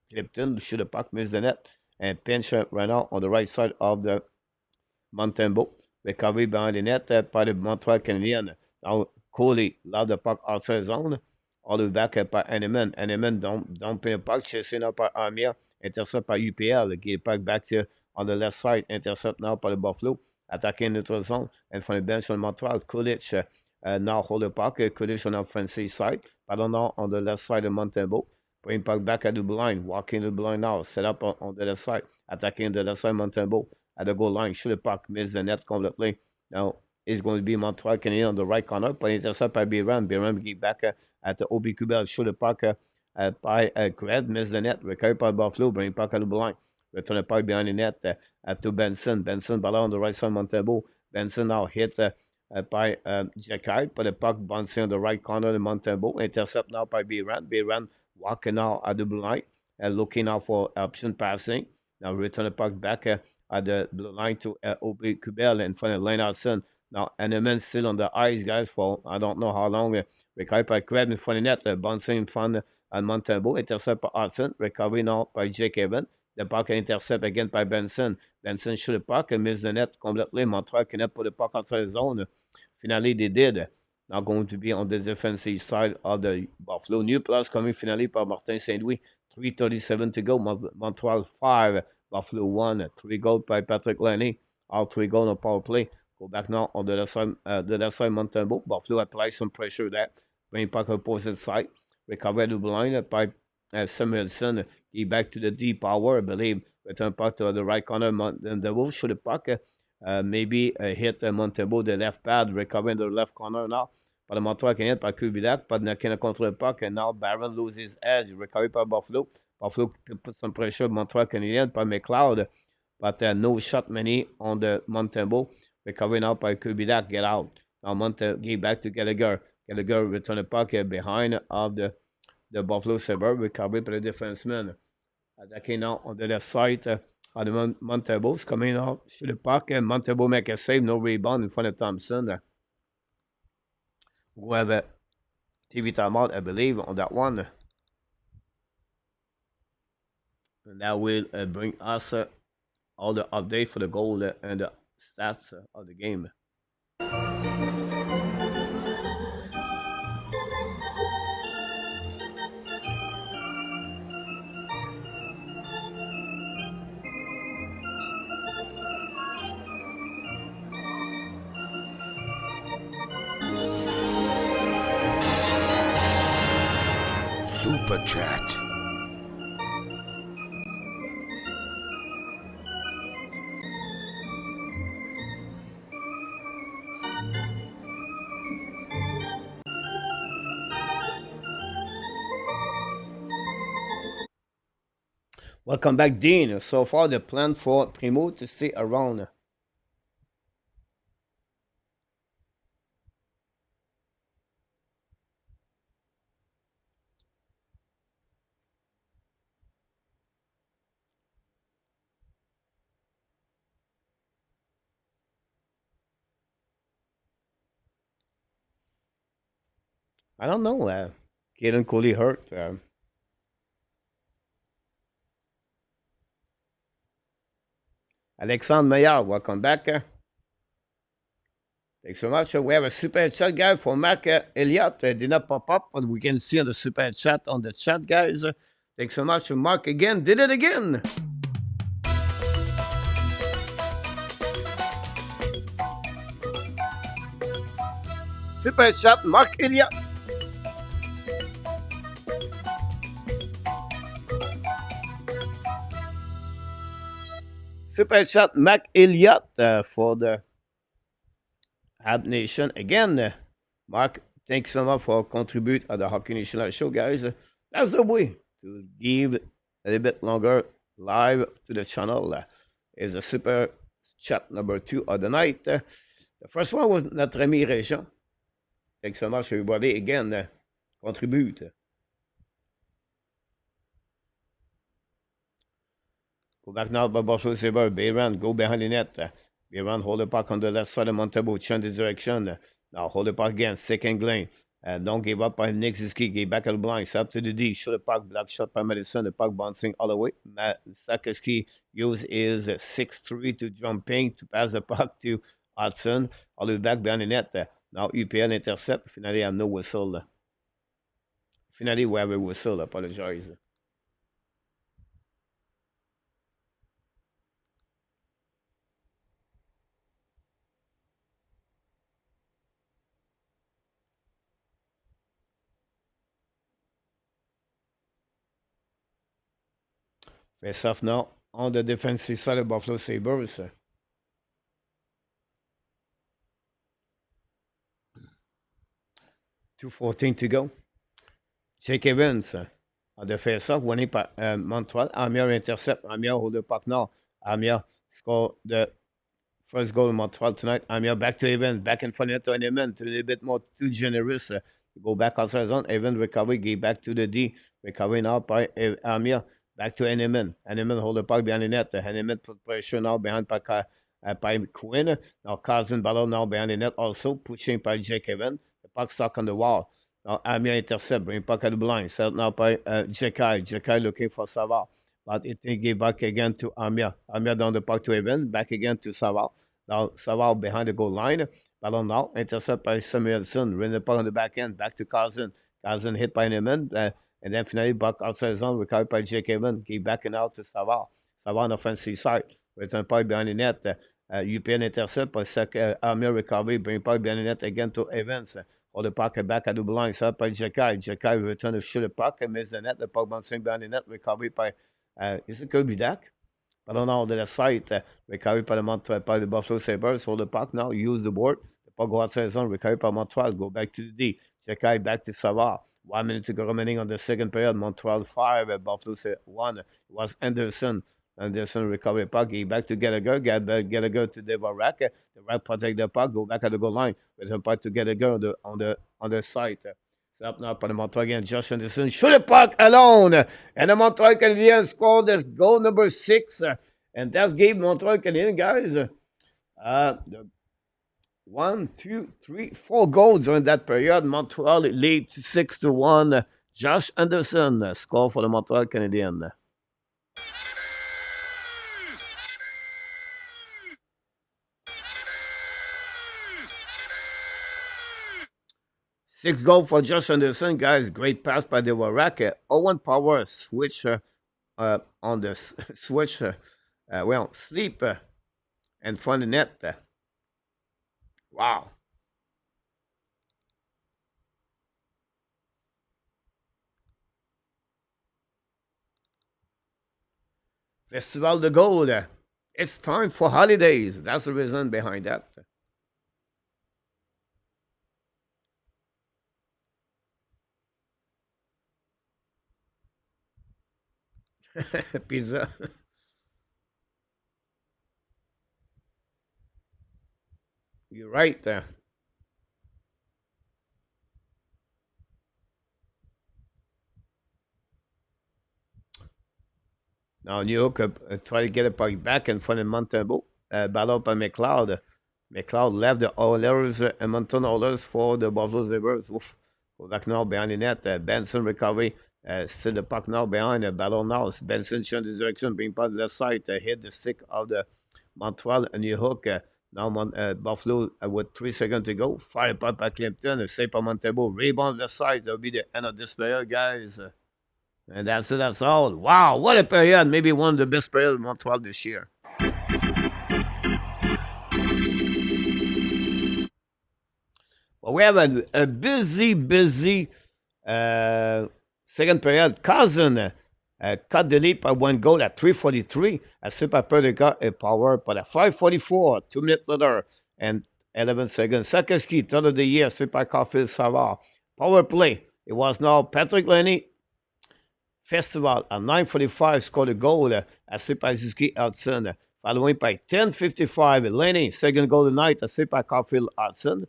Clifton. Shoot the puck. Miss the net. And pinch right now on the right side of the Montembeau. Recovery behind the net by the Montreal Canadiens. Now Coley loud the puck outside zone. All the way back by Henneman. Henneman don't pay the puck. Chasing up by Armia. Intercept by UPL. Get the puck back to on the left side. Intercept now by the Buffalo. Attacking neutral zone. And from the bench on Montreal. Kulich now hold the puck. Kulich on the offensive side. Pardon now on the left side of Montembeau. Bring puck back at the blue line. Walking the blue line now. Set up on the left side. Attacking the left side Montembeau. At the goal line. Shoot the puck. Miss the net completely. Now it's going to be Montreal Canadiens on the right corner. But intercept by Biram. Biram get back at the OB Kubel. Shoot the puck by Cred. Miss the net. Recover by Buffalo. Bring puck at the blue line. Return the puck behind the net to Benson. Benson ball on the right side Montembeau. Benson now hit by Jacky. But the puck bouncing on the right corner of Montembeau. Intercept now by Biram. Biram walking now at the blue line. Looking out for option passing. Now return the puck back at the blue line to OB Kubel in front of Lane Hudson. Now, Henneman still on the ice, guys, for I don't know how long. Recovery by Crab in front of net. Bouncing in front and Montembeau. Intercept by Hudson. Recovery now by Jake Evan. The puck intercept again by Benson. Benson shoot the puck and miss the net completely. Montreal cannot put the puck outside the zone. Finally, they did. Now going to be on the defensive side of the Buffalo. New plus coming finally by Martin Saint-Louis. 3:37 to go. Montreal 5. Buffalo 1. 3 goals by Patrick Lenny. All 3 goals on power play. Go back now on the left side Montembeau. Buffalo apply some pressure there. Bring puck opposite side. Recover the blind by Samuelson. He back to the deep power, I believe. Return puck to the right corner. Montembeau shoot the puck. Maybe hit Montembeau, the left pad. Recover in the left corner now. Par le Montreal Canadien par Kubiak. Pas de contre le puck. And now Barron loses edge. Recovery by Buffalo. Buffalo put some pressure. Montreal Canadien by McLeod. But no shot many on the Montembeau. Recovery now by Kubiak. Get out. Now get back to Gallagher. Gallagher return the puck behind of the Buffalo Sabres. Recovery by the defenseman. Attacking now on the left side. On the Montembeau's coming out. Shoot the puck. And Montembeau make a save. No rebound in front of Thompson. Who have a TV timeout, I believe, on that one. And that will bring us all the update for the goal and the stats of the game. Super Chat. Welcome back, Dean. So far, the plan for Primo to stay around. I don't know. Kaden Cooley hurt. Alexandre Meillard, welcome back. Thanks so much. We have a super chat guy for Mark Elliott. Did not pop up, but we can see on the super chat on the chat, guys. Thanks so much. Mark again did it again. Super chat, Mark Elliott. Super chat, Mark Elliott for the Hab Nation. Again, Mark, thanks so much for contributing at the Hockey Nation Live show, guys. That's the way to give a little bit longer live to the channel. Is a super chat number 2 of the night. The first one was notre ami Régent. Thanks so much, everybody. Again, contribute. Go back now by Buffalo Sabres. Bayron, go behind the net. Bayron, hold the puck on the left side of Montebo. Change the direction. Now hold the puck again. Second lane. Don't give up by Nick Suzuki. Get back at the blind. Up to the D. Shoot the puck. Block shot by Madison. The puck bouncing all the way. Sakiski use his 6'3" to jumping to pass the puck to Hudson. All the way back behind the net. Now UPL intercept. Finally, I have no whistle. Finally, we have a whistle. Apologize. Face off now on the defensive side of Buffalo Sabres. 2:14 to go. Jake Evans on the face-off, winning par Montreal. Amir intercept. Amir hold the puck now. Amir score the first goal of Montreal tonight. Amir back to Evans. Back in front of the Element. A little bit more too generous. Go back outside zone. Evans recovery. Get back to the D. Recovery now by Amir. Back to Henneman. Henneman hold the puck behind the net. Henneman put pressure now behind by Quinn. Now Carson Ballon now behind the net. Also pushing by Jake Evans. The puck stuck on the wall. Now Amir intercept. Bring puck at the blind. Set now by Jekai. Jekai looking for Savard. But it give back again to Amir. Amir down the puck to Evans. Back again to Savard. Now Savard behind the goal line. Ballon now. Intercept by Samuelson. Ring the puck on the back end. Back to Carson. Carson hit by Henneman. And then finally, back outside zone, recovered by Jake Evans. Keep backing out to Savard. Savard on the offensive side. Return puck behind the net. UPN intercept by Amir recovery. Bring puck behind the net again to Evans. Hold the puck back at the blind. Set by Jekai. Jekai return to shoot the puck and miss the net. The puck bouncing behind the net. Recovery by, is it Kirby Dak? I don't know, on the left side. Recovery by the Buffalo Sabres. Hold the puck now. Use the board. The puck go outside zone. Recovery by Montreal. Go back to the D. Jekai back to Savard. 1 minute to go remaining on the second period. Montreal 5, Buffalo 1. It was Anderson. Anderson recovery puck. He back to Gallagher. Gallagher to Devorak. The right protect the puck. Go back at the goal line. With a puck to Gallagher on the side. It's up now for the Montreal again. Josh Anderson shoot the puck alone. And the Montreal Canadiens scored the goal number 6. And that gave Montreal Canadiens, guys, the 1, 2, 3, 4 goals during that period. Montreal lead 6-1. Josh Anderson score for the Montreal Canadiens. Six goal for Josh Anderson, guys. Great pass by the Waraka. Owen Power switch on the switch. Sleep and front of the net. Wow. Festival de Gold. It's time for holidays. That's the reason behind that. Pizza. You're right. Now New York try to get a puck back in front of Montebo. Battle by McLeod. McLeod left the Oilers, Edmonton Oilers for the Buffalo Sabres. Oof. Go back now behind the net. Benson recovery. Still the puck now behind the battle now. Benson showing the direction, being part of the left side. Hit the stick of the Montreal and New York. Now Buffalo with 3 seconds to go. Fire puck by Clinton. A save by Montebo. Rebound left side. That'll be the end of this player, guys. And that's it. That's all. Wow, what a period. Maybe one of the best periods in Montreal this year. Well, we have a busy second period. Cousin cut the lead by one goal at 3:43. A Super Perdica a power, but at 5:44, 2 minutes later, and 11 seconds. Sakeski, third of the year, Super Caufield Savard. Power play. It was now Patrick Lenny. Festival at 9:45 scored a goal at Suzuki Hudson. Following by 10:55, Lenny, second goal tonight at Super Caufield Hudson.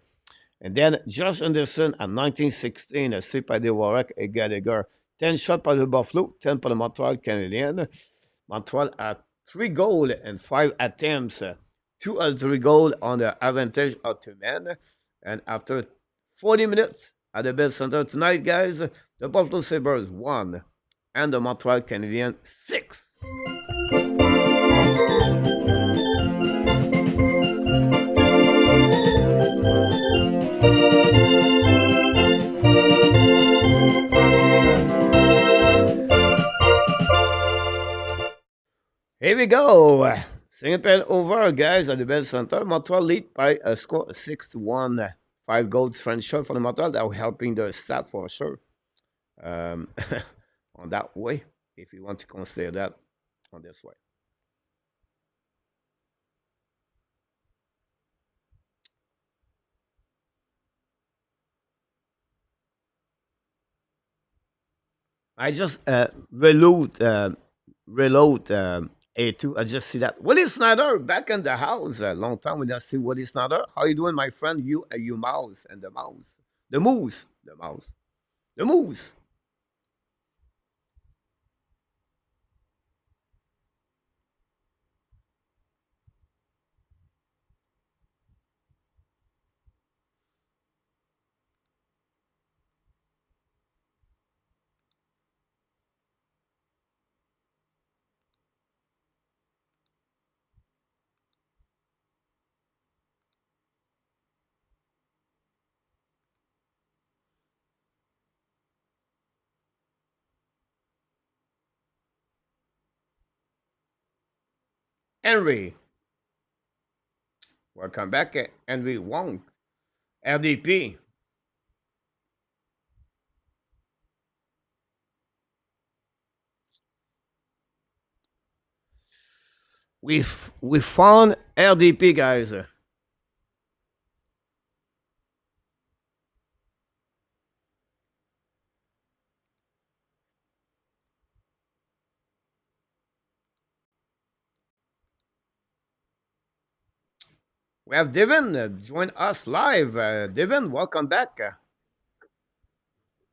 And then Josh Anderson at 19:16 at Super de Warwick et Gallagher. 10 shots by the Buffalo, 10 for the Montreal Canadiens. Montreal at 3 goals and 5 attempts. 2 out of 3 goals on the advantage of 2 men. And after 40 minutes at the Bell Center tonight, guys, the Buffalo Sabres won and the Montreal Canadiens 6. Here we go. Second period over, guys, at the Bell Center. Montreal lead by a score of 6-1. 5 goals French shot for the Montreal. That were helping the stat for sure. On that way, if you want to consider that on this way. I just reload A2. I just see that Willie Snyder back in the house. A long time we don't see Willie Snyder. How you doing, my friend? You mouse and the mouse, the moose, the mouse, the moose. Henry, welcome back, Henry Wong, LDP. We found LDP, guys. We have Devin join us live. Devin, welcome back.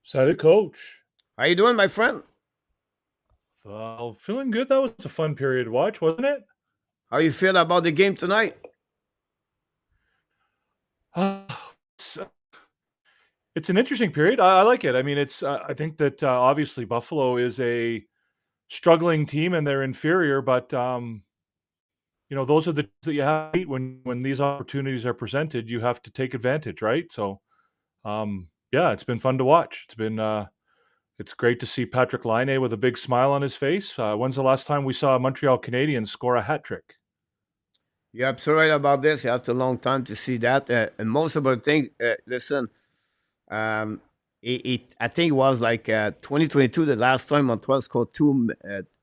Salut, Coach. How you doing, my friend? Feeling good. That was a fun period to watch, wasn't it? How you feel about the game tonight? It's an interesting period. I like it. I mean, I think that obviously Buffalo is a struggling team and they're inferior, but those are the that you have to beat when these opportunities are presented. You have to take advantage, right? So, yeah, it's been fun to watch. It's great to see Patrick Laine with a big smile on his face. When's the last time we saw a Montreal Canadiens score a hat trick? You're absolutely right about this. You have to a long time to see that. And most of the things, listen, I think it was like 2022, the last time Montreal scored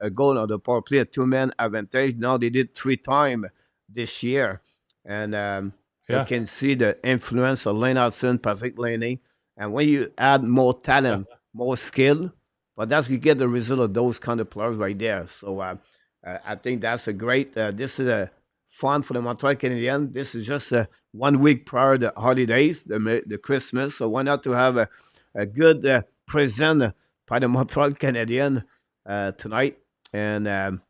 a goal on the power play, a 2-man advantage. Now they did 3 times this year. And you can see the influence of Lane Hudson, Patrick Laine. And when you add more talent, more skill, but that's you get the result of those kind of players right there. So I think that's a great. This is a fun for the Montreal Canadiens. This is just 1 week prior to the holidays, the Christmas. So why not to have a good present by the Montreal Canadiens tonight? And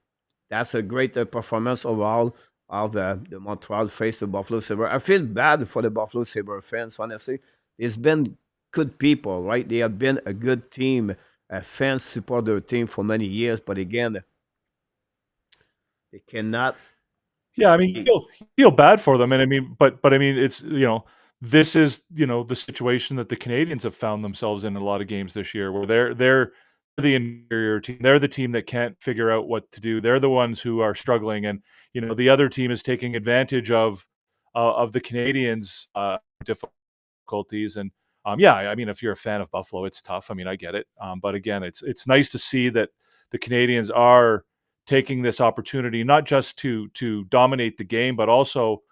that's a great performance overall of the Montreal face the Buffalo Sabres. I feel bad for the Buffalo Sabres fans, honestly. It's been good people, right? They have been a good team. Fans support their team for many years, but again, they cannot Yeah, I mean, be. you feel bad for them, and I mean, but I mean, it's this is the situation that the Canadians have found themselves in a lot of games this year, where they're the inferior team. They're the team that can't figure out what to do. They're the ones who are struggling, and the other team is taking advantage of the Canadians' difficulties. And yeah, I mean, if you're a fan of Buffalo, it's tough. I mean, I get it. But again, it's nice to see that the Canadians are taking this opportunity not just to dominate the game, but also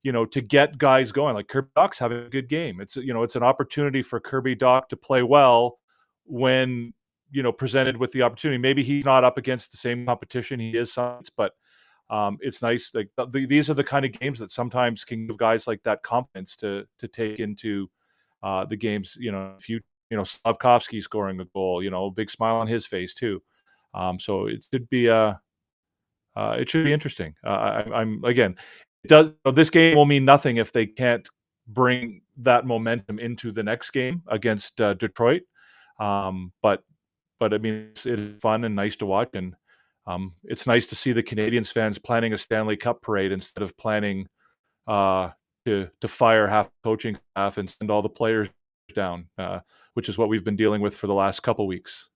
to get guys going. Like Kirby Dach's having a good game. It's an opportunity for Kirby Dach to play well when presented with the opportunity. Maybe he's not up against the same competition he is some, but it's nice. Like these are the kind of games that sometimes can give guys like that confidence to take into the games. If Slavkovsky scoring a goal, big smile on his face too. So it should be interesting. I'm again. This game will mean nothing if they can't bring that momentum into the next game against Detroit. But I mean, it's fun and nice to watch, and it's nice to see the Canadiens fans planning a Stanley Cup parade instead of planning uh, to fire half the coaching staff and send all the players down, which is what we've been dealing with for the last couple weeks.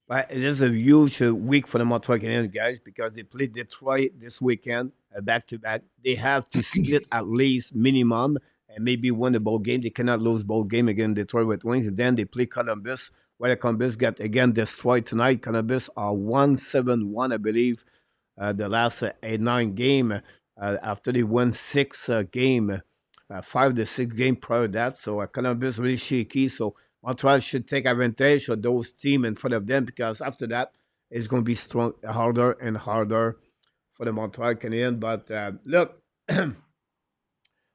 But it is a huge week for the Montreal Canadiens guys because they play Detroit this weekend back to back. They have to split at least minimum and maybe win the ball game. They cannot lose ball game against Detroit Red Wings. Then they play Columbus, where Columbus got again destroyed tonight. Columbus are 1-7-1, I believe, the last 8-9 game after they won 6 game, 5 to 6 game prior to that. So Columbus really shaky. So Montreal should take advantage of those teams in front of them because after that, it's going to be strong, harder and harder for the Montreal Canadiens. But look,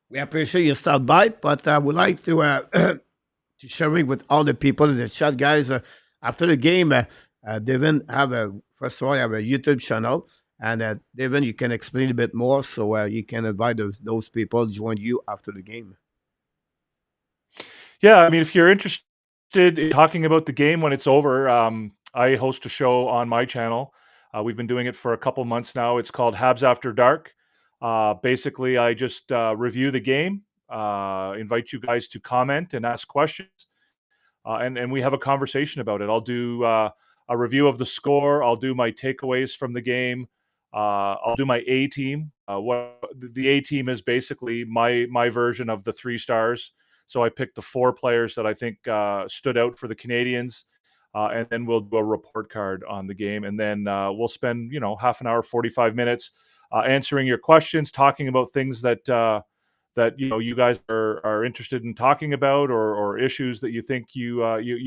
we appreciate you stop by, but I would like to to share it with all the people in the chat, guys. After the game, Devin first of all, I have a YouTube channel, and Devin, you can explain a bit more, so you can invite those people to join you after the game. Yeah, I mean, if you're interested in talking about the game when it's over, I host a show on my channel. We've been doing it for a couple months now. It's called Habs After Dark. Basically, I just review the game, invite you guys to comment and ask questions, and we have a conversation about it. I'll do a review of the score. I'll do my takeaways from the game. I'll do my A team. What the A team is basically my version of the 3 stars. So I picked the 4 players that I think stood out for the Canadiens, and then we'll do a report card on the game, and then we'll spend half an hour, 45 minutes answering your questions, talking about things that you guys are interested in talking about, or issues that you think you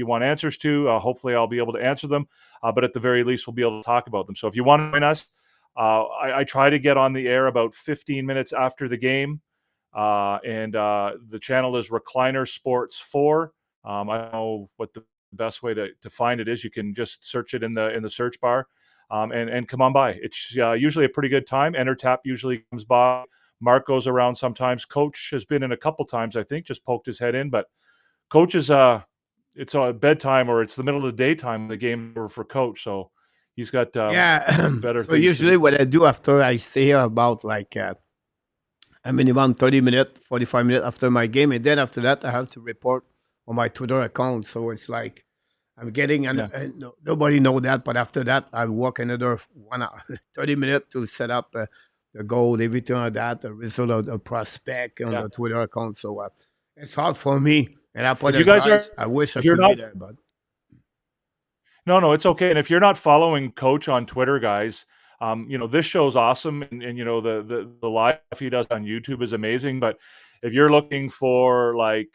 want answers to. Hopefully, I'll be able to answer them, but at the very least, we'll be able to talk about them. So if you want to join us, I try to get on the air about 15 minutes after the game. And the channel is Recliner Sports 4. I don't know what the best way to find it is. You can just search it in the search bar, and come on by. It's usually a pretty good time. EnterTap usually comes by. Mark goes around sometimes. Coach has been in a couple times, I think, just poked his head in. But Coach is it's bedtime, or it's the middle of the daytime. The game over for Coach, so he's got Yeah. better So things to usually do. what I do after I stay here about like a minimum 30 minutes, 45 minutes after my game. And then after that, I have to report on my Twitter account. So it's like I'm getting, Yeah. nobody know that. But after that, I work another 1 hour, 30 minutes to set up the goal, everything like that, the result of the prospect on Yeah. the Twitter account. So it's hard for me. And I If you guys apologize. are, I wish I if you're could be not there, but No, it's okay. And if you're not following Coach on Twitter, guys, this show's awesome, and the live he does on YouTube is amazing. But if you're looking for like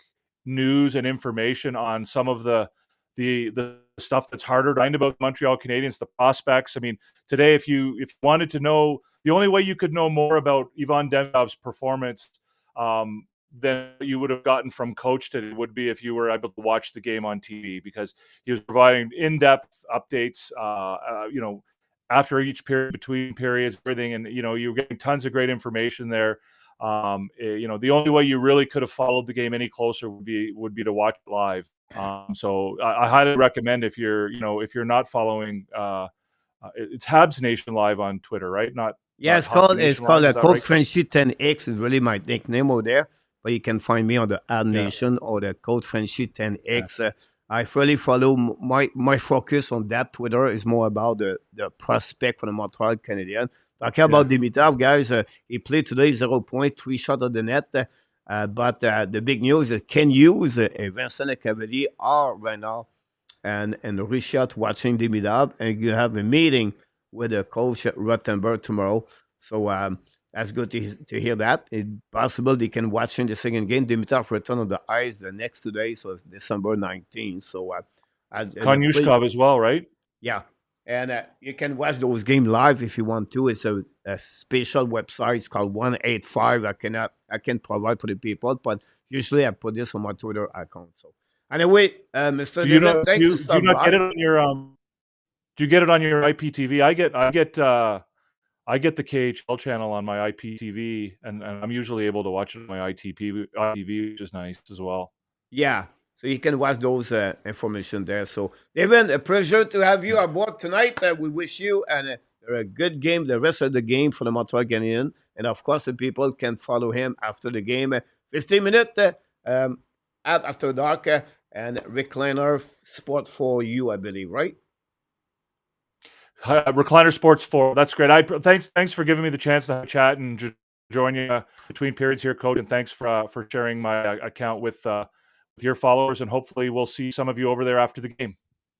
news and information on some of the the stuff that's harder to find about Montreal Canadiens, the prospects. I mean, today, if you wanted to know, the only way you could know more about Ivan Demirov's performance than you would have gotten from coach today would be if you were able to watch the game on TV, because he was providing in-depth updates, after each period, between periods, everything. And, you were getting tons of great information there. The only way you really could have followed the game any closer would be to watch it live. So I highly recommend, if you're not following, it's Habs Nation Live on Twitter, right? Not Yeah, Hockey it's Nation called Live. a Is that Code right? Frenchie 10X is really my nickname over there. But you can find me on the Ad Yeah. Nation or the Code Frenchie 10X. I fully follow my focus on that Twitter is more about the prospect for the Montreal Canadiens. Talking about Dimitrov, guys, he played today 0 point, 3 shots of the net. But the big news is Ken Hughes, Vincent Cavalier are right now and Richard watching Dimitrov, and you have a meeting with the coach at Rottenberg tomorrow. So that's good to hear that. It's possible they can watch in the second game. Dimitrov return on the ice the next 2 days, so it's December 19th. So Konyushkov as well, right? yeah. And you can watch those games live if you want to. It's a special website. It's called 185. I can provide for the people, but usually I put this on my Twitter account. So anyway, Mr. David, thanks for Do you stopping not by. get it on your Do you get it on your IPTV? I get the KHL channel on my IPTV, and I'm usually able to watch it on my ITV, which is nice as well. Yeah, so you can watch those information there. So, David, a pleasure to have you aboard tonight. We wish you a good game, the rest of the game for the Montreal Canadiens. And of course, the people can follow him after the game. 15 minutes after dark, and Recliner Sport for you, I believe, right? Recliner Sports 4. That's great. Thanks for giving me the chance to chat and join you between periods here, Coach. And thanks for sharing my account with your followers. And hopefully we'll see some of you over there after the game.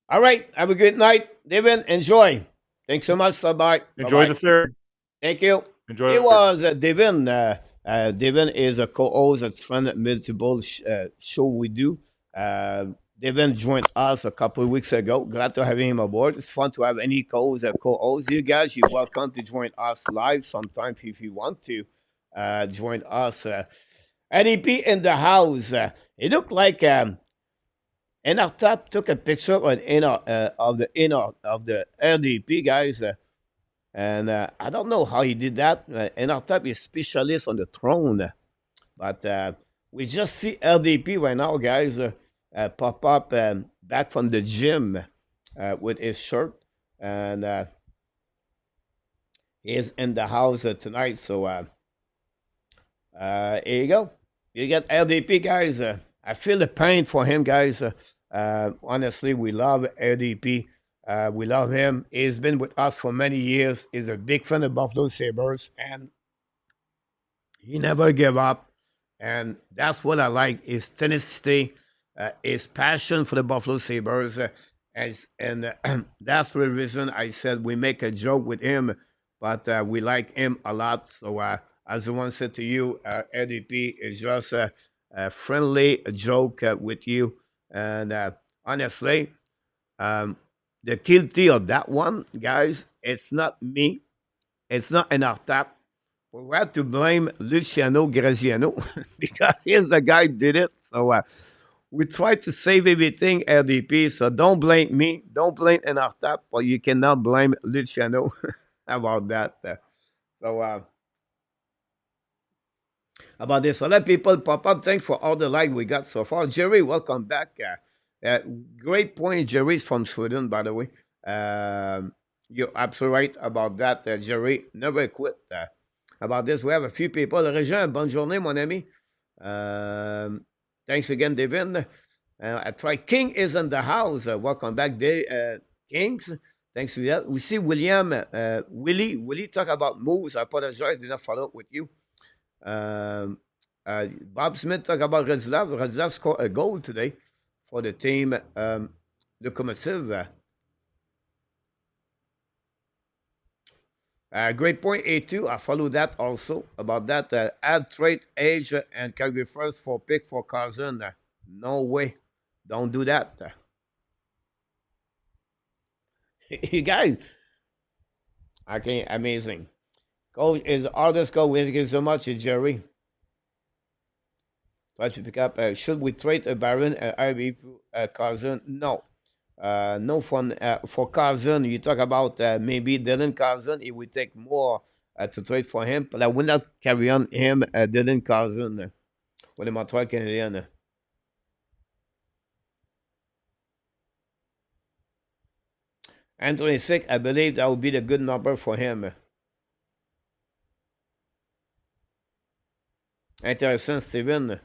All right. Have a good night, David. Enjoy. Thanks so much. Bye-bye. Enjoy the third. Thank you. Enjoy. It was Devin. Devin is a co-host at Friend Multiple show we do. Devin joined us a couple of weeks ago. Glad to have him aboard. It's fun to have any co-host. You guys, you're welcome to join us live sometime if you want to join us. NEP in the house. It looked like Enartap took a picture of the LDP guys. And I don't know how he did that. Enartap is specialist on the throne. But we just see LDP right now, guys, pop up back from the gym with his shirt. And he's in the house tonight. So here you go. You get LDP, guys. I feel the pain for him, guys. Honestly, we love LDP. We love him. He's been with us for many years. He's a big fan of Buffalo Sabres, and he never gave up. And that's what I like, his tenacity, his passion for the Buffalo Sabres. And that's the reason I said we make a joke with him, but we like him a lot. So as the one said to you, LDP is just a friendly joke with you. And honestly, the guilty of that one, guys, it's not me. It's not an Artap. We have to blame Luciano Graziano because he's the guy who did it. So we try to save everything, LDP. So don't blame me. Don't blame an Artap, but you cannot blame Luciano about that. About this, so let people pop up. Thanks for all the like we got so far. Jerry, welcome back. Great point. Jerry's from Sweden, by the way. You're absolutely right about that, Jerry. Never quit. About this, we have a few people. Régent, bonne journée, mon ami. Thanks again, David. I try. King is in the house. Welcome back, Kings. Thanks for that. We see William, Willie talk about moves. I apologize, did not follow up with you. Bob Smith talk about Reslav. Reslav scored a goal today for the team, Locomotive. Great point, A2. I follow that also. About that, add trade, age, and Calgary first for pick for Carson. No way. Don't do that. You guys, okay, amazing. Coach is hardest goal wins you so much is Jerry. Try to pick up. Should we trade a Baron, RB, Cousin? No. No fun for Cousin. You talk about maybe Dylan Cousin. It would take more to trade for him, but I will not carry on him, Dylan Cousin, with the Montreal Canadiens. And 26, I believe that would be the good number for him. Intéressant, Steven.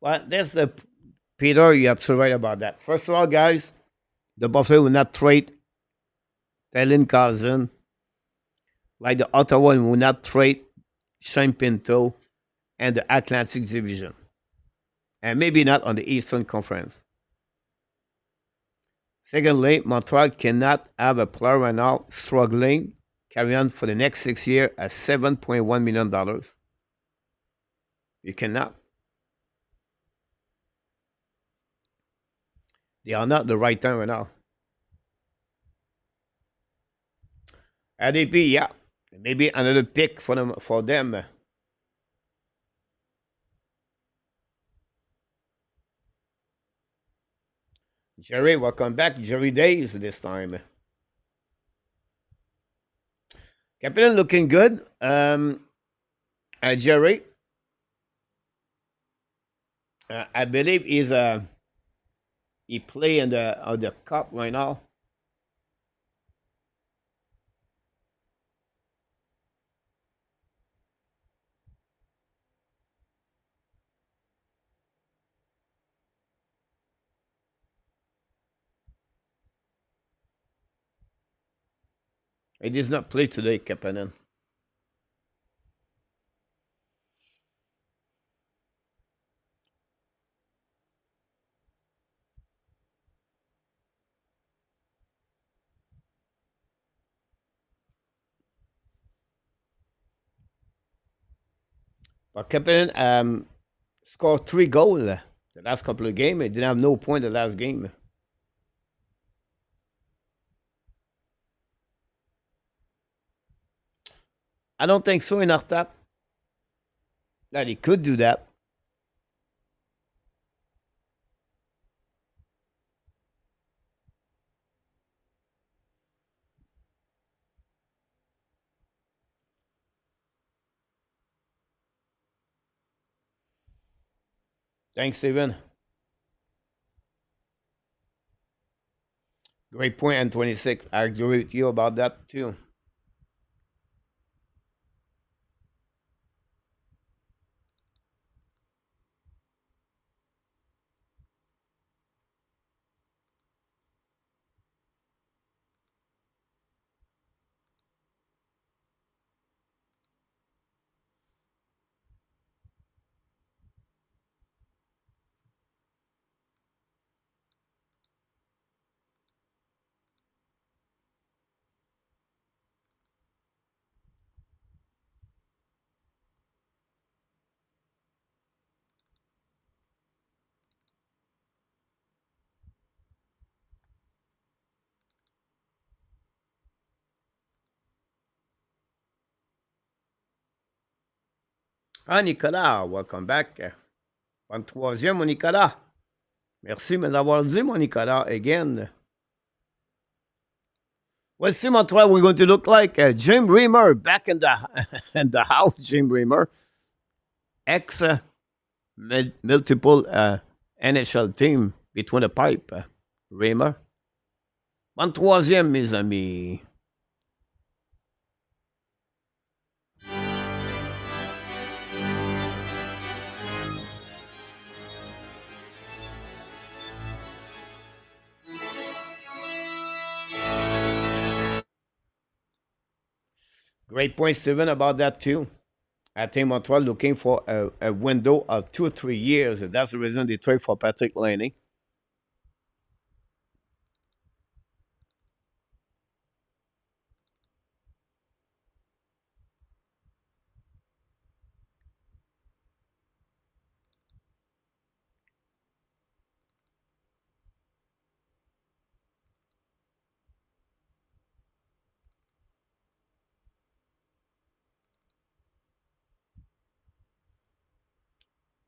Well, there's the Peter. You're absolutely right about that. First of all, guys, the Buffalo will not trade Dylan Cousin like the Ottawa will not trade Shane Pinto and the Atlantic Division, and maybe not on the Eastern Conference. Secondly, Montreal cannot have a player right now struggling, carry on for the next 6 years at $7.1 million. You cannot. They are not the right time right now. ADP, yeah. Maybe another pick for them. Jerry, welcome back. Jerry Days this time. Captain looking good. Jerry, I believe he play in the cup right now. He does not play today, Captain. But Captain scored 3 goals the last couple of games. He didn't have no point the last game. I don't think so enough that he could do that. Thanks, Steven. Great point on 26. I agree with you about that too. Ah, Nicolas, welcome back. 23e, mon Nicolas. Merci de m'avoir dit, mon Nicolas, again. Let's see Montreal we're going to look like. Jim Reamer back in the in the house. Jim Reamer, ex multiple NHL team between the pipe. Reamer. 23e, mes amis. Great point, Steven, about that too. I think Montreal looking for a window of 2 or 3 years. That's the reason they trade for Patrick Laney.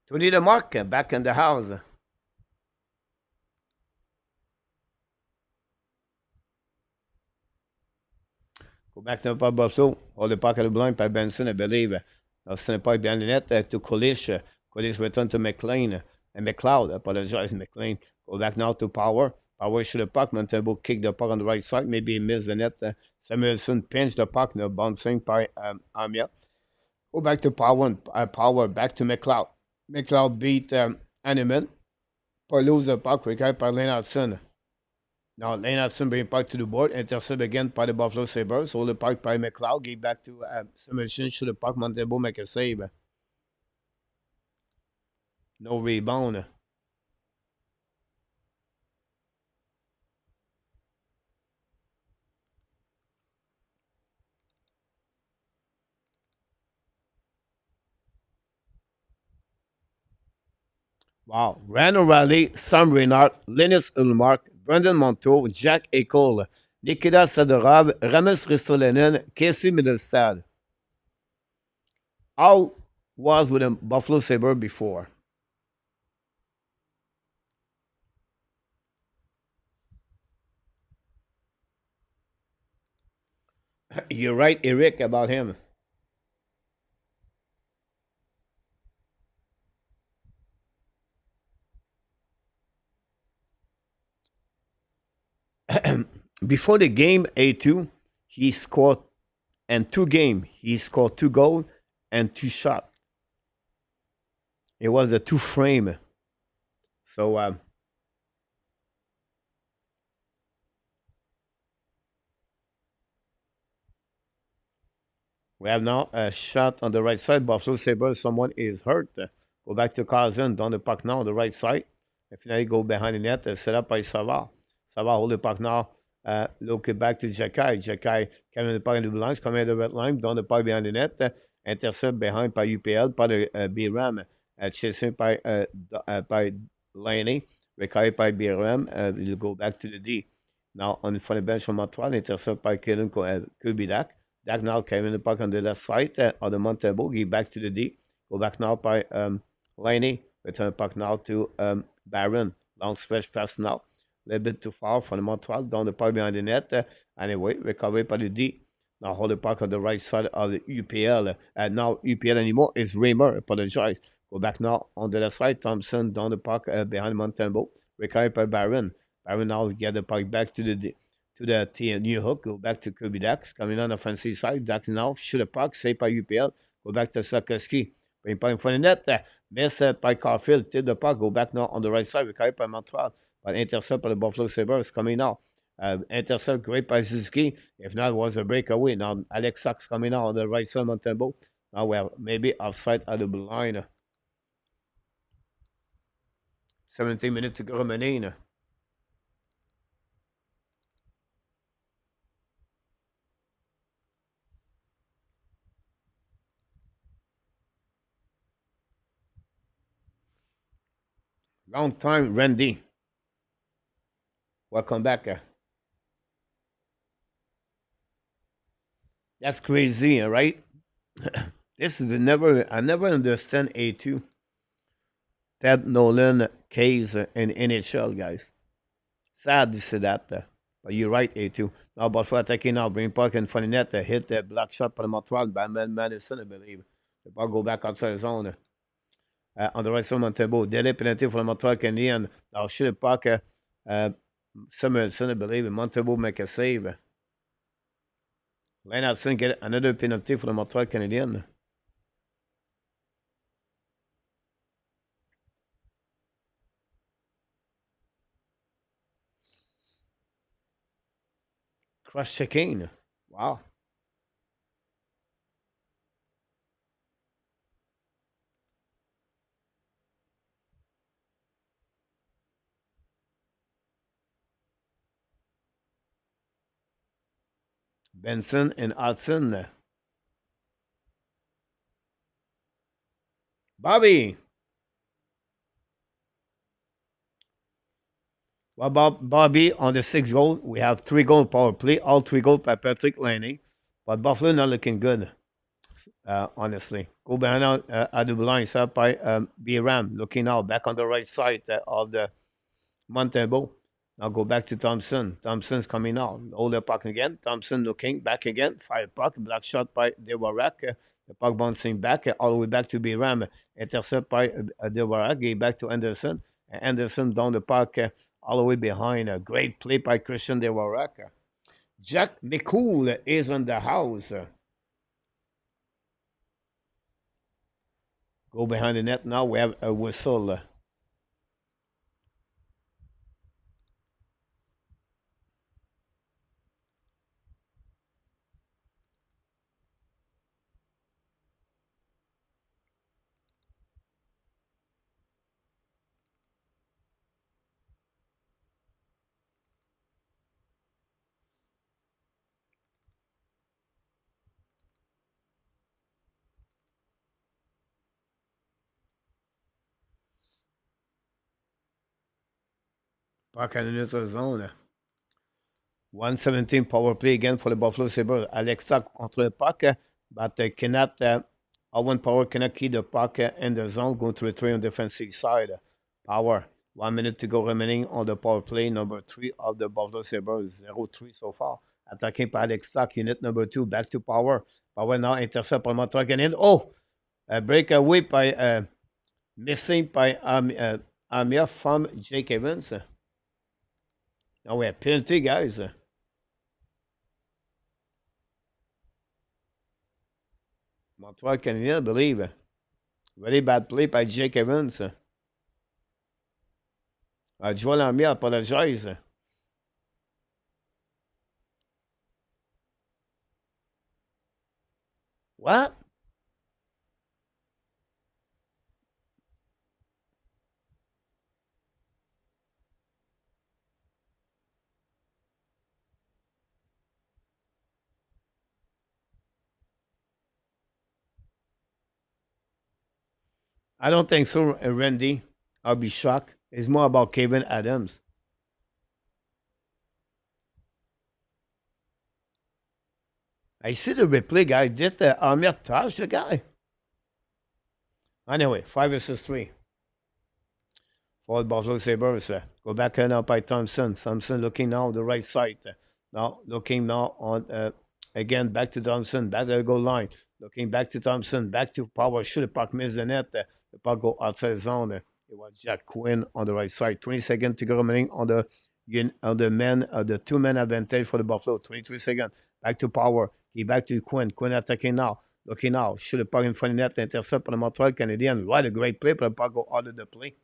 Tony DeMarc back in the house. Go back to Buffalo. Hold the puck at the blind by Benson, I believe. Ce n'est pas bien the net to Kolish. Kolish return to McLean. And McLeod, apologize, McLean. Go back now to Power. Power shoot the puck. Montembeau kick the puck on the right side. Maybe he missed the net. Samuelson pinch the puck. No bouncing by Amia. Go back to Power. Power back to McLeod. McLeod beat Animan. Pas lose the puck. Recovered by Lennartson. Now, Lennartson bring puck to the board. Intercept again by the Buffalo Sabres. Hold the puck by McLeod. Give back to Samuelson. Shoot the puck. Montembeau make a save. No rebound. Wow. Randall Riley, Sam Reynard, Linus Ulmark, Brendan Montour, Jack Eichel, Nikita Sadorov, Ramus Ristolainen, Casey Middlestad. How was with the Buffalo Sabre before? You're right, Eric, about him. Before the game A2, he scored and 2 games. He scored 2 goals and 2 shots. It was a 2 frame. So we have now a shot on the right side. Buffalo Sabres, someone is hurt. Go back to Cousin, down the puck now on the right side. And finally go behind the net, set up by Savard. Savard hold the puck now. Look back to Jacky. Jacky coming the puck in the blue lines, coming at the red line, down the puck behind the net. Intercept behind by UPL, by the BRAM. Chasing by Laney. Recovered by BRAM. He'll go back to the D. Now on the front of the bench from Montreal, intercept by Kaden Kubidak. Dak now came in the puck on the left side of the Montembeau. Give back to the D. Go back now by Laney. Return the puck now to Barron. Long stretch pass now. A little bit too far from the Montreal. Down the puck behind the net. Anyway, recovered by the D. Now hold the puck on the right side of the UPL. Now UPL anymore is Raymer. Apologize. Go back now on the left side. Thompson down the puck behind Montembeau. Recovered by Barron. Barron now get the puck back to the new hook. Go back to Kirby Dax. Coming on the offensive side. Dax now shoot a puck. Saved by UPL. Go back to Sakoski. Bring puck in front of the net. Miss by Caufield. Tip the puck. Go back now on the right side. Recovered by Montreal. But intercept by the Buffalo Sabres coming now. Intercept great by Suzuki. If not, it was a breakaway. Now Alex Sachs coming out on the right side of Montembeau. Now we have maybe offside at the blue line. 17 minutes to go remaining. Long time, Randy. Welcome back. That's crazy, right? This is I never understand A2. Ted Nolan case in NHL, guys. Sad to see that. But you're right, A2. Now, but for attacking now, bring puck in front of net, hit the block shot by the Montreal by Madison, I believe. The puck go back outside the zone. On the right side, Montembeau. Délai penalty for the Montreal Canadiens. Now, shoot the puck. Samuelson, I believe. Montembeau make a save. Lennartson get another penalty for the Montreal Canadiens. Cross checking. Wow. Benson and Hudson. Bobby. What about Bobby on the 6 goal? We have 3 goal power play, all 3 goals by Patrick Laney. But Buffalo not looking good, honestly. Go behind at the line, set by B Ram, looking out back on the right side of the Montebo. Now go back to Thompson. Thompson's coming out. Hold the puck again. Thompson looking back again. Fire puck. Block shot by Dewarak. The puck bouncing back all the way back to Biram. Intercept by Dewarak. Get back to Anderson. Anderson down the puck all the way behind. A great play by Christian Dewarak. Jack McCool is on the house. Go behind the net now. We have a whistle. Puck in the neutral zone. 117 power play again for the Buffalo Sabres. Alexa contre le puck, but cannot, Owen Power cannot keep the puck in the zone, going to return on the defensive side. Power, 1 minute to go remaining on the power play, number 3 of the Buffalo Sabres, 0-3 so far. Attacking by Alexa, unit number 2, back to Power. Power now intercept by Montreal Canadiens. Oh, a breakaway by, missing by Amir from Jake Evans. Now we have penalty, guys. Montreal Canadiens, I believe. Very bad play by Jake Evans. Joel Lamier apologize. What? I don't think so, Randy. I'll be shocked. It's more about Kevin Adams. I see the replay, guy. Did Amir touch the guy? Anyway, 5 versus 3. For the Buffalo Sabres. Go back now by Thompson. Thompson looking now on the right side. Now looking now on, again, back to Thompson. Back to the goal line. Looking back to Thompson. Back to Power. Should the puck miss the net? The puck go outside the zone. It was Jack Quinn on the right side. 20 seconds to go remaining on the the 2-man advantage for the Buffalo. 23 seconds. Back to Power. He back to Quinn. Quinn attacking now. Looking now. Should the puck in front of the net. Intercept on the Montreal Canadiens. What a great play, but the puck go out of the play.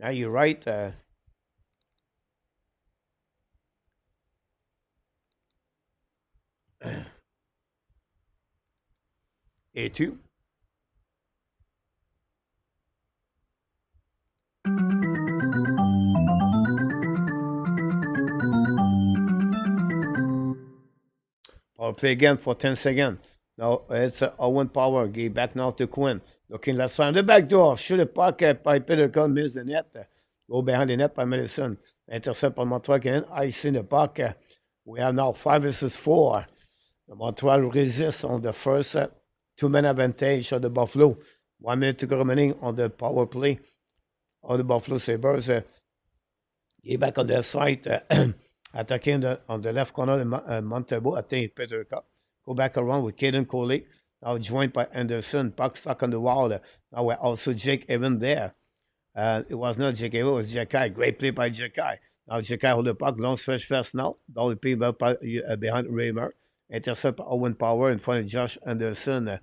Now you're right. A2. Power play again for 10 seconds. Now it's Owen Power. Get back now to Quinn. Looking left side. The back door. Shoot the puck by Petercom. Miss the net. Go behind the net by Madison. Intercept by Montreal again. I see the puck. We have now 5 versus 4. The Montreal resists on the first 2-man advantage of the Buffalo. 1 minute to go remaining on the power play of the Buffalo Sabres. Get back on their side. Attacking on the left corner of Montebo. I think it's Peter Cup. Go back around with Caden Coley. Now joined by Anderson. Puck stuck on the wall. Now we're also Jake Evans there. It was not Jake Evans, it was Jekai. Great play by Jekai. Now Jekai hold the puck. Long stretch first now. Down the play behind Raymer. Intercept Owen Power in front of Josh Anderson.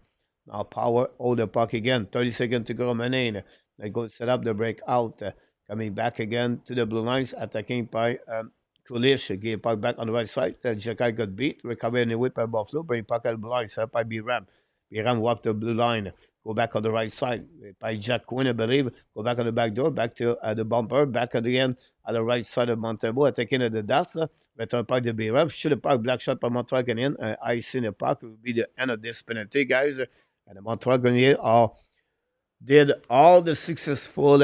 Now Power hold the puck again. 30 seconds to go remaining. They go set up the breakout. Coming back again to the blue lines. Attacking by Kulish. Get puck back on the right side. Jekai got beat. Recover anyway by Buffalo. Bring puck at the blue line. Set up by B-Ram. B-Ram walked the blue line. go back on the right side. By Jack Quinn, I believe, go back on the back door, back to the bumper, back again at the right side of Montembeau, attacking at the dots, return puck to BRF, shoot the puck, black shot by Montreal Canadiens, ice in the puck, it will be the end of this penalty, guys. And the Montreal Canadiens did all the successful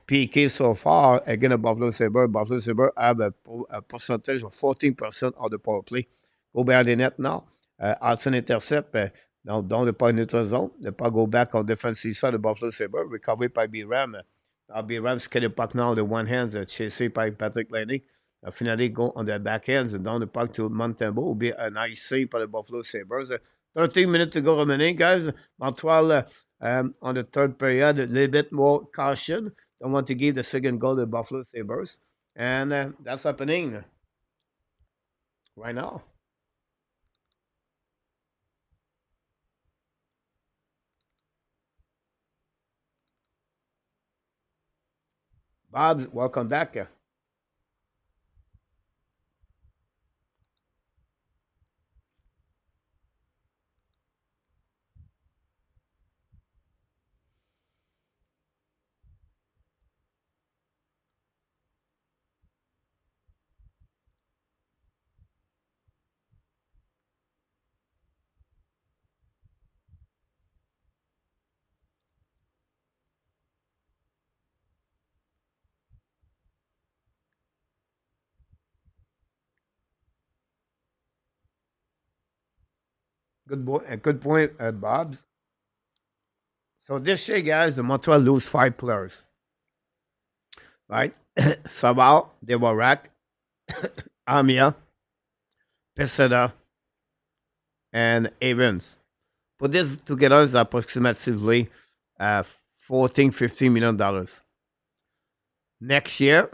PK so far against the Buffalo Sabres. Buffalo Sabres have a percentage of 14% on the power play. Go behind the net now. Hudson intercept. Dans le pas neutral zone. The puck go back on defensive side of Buffalo Sabres. Recovery by B-Ram. B-Ram skate the puck now on the one hand. Chasé by Patrick Laney. Finally go on the back hands. Down the puck to Montembeau. Will be a nice save by the Buffalo Sabres. 13 minutes to go remaining, guys. Montreal on the third period, a little bit more caution. Don't want to give the second goal to the Buffalo Sabres. And that's happening right now. Bob, welcome back. Good point, Bob. So this year, guys, the Montreal lose 5 players, right? Sabal, Devorak, Amia, Peseda, and Evans. Put this together is approximately $14-15 million. Next year,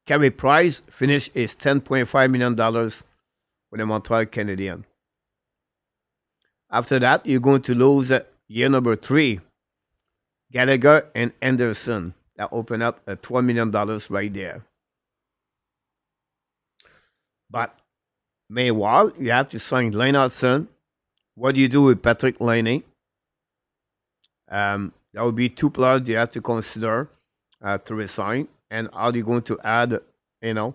Carey Price finish is $10.5 million with the Montreal Canadiens. After that, you're going to lose year number 3, Gallagher and Anderson. That open up $12 million right there. But meanwhile, you have to sign Lane Hudson. What do you do with Patrick Laney? That would be 2 players you have to consider to resign. And are you going to add, a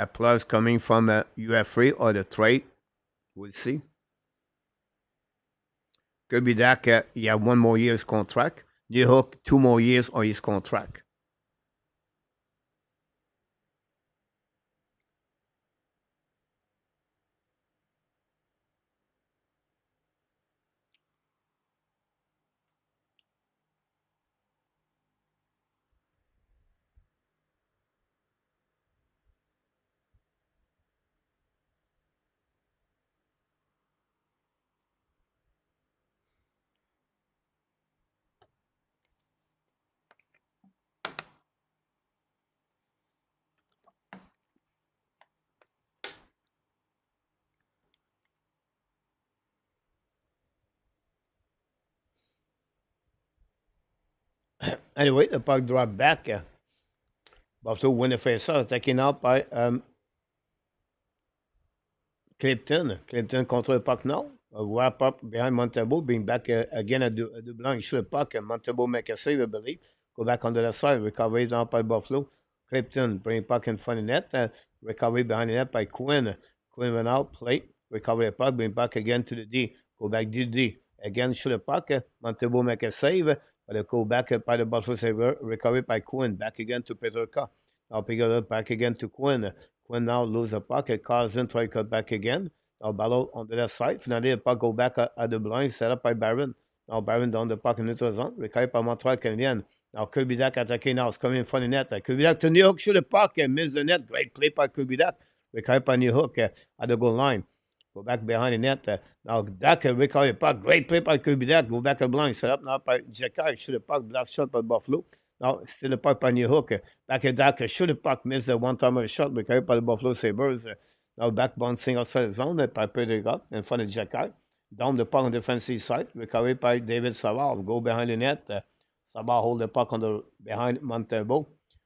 plus coming from a UFA or the trade? We'll see. Could be that he have 1 more year's contract. New Hook 2 more years on his contract. Anyway, the puck dropped back. Buffalo win the face-off, taken out by Clifton. Clifton control the puck now. A wrap up behind Montembeau, being back again at the blank. Shoot the puck, and Montembeau make a save, I believe. Go back on the left side. Recovery down by Buffalo. Clifton bring puck in front of the net. Recovery behind the net by Quinn. Quinn went out, play. Recovery the puck, bring back again to the D. Go back to the D. Again, shoot the puck. Montembeau make a save. But they go back by the Buffalo Sabres. Recovery by Quinn. Back again to Petrka. Now pick it up back again to Quinn. Quinn now lose the puck. Carlson try to cut back again. Now Ballo on the left side. Finally, the puck go back at the blind. Set up by Barron. Now Barron down the puck in neutral zone. Recovery by Montreal Canadiens. Now Kubidak attacking now. It's coming in front of the net. Kubidak to New Hook. Shoot the puck and miss the net. Great play by Kubidak. Recovery by New Hook at the goal line. Go back behind the net. Now Dak recover the puck. Great play by Kubidak. Go back at blind. Set up now by Jekai. Shoot the puck. Block shot by Buffalo. Now still the puck by New Hook. Back at Dak. Shoot the puck. Miss the one-timer shot. Recovery by the Buffalo Sabres. Now back bouncing outside the zone by Pedriga in front of Jekai. Down the puck on the defensive side. Recovery by David Savard. Go behind the net. Savard hold the puck on the behind Montembeau.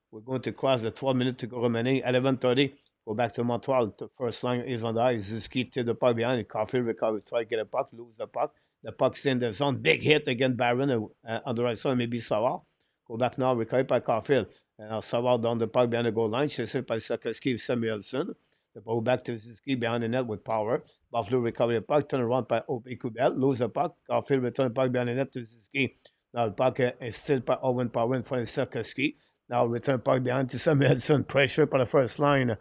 We're going to cross the 12 minutes to go remaining. 11:30. Go back to Montreal. The first line is on the ice. Suzuki to the puck behind. Caufield recovery. Try to get a puck. Lose the puck. The puck's in the zone. Big hit against Barron on the right side, maybe Savard. Go back now, recovered by Caufield. And now Savard down the puck behind the goal line. Chased by Sakoski Samuelson. The ball back to Suzuki behind the net with power. Buffalo recover the puck, turn around by Ope Kubel. Lose the puck. Caufield return the puck behind the net to Suzuki. Now the puck is still by Owen Power in front of Sakoski. Now return puck behind to Samuelson. Pressure by the first line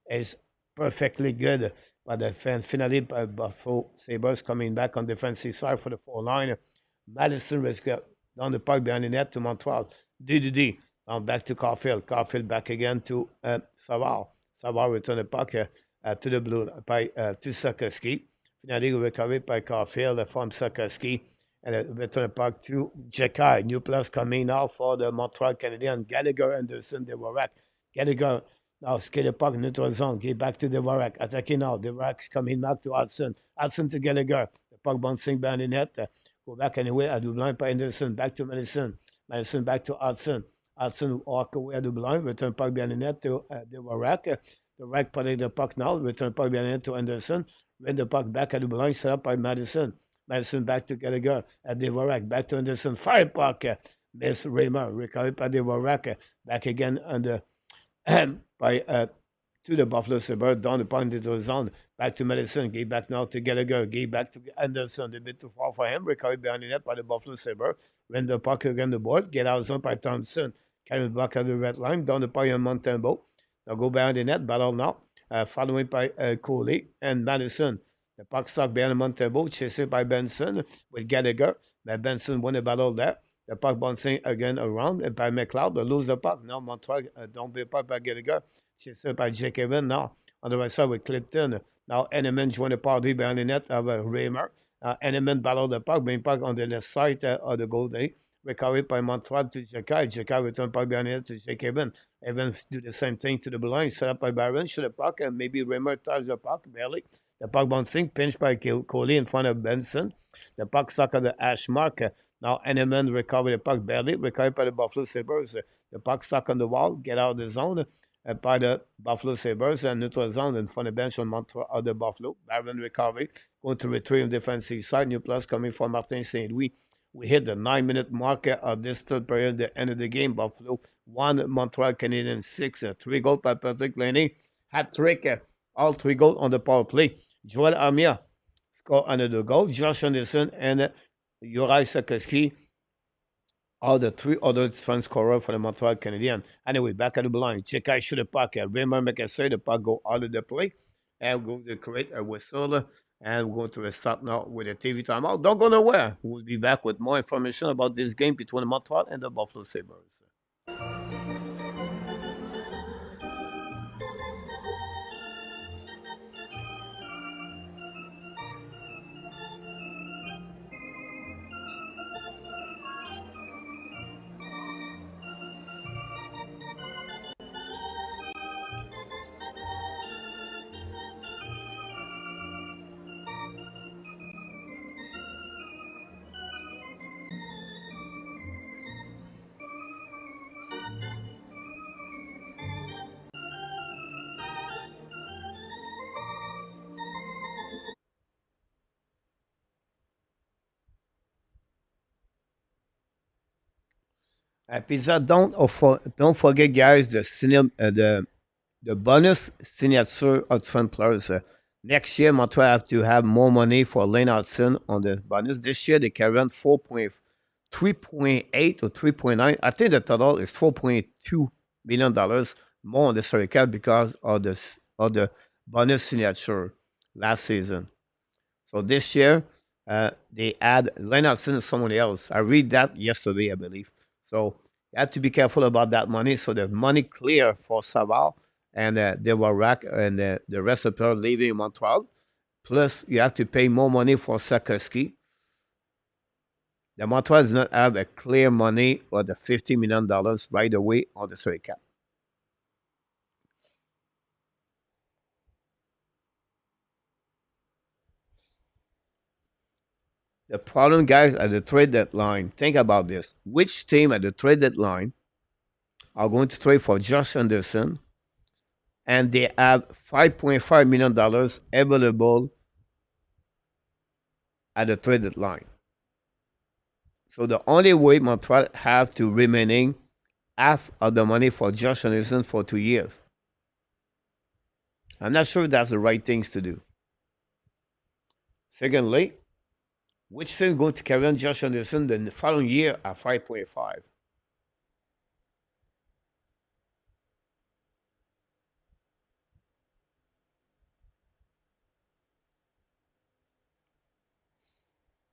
is perfectly good. But the finally by Buffalo Sabres coming back on defensive side for the 4-line. Madison down the puck behind the net to Montreal. D. Now back to Caufield. Caufield back again to Savard. Savard return the puck to the blue by to Sakoski. Finally recovered by Caufield from Sakoski. And return the puck to Jekai. New plus coming now for the Montreal Canadiens. Gallagher, Anderson, Dvorak. Gallagher now skate the puck, neutral zone. Get back to Dvorak. Attacking now. Dvorak's coming back to Hudson. Hudson to Gallagher. The puck bouncing behind the net. Go back anyway. À double line by Anderson. Back to Madison. Madison back to Hudson. Hudson walk away at double line. Return puck behind the net to Dvorak. Dvorak putting the puck now. Return puck behind the net to Anderson. Win the puck back at double line. Set up by Madison. Madison back to Gallagher at Dvorak. Back to Anderson. Fire puck. Miss Raymer. Recovered by Dvorak. Back again under by to the Buffalo Sabres. Down the puck into the zone. Back to Madison. Get back now to Gallagher. Get back to Anderson. A bit too far for him. Recovered behind the net by the Buffalo Sabres. Win the puck again the board. Get out of zone by Thompson. Carry back at the red line. Down the puck on Montembeau. Now go behind the net. Battle now. Following by Coley and Madison. The puck stuck behind Montembeau, chased by Benson with Gallagher. But Benson won the battle there. The puck bouncing again around by McLeod. They lose the puck. Now Montreal don't be puck by Gallagher. Chased by Jake Evans now. On the right side with Clifton. Now Enneman joined the party behind the net of Raymer. Enneman battled the puck, being puck on the left side of the goal day. Recovered by Montreal to Jekai. Jekai return puck behind the net to Jake Evans. Evans do the same thing to the blind. Set up by Barron. Shoot the puck and maybe Raymer touched the puck barely. The puck bouncing, pinched by Coley in front of Benson. The puck stuck at the hash mark. Now Enneman recovered the puck barely. Recovered by the Buffalo Sabres. The puck stuck on the wall. Get out of the zone by the Buffalo Sabres and neutral zone in front of the bench on Montreal of the Buffalo. Barron recovery. Going to retrieve defensive side. New plus coming from Martin St. Louis. We hit the 9-minute marker of this third period, the end of the game. Buffalo 1, Montreal Canadiens 6. 3 goals by Patrick Laney. Hat-trick. All 3 goals on the power play. Joel Armia scored another goal. Josh Anderson and Juraj Sakoski are the 3 other defense scorers for the Montreal Canadiens. Anyway, back at the blind. Jekai shoot the puck. Raymond McAsey, the puck go out of the play. And we're going to create a whistle. And we're going to start now with a TV timeout. Don't go nowhere. We'll be back with more information about this game between Montreal and the Buffalo Sabres. Pizza, don't forget, guys, the bonus signature upfront players. Next year, Montreal have to have more money for Lane Hudson on the bonus. This year, they carry on 3.8 or 3.9. I think the total is $4.2 million more on the salary cap because of the bonus signature last season. So this year, they add Lane Hudson and someone else. I read that yesterday, I believe. So you have to be careful about that money. So the money clear for Savard and Dvorak and the rest of the players leaving Montreal. Plus, you have to pay more money for Sakoski. The Montreal does not have a clear money or the $50 million right away on the salary cap. The problem, guys, at the trade deadline, think about this. Which team at the trade deadline are going to trade for Josh Anderson and they have $5.5 million available at the trade deadline. So the only way Montreal have to remaining half of the money for Josh Anderson for 2 years. I'm not sure that's the right things to do. Secondly, which team going to carry on Josh Anderson the following year at 5.5?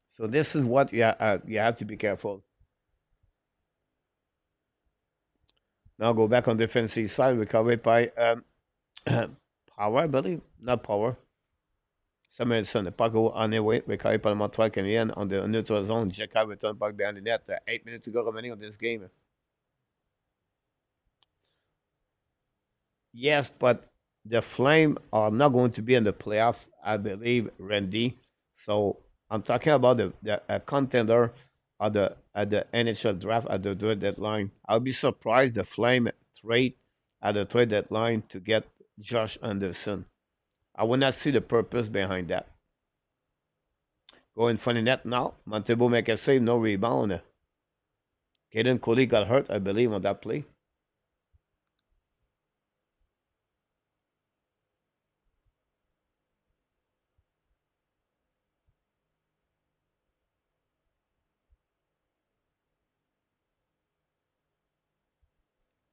So this is what you have to be careful. Now go back on defensive side, recovered by Power, I believe. Not Power. Samuelson, le puck go on away, recovered par le Montreal Canadiens on the neutral zone. Jacob return puck behind the net. 8 minutes to go remaining on this game. Yes, but the Flame are not going to be in the playoff, I believe, Randy. So I'm talking about the contender at the NHL draft at the trade deadline. I'll be surprised the Flame trade at the trade deadline to get Josh Anderson. I will not see the purpose behind that. Go in front of net now. Montebo make a save, no rebound. Caden Cody got hurt, I believe, on that play.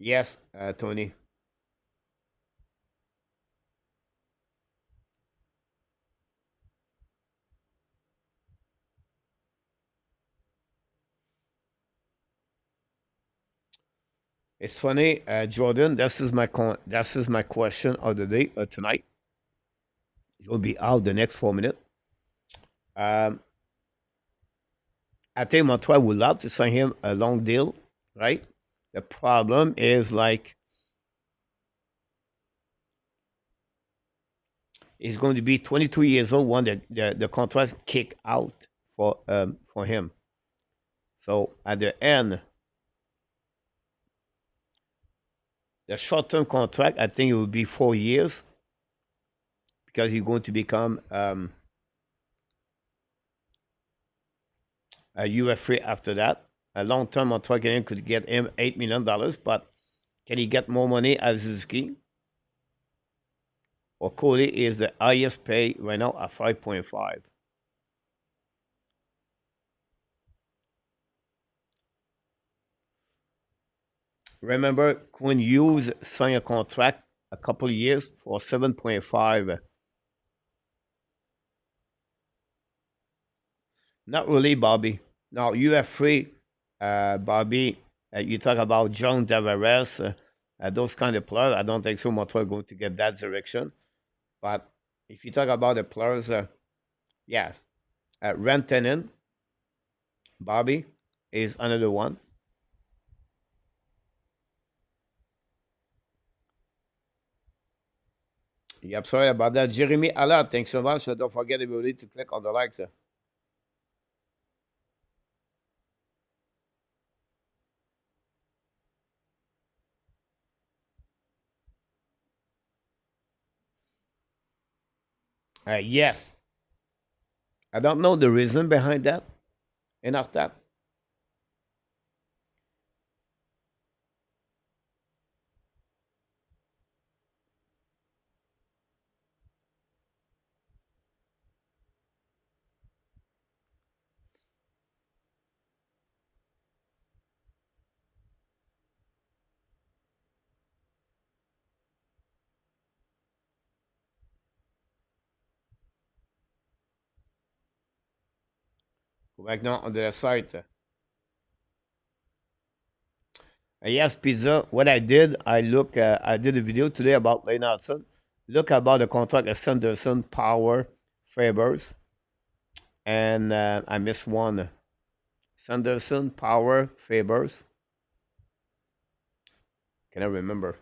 Yes, Tony. It's funny, Jordan. This is my question of the day tonight. It's gonna be out the next 4 minutes. Um, I think Montreal would love to sign him a long deal, right? The problem is like he's going to be 22 years old when the contract kick out for him. So at the end, the short term contract, I think it will be 4 years because he's going to become a UFA after that. A long term Montreal could get him $8 million, but can he get more money as Suzuki? Or Cody is the highest pay right now at 5.5. Remember, Quinn Hughes signed a contract a couple of years for 7.5. Not really, Bobby. Now, you have free, Bobby. You talk about John Tavares, those kind of players. I don't think so Montreal going to get that direction. But if you talk about the players, yes, Rantanen, Bobby is another one. Yep, sorry about that. Jeremy Allard, thanks so much. Don't forget everybody to click on the likes. Yes. I don't know the reason behind that. Enough that. Go back now on the site. Yes, pizza. What I did, I did a video today about Lane Hudson. Look about the contract of Sanderson, Power, Fabers, and I missed one. Sanderson, Power, Fabers. Can I remember?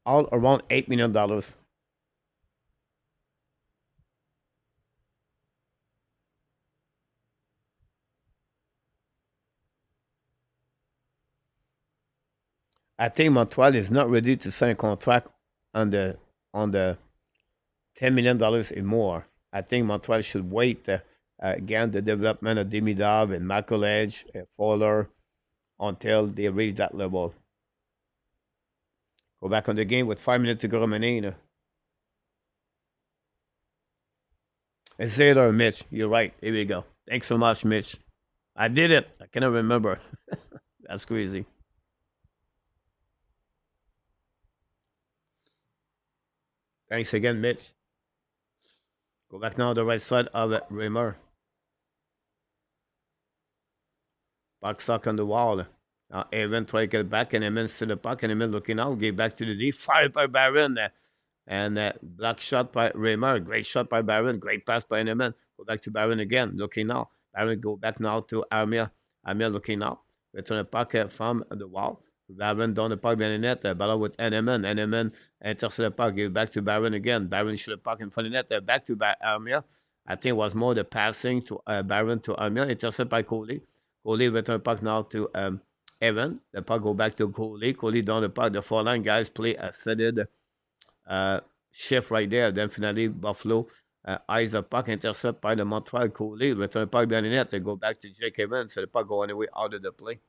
All around $8 million. I think Montreal is not ready to sign a contract on the $10 million and more. I think Montreal should wait again the development of Demidov and Michael Edge, Fowler until they reach that level. Go back on the game with 5 minutes to go remaining. It's later, Mitch. You're right. Here we go. Thanks so much, Mitch. I did it. I cannot remember. That's crazy. Thanks again, Mitch. Go back now on the right side of Reimer. Puck stuck on the wall. Now Evan try to get back, and Eman's to the puck, and Eman looking out, gave back to the D. Fired by Barron. And block shot by Reimer. Great shot by Barron. Great pass by Eman. Go back to Barron again. Looking now. Barron go back now to Armia. Armia looking now. Return the puck from the wall. Barron down the puck behind the net. Battle with Eman. Eman intercepts the puck. Give back to Barron again. Barron shoot the puck in front of the net. Back to Armia. I think it was more the passing to Barron to Armia. Intercepted by Coley. Coley return the puck now to Evan. The puck go back to Coley. Coley down the puck. The 4-line guys play a solid shift right there. Then finally, Buffalo eyes the puck, intercept by the Montreal. Coley return the puck behind the net. They go back to Jake Evans. So the puck go on the way out of the play.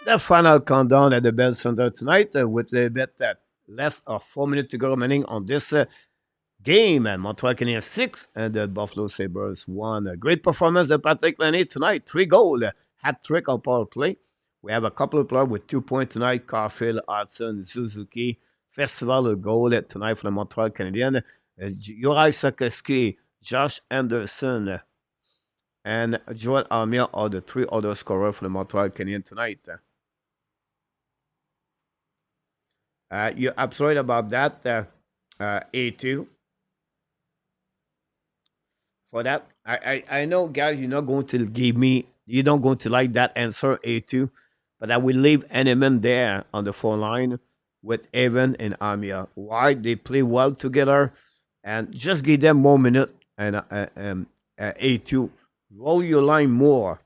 The final countdown at the Bell Center tonight with a bit less of 4 minutes to go remaining on this game. And Montreal Canadiens 6 and the Buffalo Sabres 1. A great performance of Patrick Laine tonight. 3 goals, hat trick on power play. We have a couple of players with 2 points tonight. Caufield, Hudson, Suzuki. Festival of goal tonight for the Montreal Canadiens. Juraj Sikorsky, Josh Anderson, and Joel Armia are the 3 other scorers for the Montreal Canadiens tonight. You're absolutely about that, A2. For that, I know, guys, you're not going to give me, you don't going to like that answer, A2, but I will leave Eneman there on the 4 line with Evan and Armia. Why? They play well together, and just give them more minute and A2. Roll your line more.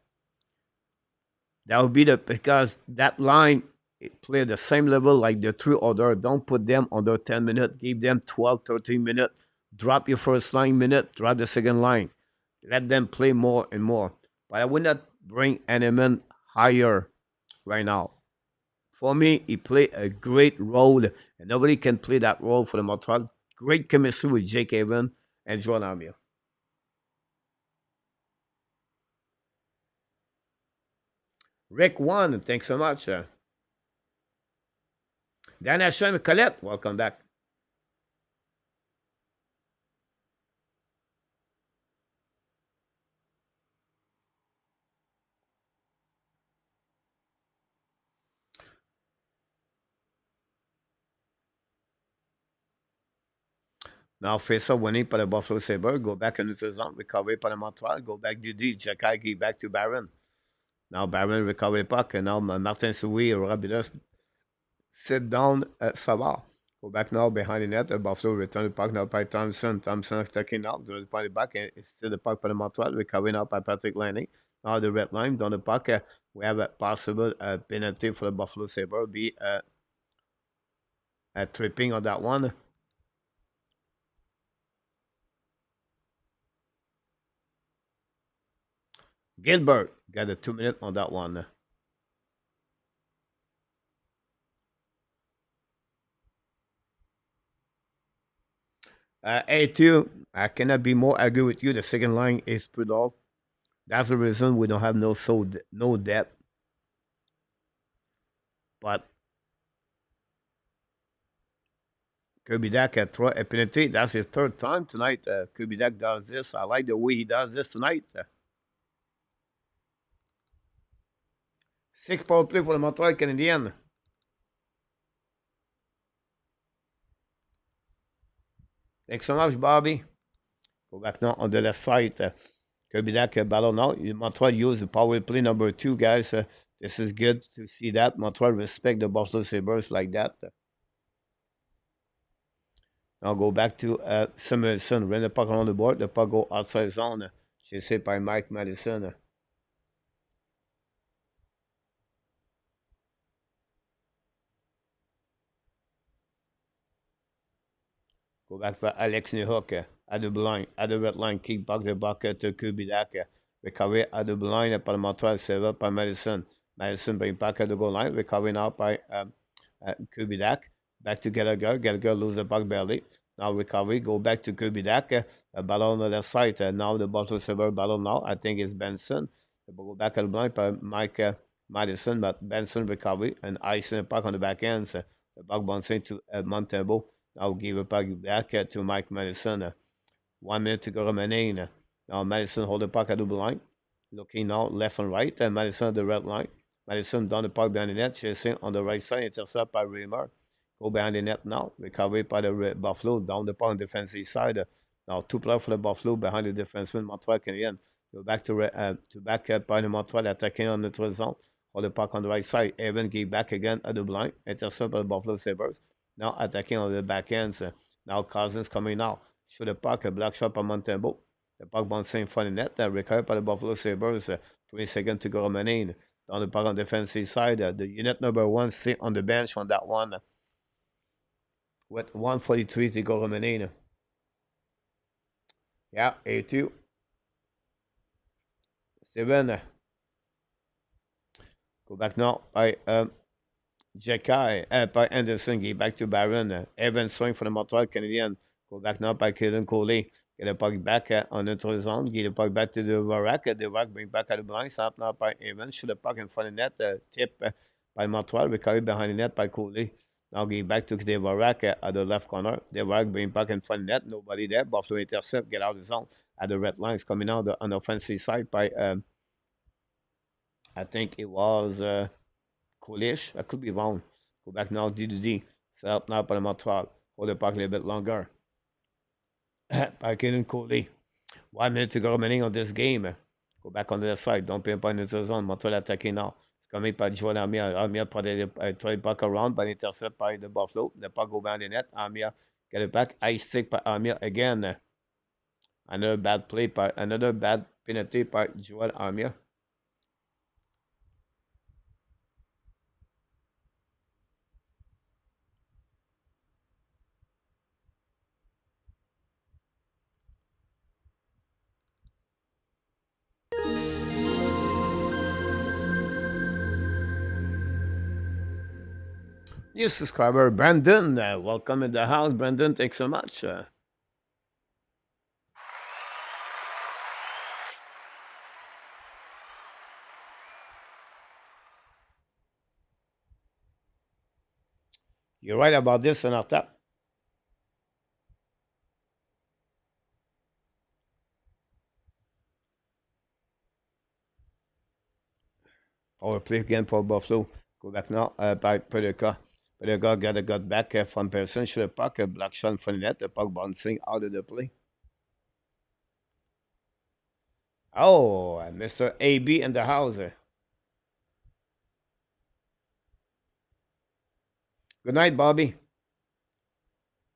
That would be because that line play the same level like the 3 other. Don't put them under 10 minutes. Give them 12, 13 minutes. Drop your first line minute. Drop the second line. Let them play more and more. But I would not bring Eneman higher right now. For me, he played a great role, and nobody can play that role for the Montreal. Great chemistry with Jake Evans and Joel Armia. Rick 1, thanks so much. Dan Hashem, Colette, welcome back. Now, face-off winning par the Buffalo Sabres. Go back in the saison. Recovery par the Montreal. Go back to D. Jacky back to Barron. Now, Barron recover the puck. And now, Martin Souy or Rabidas sit down at Savard. Go back now behind the net. Buffalo return the puck now by Thompson. Thompson taking out. Doing the puck back. And it's still the puck for the Montreal. Recovery now by Patrick Laine. Now, the red line down the puck. We have a possible penalty for the Buffalo Sabres. Be a tripping on that one. Gilbert got a 2 minute on that one. A2, I cannot be more agree with you. The second line is Prudhomme. That's the reason we don't have no depth. But Kirby-Dak had thrown a penalty. That's his 3rd time tonight. Kirby-Dak does this. I like the way he does this tonight. 6 power play for the Montreal Canadiens. Thanks so much, Bobby. Go back now on the left side. Kirby-Dak battle now. Montreal use the power play number 2, guys, This is good to see that. Montreal respect the Buffalo Sabres like that. Now go back to Samuelson. Run the puck around the board. The puck go outside zone. Chasé by Mike Madison. Go back for Alex Nehuk at the blind, at the red line. Kick back the bucket to Kubidak. Recovery at the blind par Montreal. Save up by Madison. Madison bring back at the goal line. Recovery now by Kubidak. Back to Gallagher. Gallagher lose the puck barely. Now recovery. Go back to Kubidak. A ball on the left side. Now the Buffalo Sabres ball now. I think it's Benson. Go back at the blind by Mike Madison. But Benson recovery and icing the puck on the back end. The puck bouncing to Montembeault. Now give it back to Mike Madison. 1 minute to go remaining. Now Madison hold the puck at the blue line. Looking now left and right. And Madison at the red line. Madison down the puck behind the net. Chasing on the right side. Intercept by Reimer. Go behind the net now. Recovery by the Buffalo. Down the puck on the defensive side. Now 2 players for the Buffalo behind the defenseman. Montreal Canadiens. Go back to back up by the Montreal attacking on the third zone. Hold the puck on the right side. Evan give back again at the blind. Intercept by the Buffalo Sabres. Now attacking on the back ends. Now Cousins coming now. Shoot the puck, a black shot by Montembeault. The puck bouncing in front of the net. Recovered by the Buffalo Sabres. 20 seconds to go remaining. Down the puck on the defensive side. The unit number 1 sit on the bench on that one. With 1:43 to go remaining. Yeah, 8-2. 7. Go back now by Jekai, by Anderson, get back to Barron. Evans swing for the Montreal Canadiens. Go back now by Kaden Coley. Get the puck back on the zone. Get the puck back to the Varak. The Varak bring back at the blind. Stop now by Evans. Shoot the puck in front of the net. Tip by Montreal. Recovery behind the net by Coley. Now get back to the Varak at the left corner. The Varak bring back in front of the net. Nobody there. Buffalo intercept. Get out of the zone. At the red lines coming out on the offensive side by, I think it was Coolish. I could be wrong. Go back now. D. Set up now by the Montreal. Hold the puck a little bit longer. By Kaden Coley. 1 minute to go remaining on this game. Go back on the left side. Don't pay up in the zone. Montreal attacking now. It's coming by Joel Armia. Armia try the puck around, but intercept by the Buffalo. The puck go behind the net. Armia get it back. Ice stick by Armia again. Another bad penalty by Joel Armia. New subscriber, Brandon. Welcome in the house, Brandon. Thanks so much. You're right about this and after. Power play again for Buffalo. Go back now by Pedeka. Pedeka got back from Person. Shoot the puck. A black shot in front of the net. The puck bouncing out of the play. Oh, Mr. AB in the house. Good night, Bobby.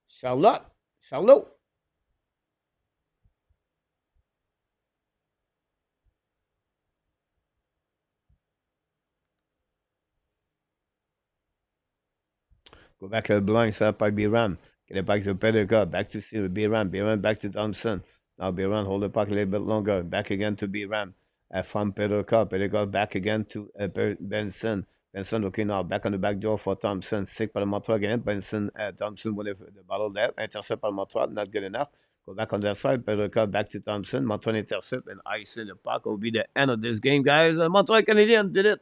Charlotte. Go back to the blind side by Biram. Get it back to Pedeka. Back to Biram. Biram back to Thompson. Now Biram hold the puck a little bit longer. Back again to Biram. From Pedeka. Pedeka back again to Benson. Benson looking now. Back on the back door for Thompson. Sick by the Montreal again. Benson, Thompson with the battle there. Intercept by Montreal. Not good enough. Go back on that side. Pedeka back to Thompson. Montreal intercept and ice in the puck. Will be the end of this game, guys. Montreal Canadiens did it.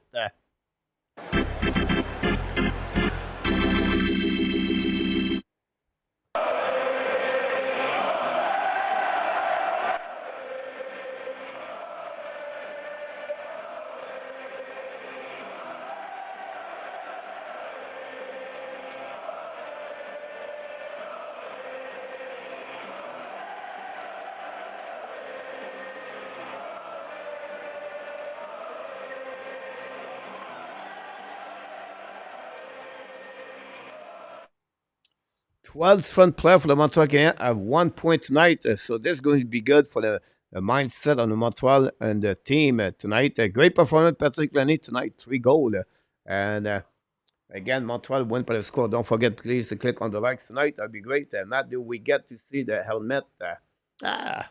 12th front player for the Montreal Canadiens have 1 point tonight. So this is going to be good for the mindset on the Montreal and the team tonight. A great performance, Patrick Lenny tonight, 3 goals. And again, Montreal win by the score. Don't forget, please, to click on the likes tonight. That'd be great. Matt, do we get to see the helmet? I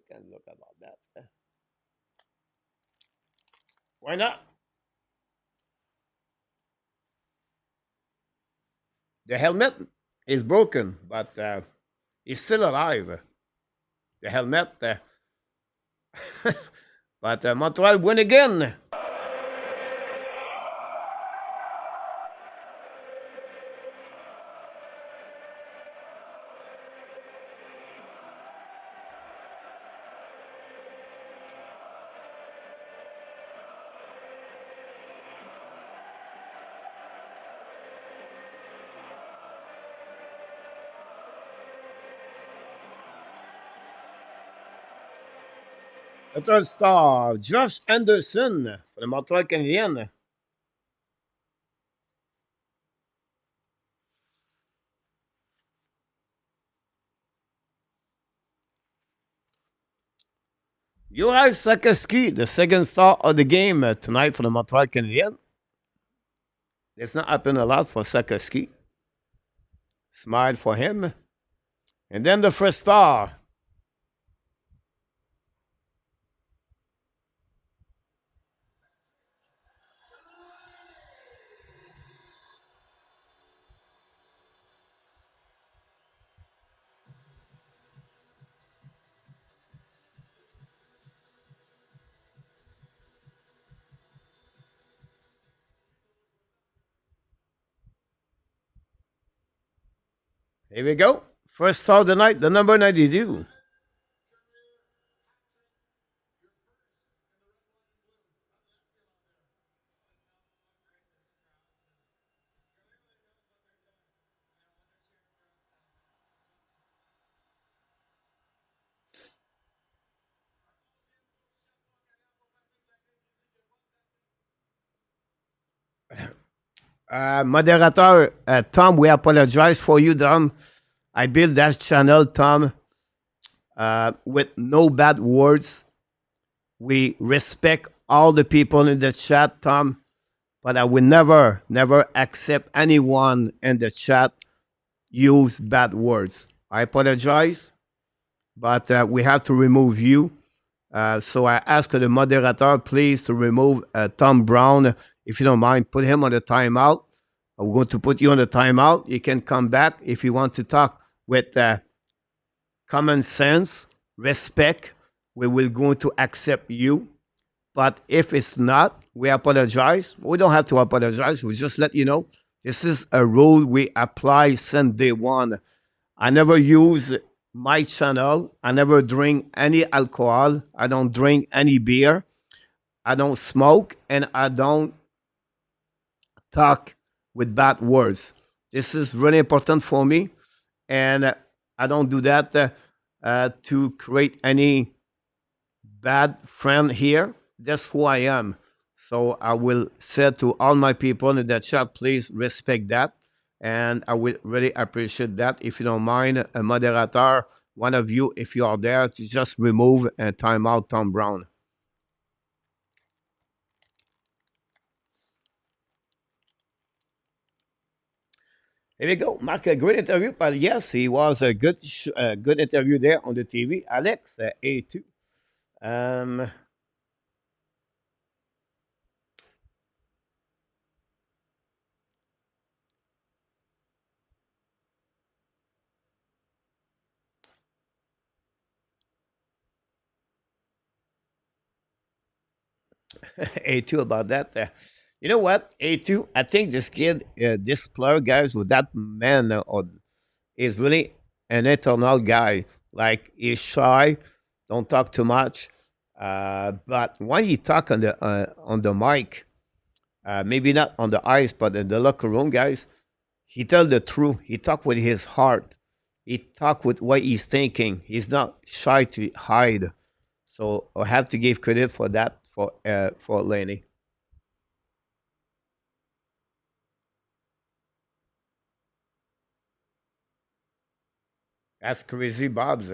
can look about that. Why not? The helmet is broken, but he's still alive. The helmet. But Montreal win again. The third star, Josh Anderson for the Montreal Canadiens. Juraj Sakaski, the second star of the game tonight for the Montreal Canadiens. It's not happened a lot for Sakaski. Smile for him. And then the first star. Here we go. First star of the night, the number 92. Moderator Tom, we apologize for you, Tom. I built that channel, Tom, with no bad words. We respect all the people in the chat, Tom, but I will never, never accept anyone in the chat use bad words. I apologize, but we have to remove you. So I ask the moderator, please, to remove Tom Brown. If you don't mind, put him on the timeout. I'm going to put you on the timeout. You can come back if you want to talk with common sense, respect. We will going to accept you. But if it's not, we apologize. We don't have to apologize. We just let you know this is a rule we apply since day one. I never use my channel. I never drink any alcohol. I don't drink any beer. I don't smoke, and I don't talk with bad words. This is really important for me, and I don't do that to create any bad friend here. That's who I am. So I will say to all my people in the chat, please respect that. And I will really appreciate that. If you don't mind, a moderator, one of you, if you are there, to just remove and time out Tom Brown. Here we go. Mark, a great interview. But yes, he was a good good interview there on the TV. Alex, A2. A2 about that. You know what? A2, I think this kid, this player, guys, with that man is really an eternal guy. Like, he's shy, don't talk too much. But when he talk on the mic, maybe not on the ice, but in the locker room, guys, he tell the truth. He talk with his heart. He talk with what he's thinking. He's not shy to hide. So I have to give credit for that for Laney. That's crazy, Bob's.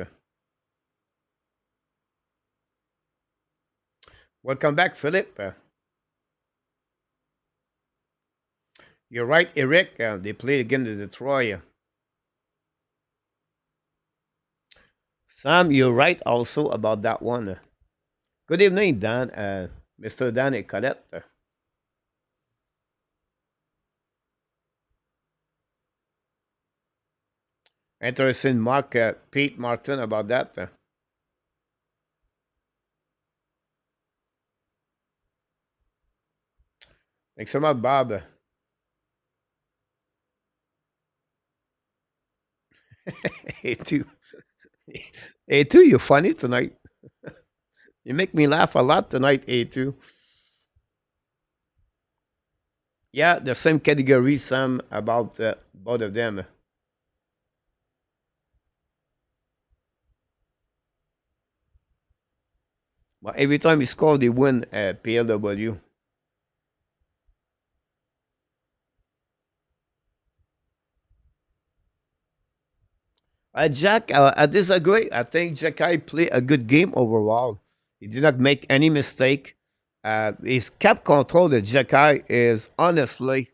Welcome back, Philip. You're right, Eric. They played against the Detroit. Sam, you're right also about that one. Good evening, Dan. Mr. Dan Colette. Interesting, Mark Pete Martin about that. Thanks so much, Bob. Hey, too. Hey, too, you're funny tonight. You make me laugh a lot tonight, A2. Yeah, the same category, Sam, about both of them. But every time he score, they win PLW. Jack, I disagree. I think Jacky played a good game overall. He did not make any mistake. His cap control of Jacky is honestly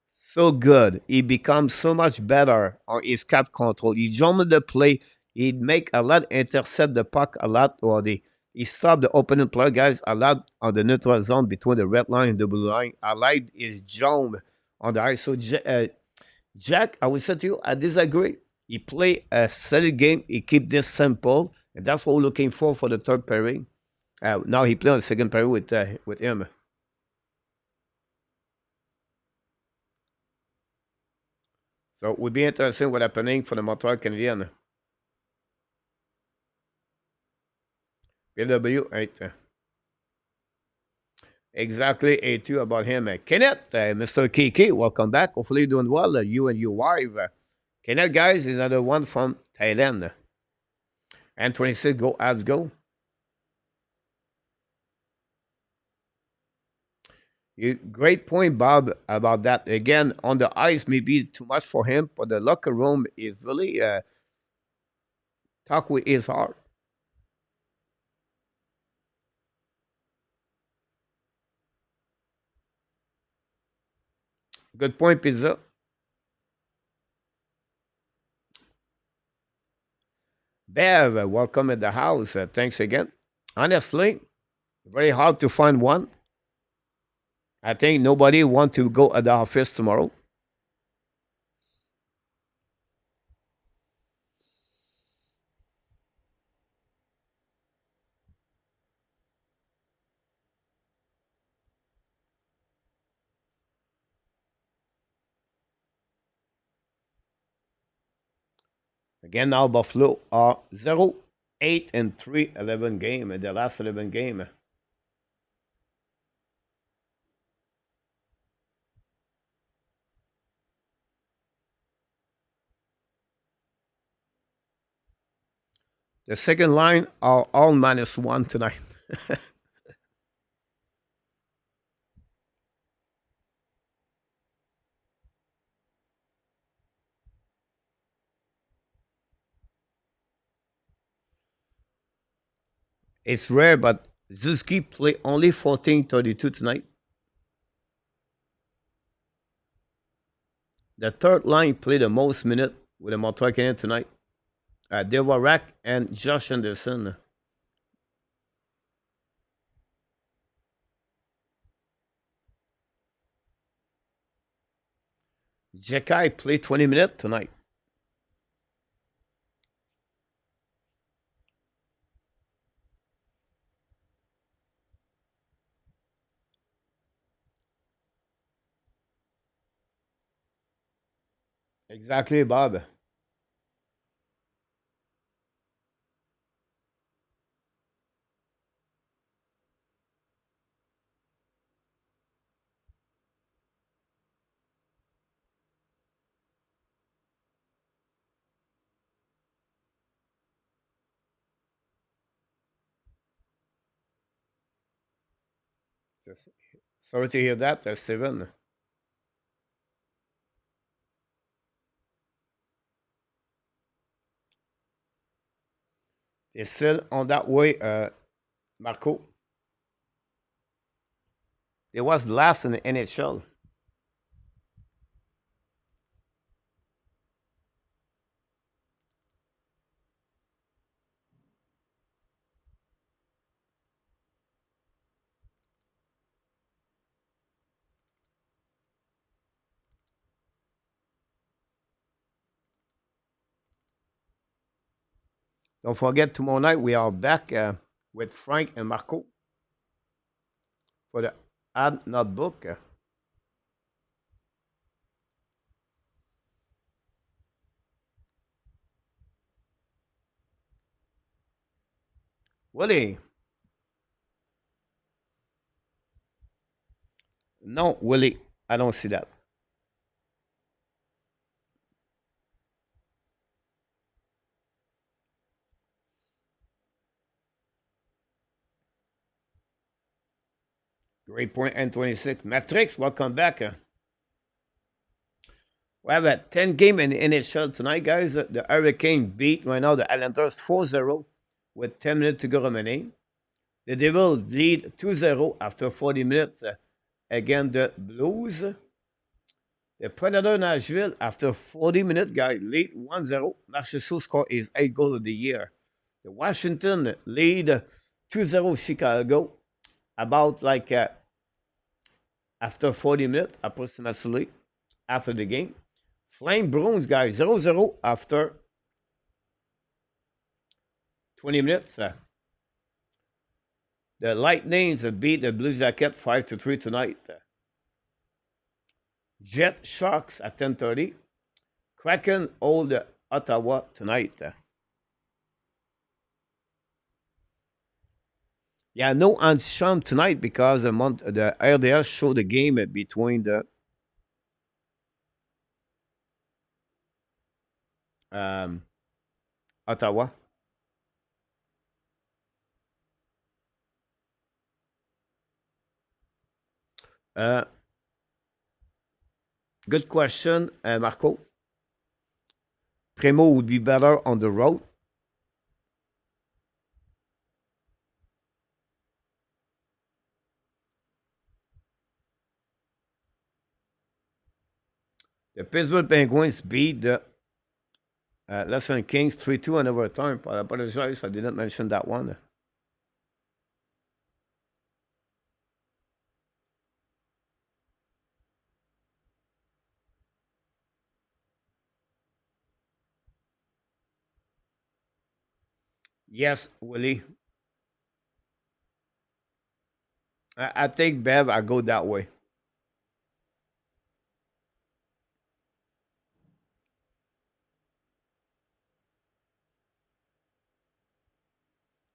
so good. He becomes so much better on his cap control. He jump in the play. He'd make a lot, intercept the puck a lot, or he stop the opening play guys a lot on the neutral zone between the red line and the blue line. I like his jump on the ice. So Jack, I will say to you, I disagree. He play a steady game. He keep this simple, and that's what we're looking for the third pairing. Now he play on the second pairing with him. So it would be interesting what happening for the Montreal Canadiens. PW, right? Exactly, A2 about him. Kenneth, Mr. Kiki, welcome back. Hopefully you're doing well, you and your wife. Kenneth, guys, is another one from Thailand. And 26, go, Habs, go. Great point, Bob, about that. Again, on the ice, maybe too much for him, but the locker room is really talk with his heart. Good point, Pizza. Bev, welcome at the house. Thanks again. Honestly, very hard to find one. I think nobody want to go at the office tomorrow. Again, now Buffalo are 0-8-3, 11 game in the last 11 game. The second line are all -1 tonight. It's rare, but Suzuki play only 14-32 tonight. The third line played the most minute with the Montreal Canadiens tonight. Devarak and Josh Anderson. Jekai played 20 minutes tonight. Exactly, Bob. Just, sorry to hear that, Steven. It's still on that way, Marco. It was last in the NHL. Don't forget, tomorrow night we are back with Frank and Marco for the ad notebook. Willie. No, Willie. I don't see that. Great point, N26. Matrix, welcome back. We have a 10 game in the NHL tonight, guys. The Hurricane beat right now the Islanders 4-0 with 10 minutes to go remaining. The Devils lead 2-0 after 40 minutes against the Blues. The Predator Nashville, after 40 minutes, guys, lead 1-0. Marchessault score his 8th goal of the year. The Washington lead 2-0 Chicago. About like after 40 minutes, approximately, after the game. Flame Bruins, guys, 0-0 after 20 minutes. The Lightnings beat the Blue Jackets 5-3 tonight. Jet Sharks at 10:30. Kraken hold Ottawa tonight. Yeah, no anti tonight because the RDS showed the game between the um, Ottawa. Uh, Good question, Marco. Primo would be better on the road. The Pittsburgh Penguins beat the Lesson Kings 3-2 in overtime. I apologize, I didn't mention that one. Yes, Willie. I think Bev, I go that way.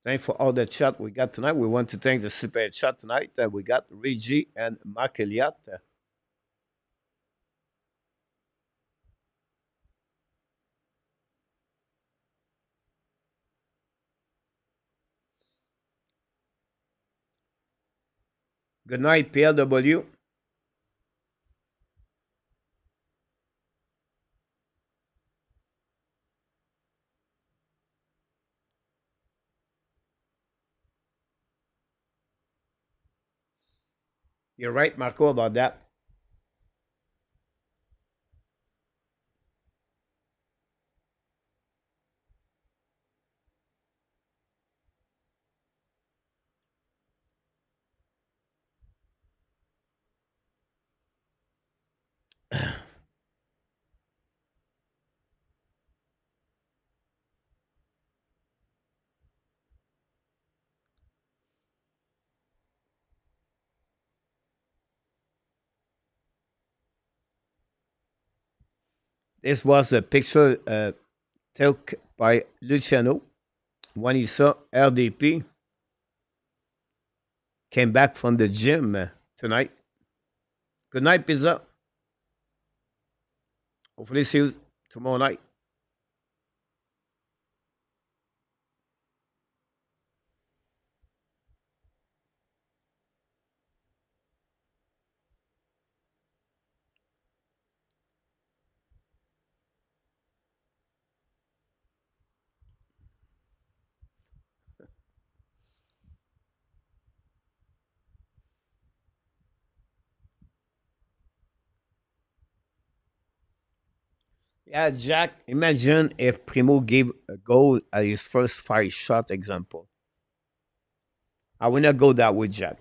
Thanks for all the chat we got tonight. We want to thank the super chat tonight. We got Reggie and Mark Elliott. Good night, PLW. You're right, Marco, about that. This was a picture took by Luciano when he saw RDP came back from the gym tonight. Good night, Pizza. Hopefully, see you tomorrow night. Yeah, Jack, imagine if Primo gave a goal at his first 5 shot example. I will not go that way, Jack.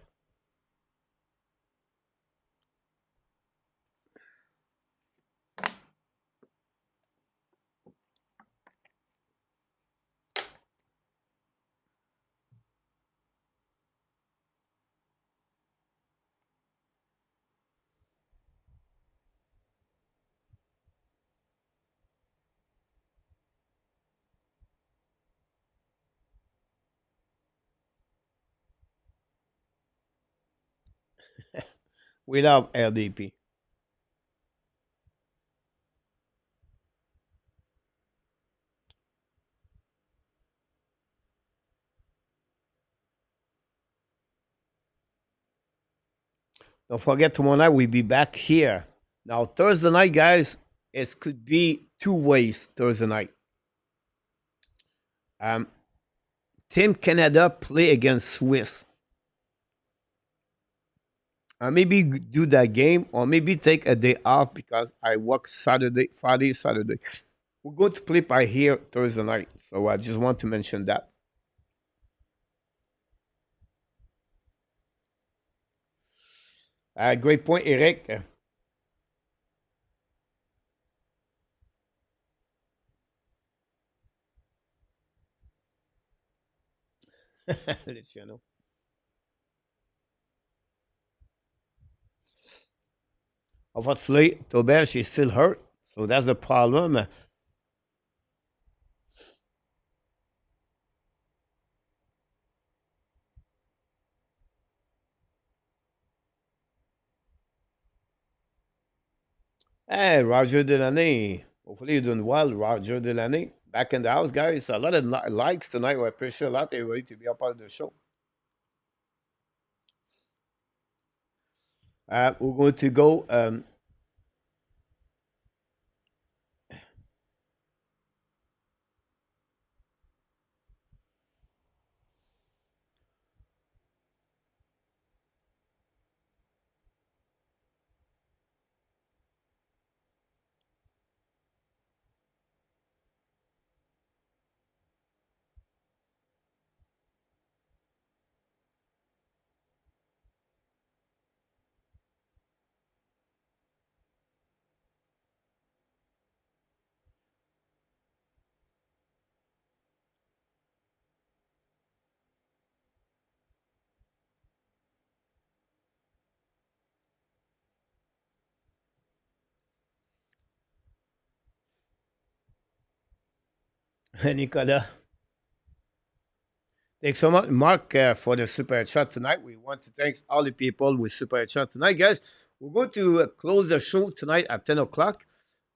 We love LDP. Don't forget, tomorrow night we'll be back here. Now, Thursday night, guys, it could be two ways Thursday night. Um, Team Canada play against Swiss. Maybe do that game or maybe take a day off because I work Saturday, Friday, Saturday. We're going to play by here Thursday night. So I just want to mention that. Great point, Eric. Let you know. Obviously, Tobias is still hurt. So that's the problem. Hey, Roger Delaney. Hopefully you're doing well, Roger Delaney. Back in the house, guys. A lot of likes tonight. We appreciate a lot everybody to be a part of the show. We're going to go. Nicolas. Thanks so much, Mark, for the super chat tonight. We want to thank all the people with super chat tonight, guys. We're going to close the show tonight at 10 o'clock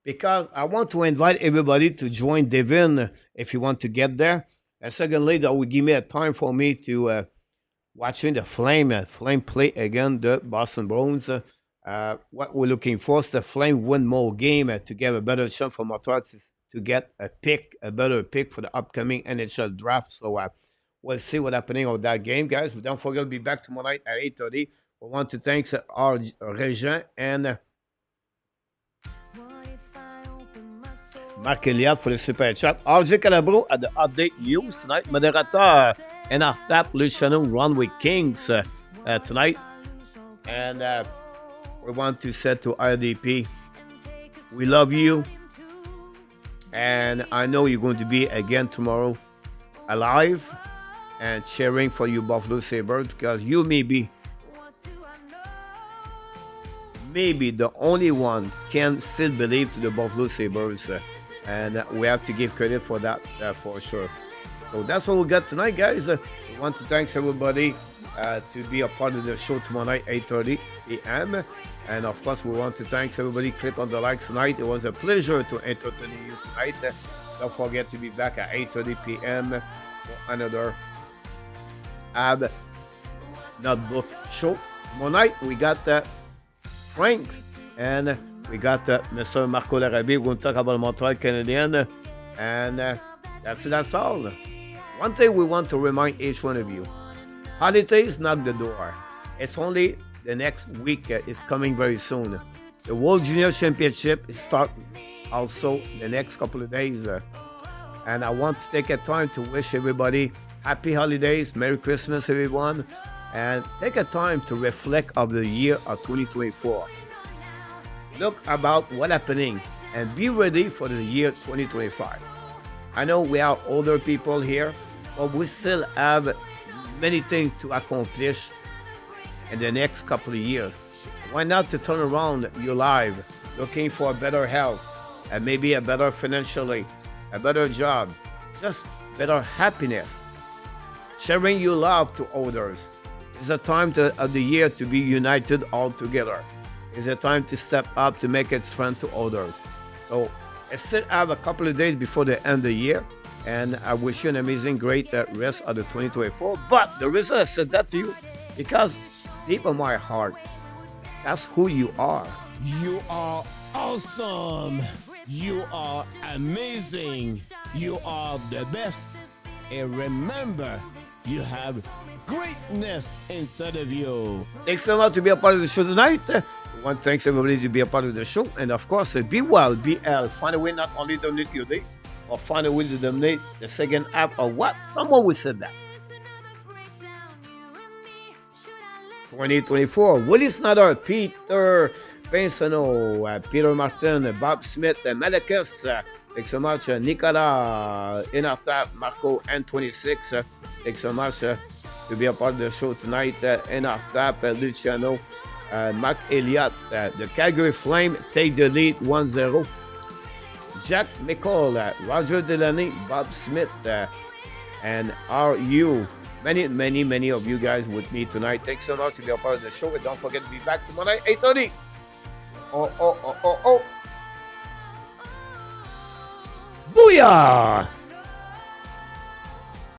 because I want to invite everybody to join Devin if you want to get there. And secondly, that will give me a time for me to watching the Flame play again the Boston Bruins. What we're looking for is the Flame win more game to get a better chance for Montreal to get a better pick for the upcoming NHL draft. So we'll see what's happening on that game, guys. Don't forget to be back tomorrow night at 8:30. We want to thank our Regent and Marc Eliade for the super chat. RJ Calabro at the update news tonight. Moderator and our tap Luciano Runway Kings tonight. And we want to say to RDP, we love you. And I know you're going to be again tomorrow alive and cheering for you Buffalo Sabres because you may be the only one can still believe to the Buffalo Sabres. And we have to give credit for that for sure. So that's what we got tonight, guys. We want to thank everybody to be a part of the show tomorrow night, 8:30 p.m. And of course, we want to thank everybody. Click on the likes tonight. It was a pleasure to entertain you tonight. Don't forget to be back at 8:30 p.m. for another Ab Notebook show. Tomorrow night, we got Franks and we got Mr. Marco Larabie. We're going to talk about Montreal Canadiens. And that's all. One thing we want to remind each one of you. Holidays knock the door. It's only the next week is coming very soon. The World Junior Championship start also the next couple of days. And I want to take a time to wish everybody happy holidays, Merry Christmas, everyone, and take a time to reflect of the year of 2024. Look about what's happening and be ready for the year 2025. I know we are older people here, but we still have many things to accomplish in the next couple of years. Why not to turn around your life, looking for better health, and maybe a better financially, a better job, just better happiness. Sharing your love to others. It's a time of the year to be united all together. It's a time to step up to make it friend to others. So I still have a couple of days before the end of the year, and I wish you an amazing, great rest of the 2024. But the reason I said that to you, because deep in my heart, that's who you are. You are awesome. You are amazing. You are the best. And remember, you have greatness inside of you. Thanks so much to be a part of the show tonight. I want to thank everybody to be a part of the show. And of course, be well, be health. Find a way not only to dominate your day, or find a way to dominate the second half of what? Someone will say that. 2024. Willie Snyder, Peter Pinsonneau, Peter Martin, Bob Smith, Malakis. Thanks so much, Nicolas, Inartap, Marco, N26. Thanks so much to be a part of the show tonight. Inartap, Luciano, Mark Elliott, the Calgary Flame take the lead 1-0. Jack McCall, Roger Delaney, Bob Smith, and RU. Many of you guys with me tonight. Thanks so much to be a part of the show. And don't forget to be back tomorrow night, 8:30. Oh. Booyah!